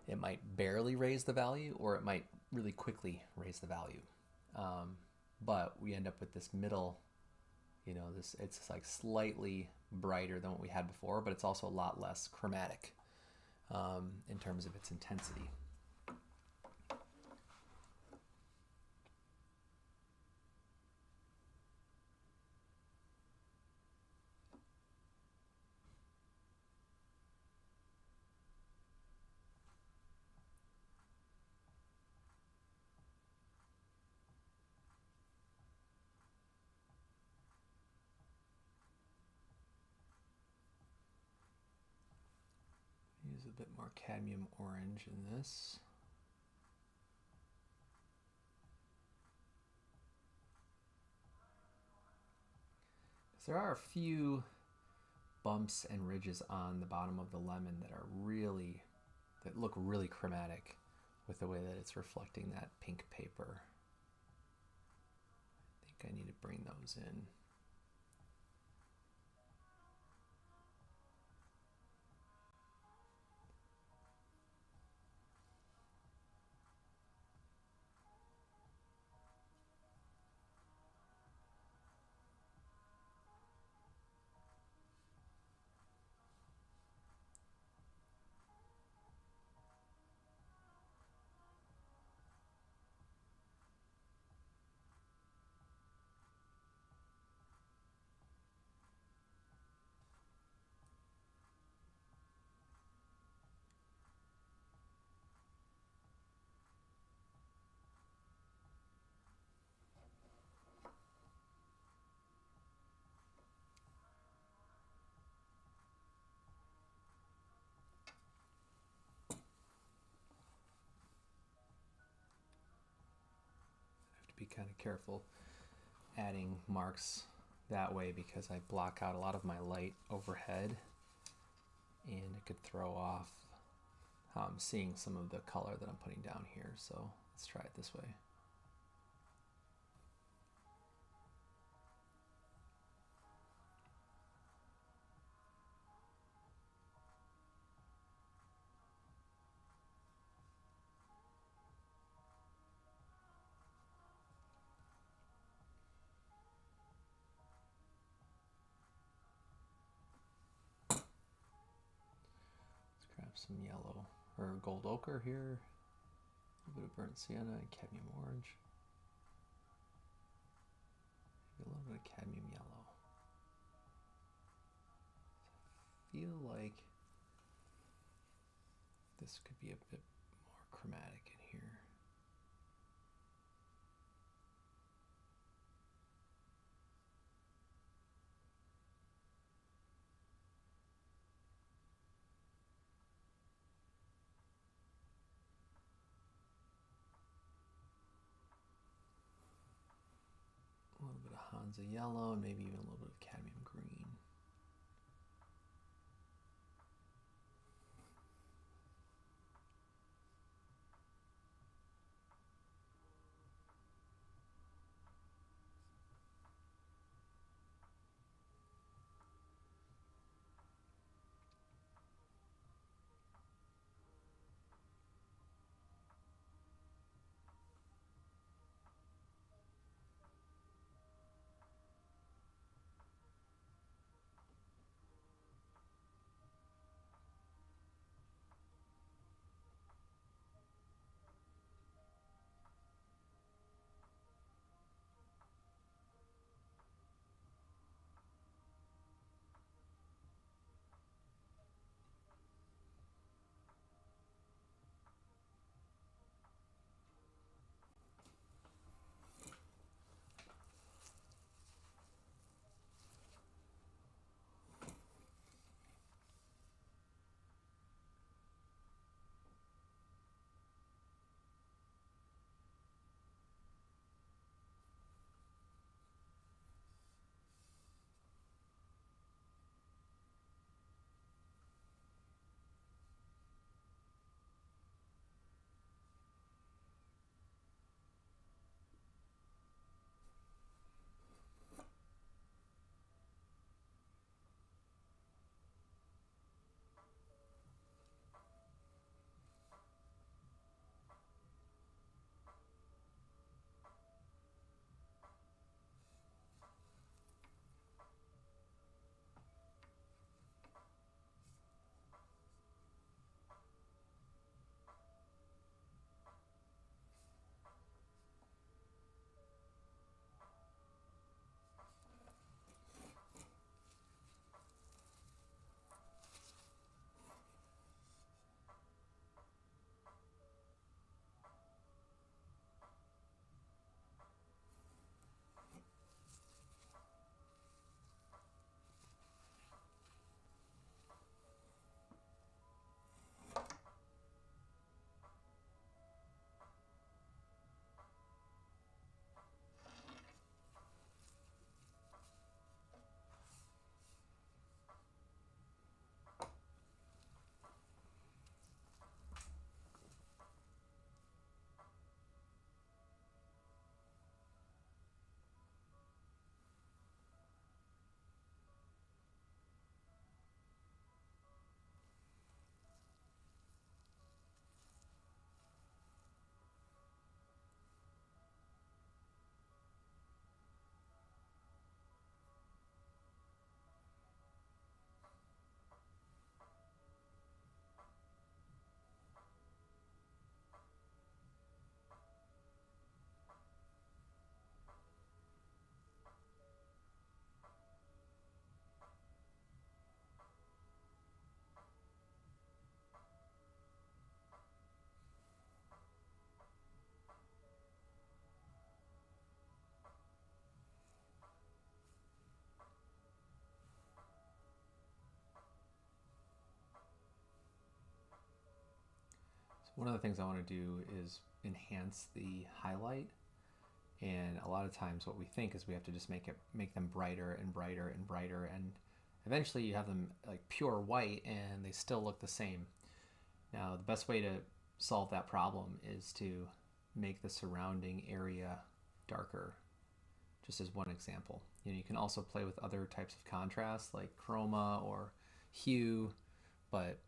[SPEAKER 1] It might barely raise the value, or it might really quickly raise the value. But we end up with this middle, it's like slightly brighter than what we had before, but it's also a lot less chromatic in terms of its intensity. Use a bit more cadmium orange in this. There are a few bumps and ridges on the bottom of the lemon that look really chromatic with the way that it's reflecting that pink paper. I think I need to bring those in. Be kind of careful adding marks that way because I block out a lot of my light overhead, and it could throw off how I'm seeing some of the color that I'm putting down here. So let's try it this way. Some yellow or gold ochre here, a little bit of burnt sienna and cadmium orange, maybe a little bit of cadmium yellow. So I feel like this could be a bit more chromatic in here. A little bit of Hansa yellow and maybe even a little bit of cadmium green. one of the things I want to do is enhance the highlight. And a lot of times what we think is we have to just make them brighter and brighter and brighter, and eventually you have them like pure white and they still look the same. Now the best way to solve that problem is to make the surrounding area darker, just as one example. You can also play with other types of contrast like chroma or hue, but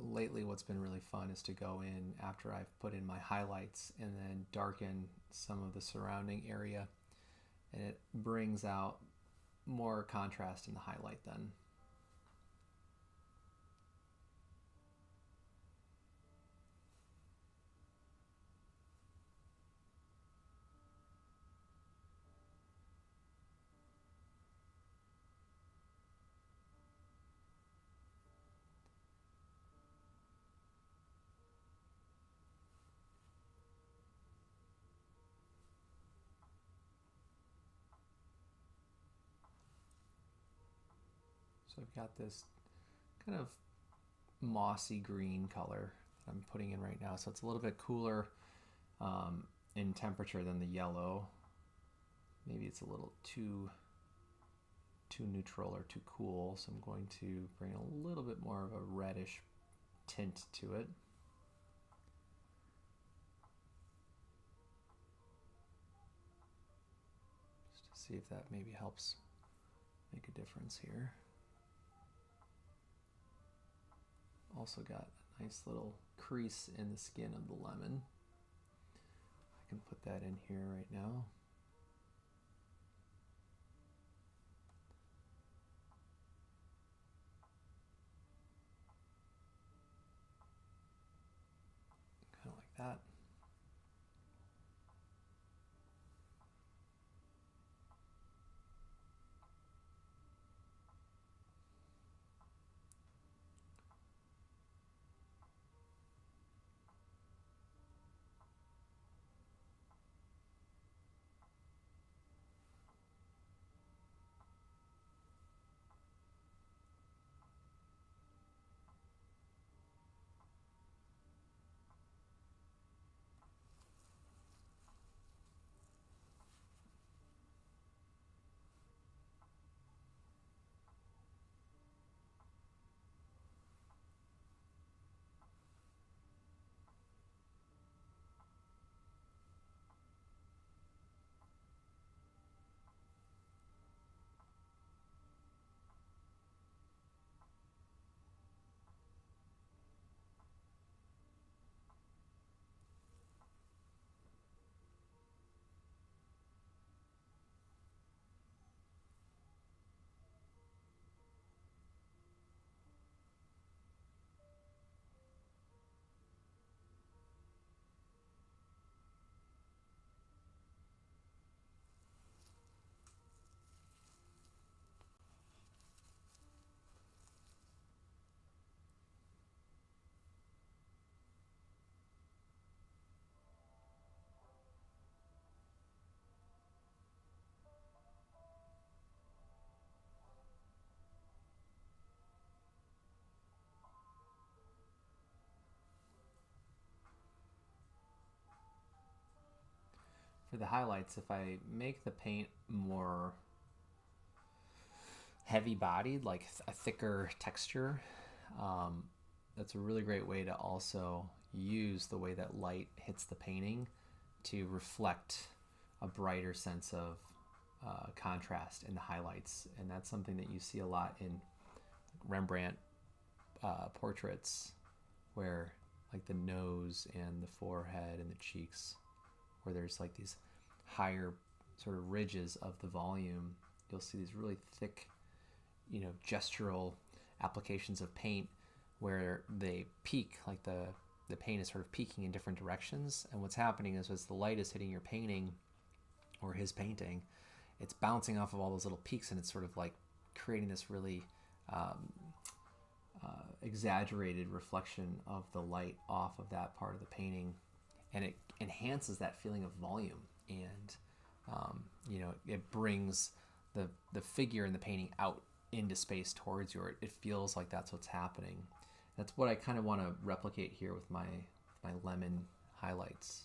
[SPEAKER 1] lately what's been really fun is to go in after I've put in my highlights and then darken some of the surrounding area, and it brings out more contrast in the highlight then. So I've got this kind of mossy green color that I'm putting in right now. So it's a little bit cooler in temperature than the yellow. Maybe it's a little too neutral or too cool. So I'm going to bring a little bit more of a reddish tint to it. Just to see if that maybe helps make a difference here. Also got a nice little crease in the skin of the lemon. I can put that in here right now. Kind of like that. For the highlights, if I make the paint more heavy bodied, like a thicker texture, that's a really great way to also use the way that light hits the painting to reflect a brighter sense of contrast in the highlights. And that's something that you see a lot in Rembrandt portraits, where like the nose and the forehead and the cheeks, where there's like these higher sort of ridges of the volume, you'll see these really thick, gestural applications of paint where they peak, like the paint is sort of peaking in different directions. And what's happening is as the light is hitting your painting or his painting, it's bouncing off of all those little peaks, and it's sort of like creating this really exaggerated reflection of the light off of that part of the painting, and it enhances that feeling of volume, and it brings the figure in the painting out into space towards you. It feels like that's what's happening, That's what I kind of want to replicate here with my lemon highlights.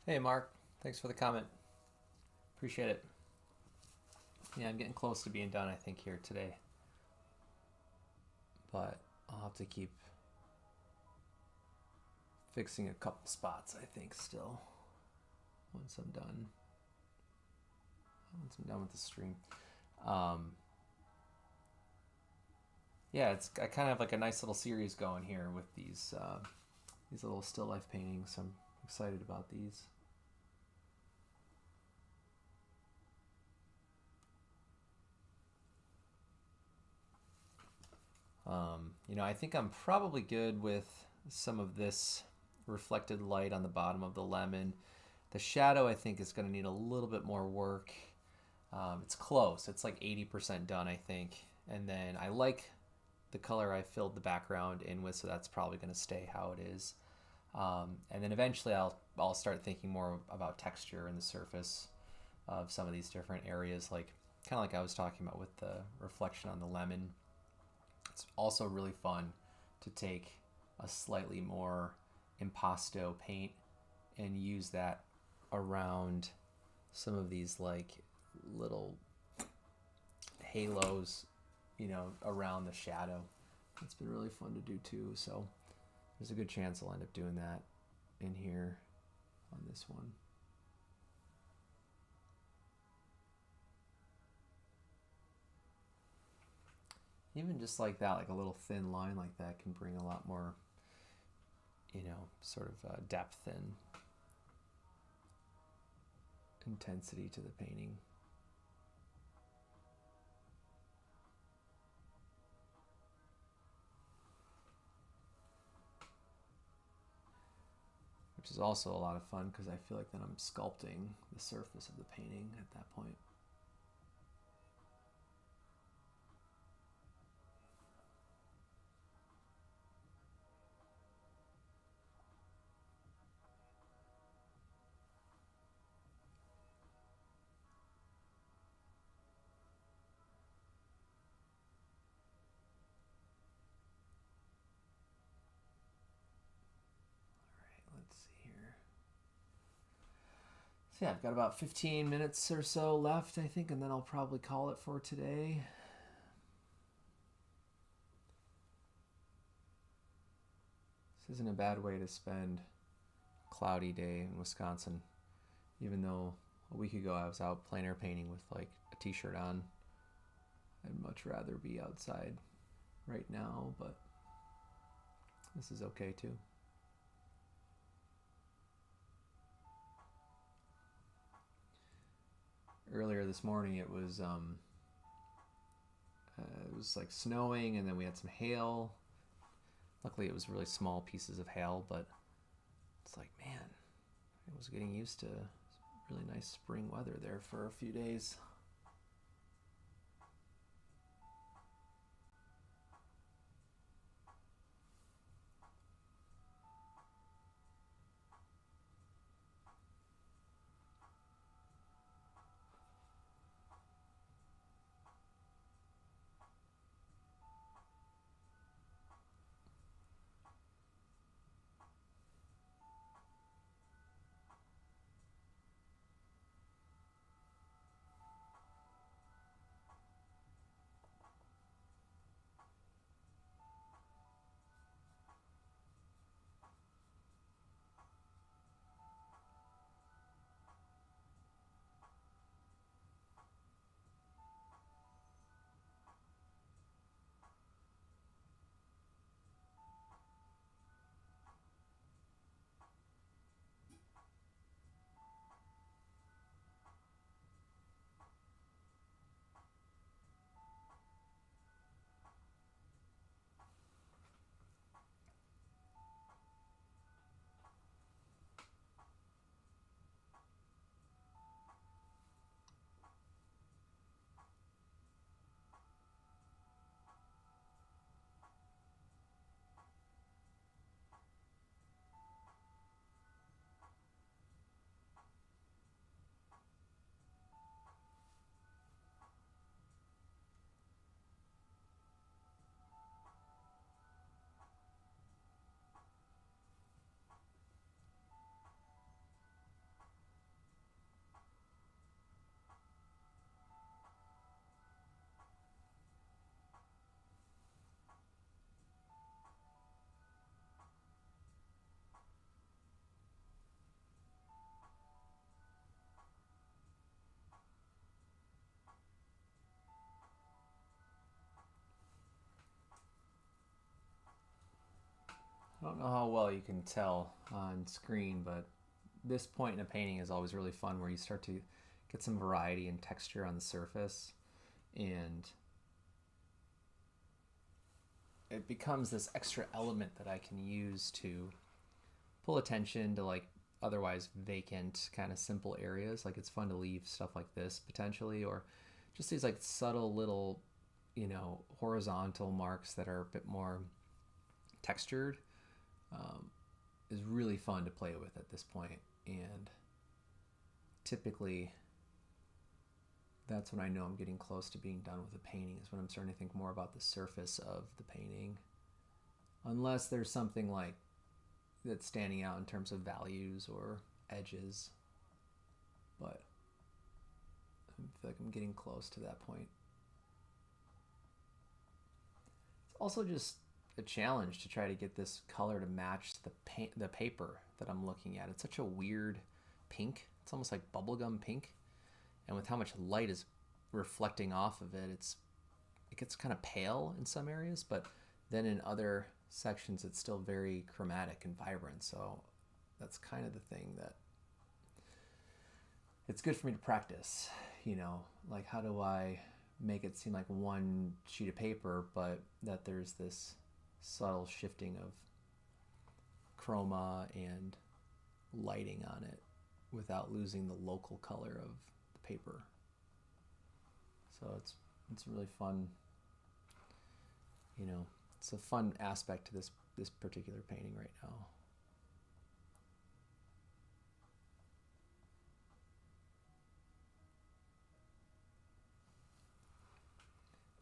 [SPEAKER 1] Hey, Mark. Thanks for the comment. Appreciate it. Yeah, I'm getting close to being done, I think, here today. But I'll have to keep fixing a couple spots, I think, still. Once I'm done with the stream. Yeah, I kind of have like a nice little series going here with these little still life paintings. I'm excited about these. I think I'm probably good with some of this reflected light on the bottom of the lemon. The shadow, I think, is going to need a little bit more work. It's close. It's like 80% done, I think. And then I like the color I filled the background in with, so that's probably going to stay how it is. And then eventually I'll start thinking more about texture and the surface of some of these different areas, like kind of like I was talking about with the reflection on the lemon. It's also really fun to take a slightly more impasto paint and use that around some of these like little halos, around the shadow. It's been really fun to do too, so there's a good chance I'll end up doing that in here on this one. Even just like that, like a little thin line like that can bring a lot more, sort of depth and intensity to the painting. Which is also a lot of fun because I feel like then I'm sculpting the surface of the painting at that point. So yeah, I've got about 15 minutes or so left, I think, and then I'll probably call it for today. This isn't a bad way to spend a cloudy day in Wisconsin, even though a week ago I was out plein air painting with like a t-shirt on. I'd much rather be outside right now, but this is okay too. Earlier this morning it was like snowing, and then we had some hail. Luckily it was really small pieces of hail, but it's like, man, I was getting used to really nice spring weather there for a few days. I don't know how well you can tell on screen, but this point in a painting is always really fun, where you start to get some variety and texture on the surface, and it becomes this extra element that I can use to pull attention to like otherwise vacant kind of simple areas. Like it's fun to leave stuff like this potentially, or just these like subtle little, horizontal marks that are a bit more textured. Is really fun to play with at this point. And typically that's when I know I'm getting close to being done with a painting, is when I'm starting to think more about the surface of the painting, unless there's something like that's standing out in terms of values or edges. But I feel like I'm getting close to that point. It's also just a challenge to try to get this color to match the paper that I'm looking at. It's such a weird pink. It's almost like bubblegum pink. And with how much light is reflecting off of it, it gets kind of pale in some areas, but then in other sections it's still very chromatic and vibrant. So that's kind of the thing that it's good for me to practice, like how do I make it seem like one sheet of paper, but that there's this subtle shifting of chroma and lighting on it without losing the local color of the paper. So it's really fun. It's a fun aspect to this particular painting right now.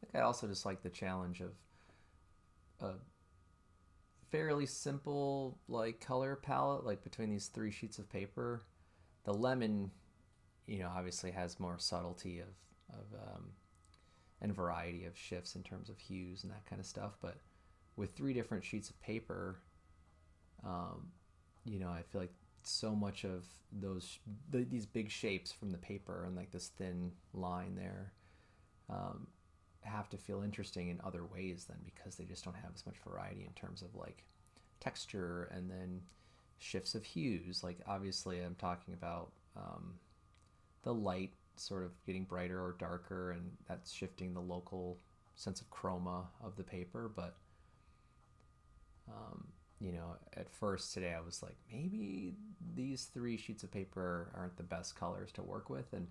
[SPEAKER 1] I think I also just like the challenge of a fairly simple like color palette, like between these three sheets of paper. The lemon obviously has more subtlety of and variety of shifts in terms of hues and that kind of stuff. But with 3 different sheets of paper, I feel like so much of these big shapes from the paper and like this thin line there have to feel interesting in other ways then, because they just don't have as much variety in terms of like texture and then shifts of hues. Like obviously I'm talking about the light sort of getting brighter or darker, and that's shifting the local sense of chroma of the paper. But at first today I was like, maybe these 3 sheets of paper aren't the best colors to work with, and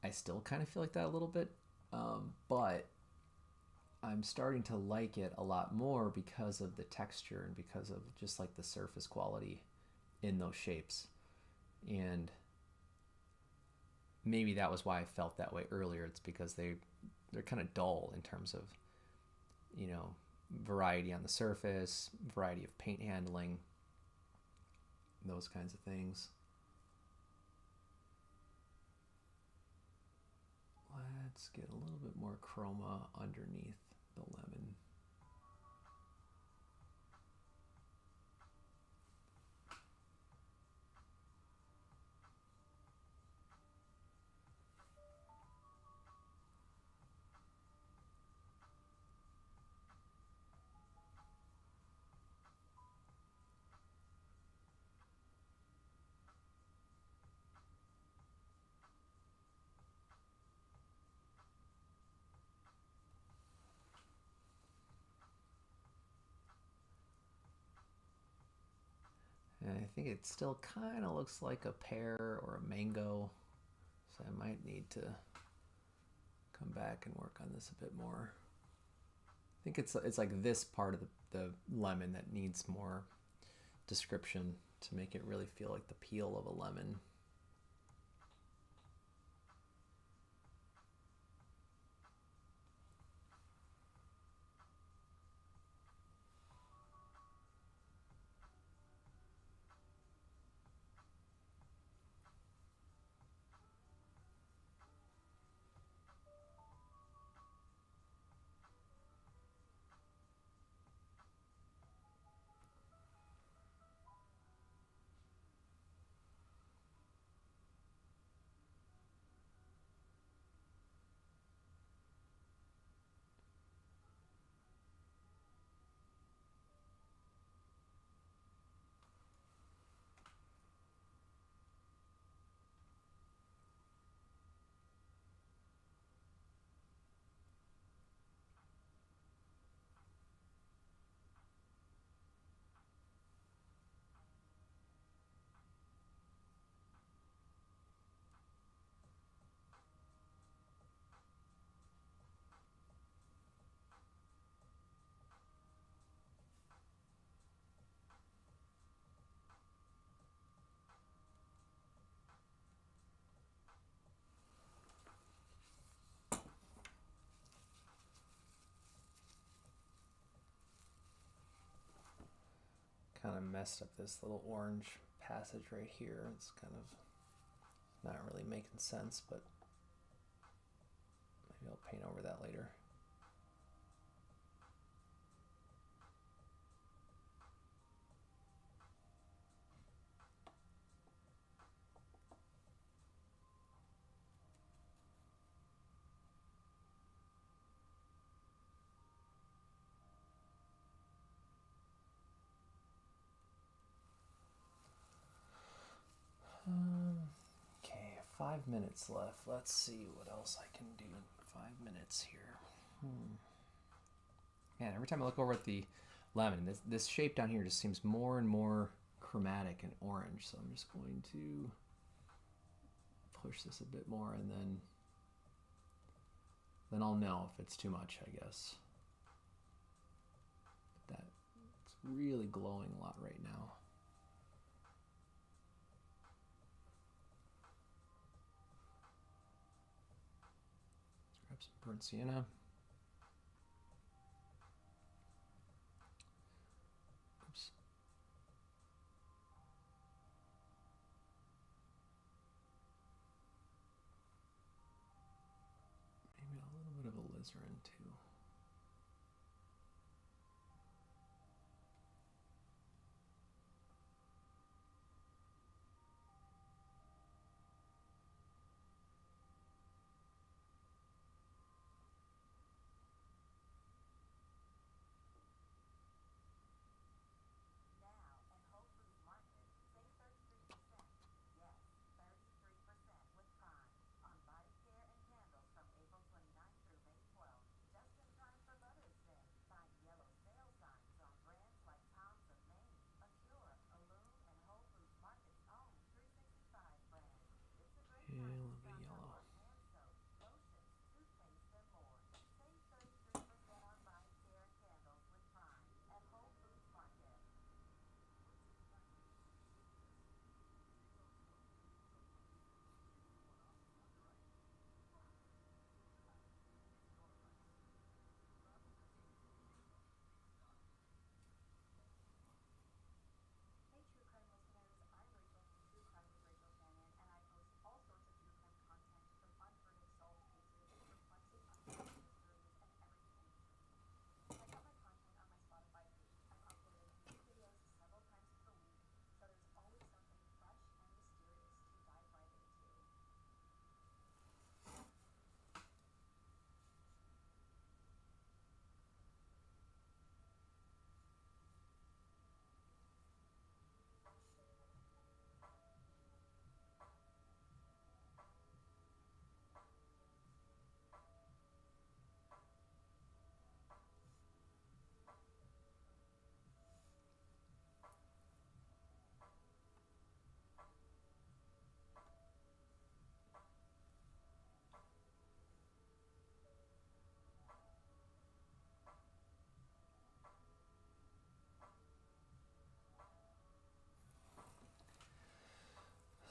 [SPEAKER 1] I still kind of feel like that a little bit, but I'm starting to like it a lot more because of the texture and because of just like the surface quality in those shapes. And maybe that was why I felt that way earlier. It's because they're kind of dull in terms of, variety on the surface, variety of paint handling, those kinds of things. Let's get a little bit more chroma underneath the lemon. And I think it still kind of looks like a pear or a mango, so I might need to come back and work on this a bit more. I think it's like this part of the lemon that needs more description to make it really feel like the peel of a lemon. Kind of messed up this little orange passage right here. It's kind of not really making sense, but maybe I'll paint over that later. Okay, 5 minutes left. Let's see what else I can do in 5 minutes here. Man, every time I look over at the lemon, this shape down here just seems more and more chromatic and orange. So I'm just going to push this a bit more, and then I'll know if it's too much, I guess. But it's really glowing a lot right now. Let's grab some burnt sienna. alizarin too. Yeah, a little bit yellow.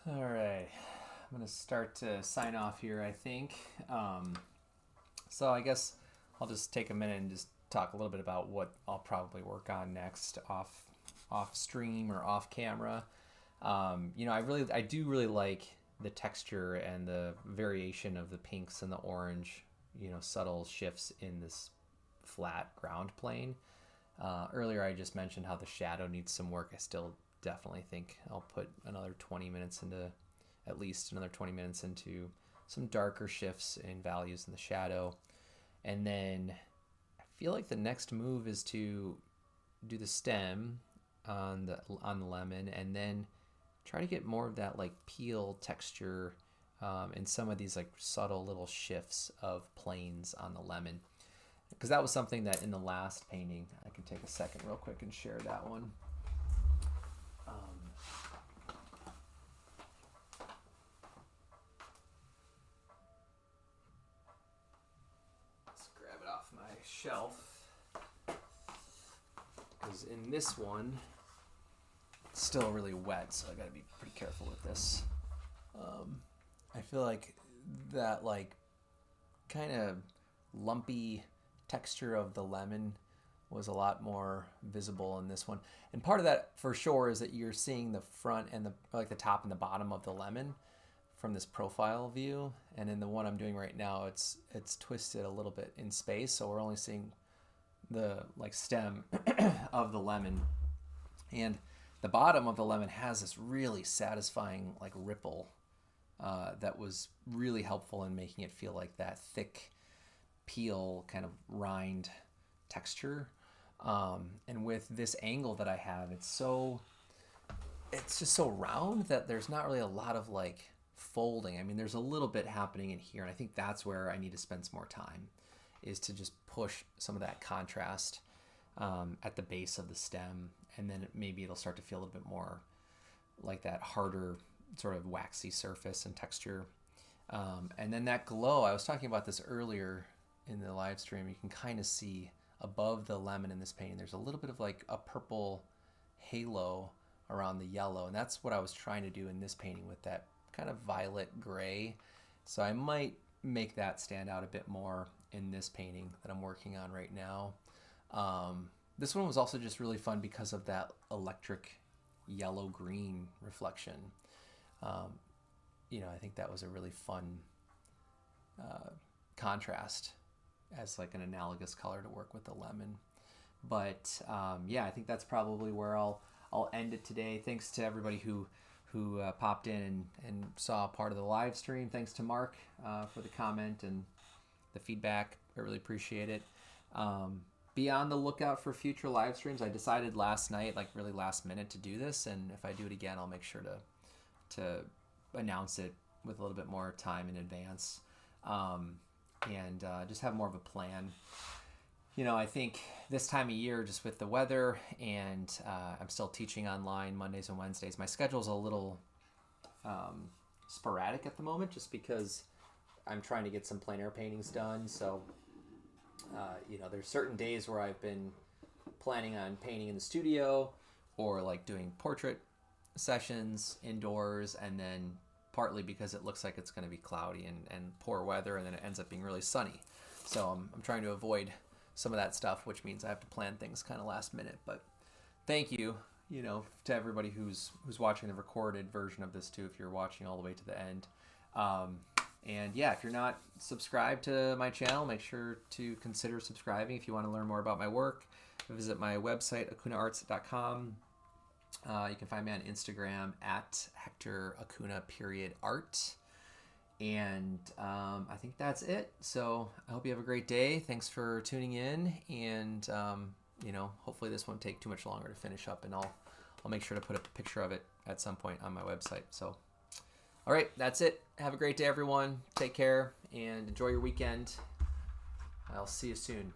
[SPEAKER 1] All right, I'm going to start to sign off here, I think. So I guess I'll just take a minute and just talk a little bit about what I'll probably work on next off stream or off camera. I do really like the texture and the variation of the pinks and the orange, subtle shifts in this flat ground plane. Earlier I just mentioned how the shadow needs some work. I still definitely think I'll put at least another 20 minutes into some darker shifts in values in the shadow. And then I feel like the next move is to do the stem on the lemon, and then try to get more of that like peel texture and some of these like subtle little shifts of planes on the lemon, because that was something that in the last painting, I can take a second real quick and share that one. Let's grab it off my shelf, because in this one it's still really wet, so I gotta be pretty careful with this. I feel like that like kind of lumpy texture of the lemon was a lot more visible in this one, and part of that for sure is that you're seeing the front and the top and the bottom of the lemon from this profile view, and in the one I'm doing right now it's twisted a little bit in space, so we're only seeing the like stem of the lemon, and the bottom of the lemon has this really satisfying like ripple that was really helpful in making it feel like that thick peel kind of rind texture. And with this angle that I have, it's just so round that there's not really a lot of like folding. I mean, there's a little bit happening in here, and I think that's where I need to spend some more time, is to just push some of that contrast at the base of the stem, and then maybe it'll start to feel a little bit more like that harder sort of waxy surface and texture. And then that glow, I was talking about this earlier in the live stream, you can kind of see above the lemon in this painting, there's a little bit of like a purple halo around the yellow, and that's what I was trying to do in this painting with that kind of violet gray. So I might make that stand out a bit more in this painting that I'm working on right now. This one was also just really fun because of that electric yellow-green reflection. I think that was a really fun contrast as like an analogous color to work with the lemon. But yeah, I think that's probably where I'll end it today. Thanks to everybody who popped in and saw part of the live stream. Thanks to Mark for the comment and the feedback. I really appreciate it. Be on the lookout for future live streams. I decided last night, like really last minute, to do this, and if I do it again, I'll make sure to announce it with a little bit more time in advance, and just have more of a plan. You know, I think this time of year, just with the weather, and I'm still teaching online Mondays and Wednesdays, my schedule's a little sporadic at the moment, just because I'm trying to get some plein air paintings done. So, you know, there's certain days where I've been planning on painting in the studio or like doing portrait sessions indoors, and then partly because it looks like it's going to be cloudy and poor weather, and then it ends up being really sunny. So I'm trying to avoid some of that stuff, which means I have to plan things kind of last minute. But thank you, you know, to everybody who's watching the recorded version of this too, if you're watching all the way to the end. And yeah, if you're not subscribed to my channel, make sure to consider subscribing. If you want to learn more about my work, visit my website, acunaarts.com. You can find me on Instagram at Hector Acuna _art. And I think that's it. So I hope you have a great day. Thanks for tuning in. And, you know, hopefully this won't take too much longer to finish up. And I'll make sure to put up a picture of it at some point on my website. So, all right, that's it. Have a great day, everyone. Take care and enjoy your weekend. I'll see you soon.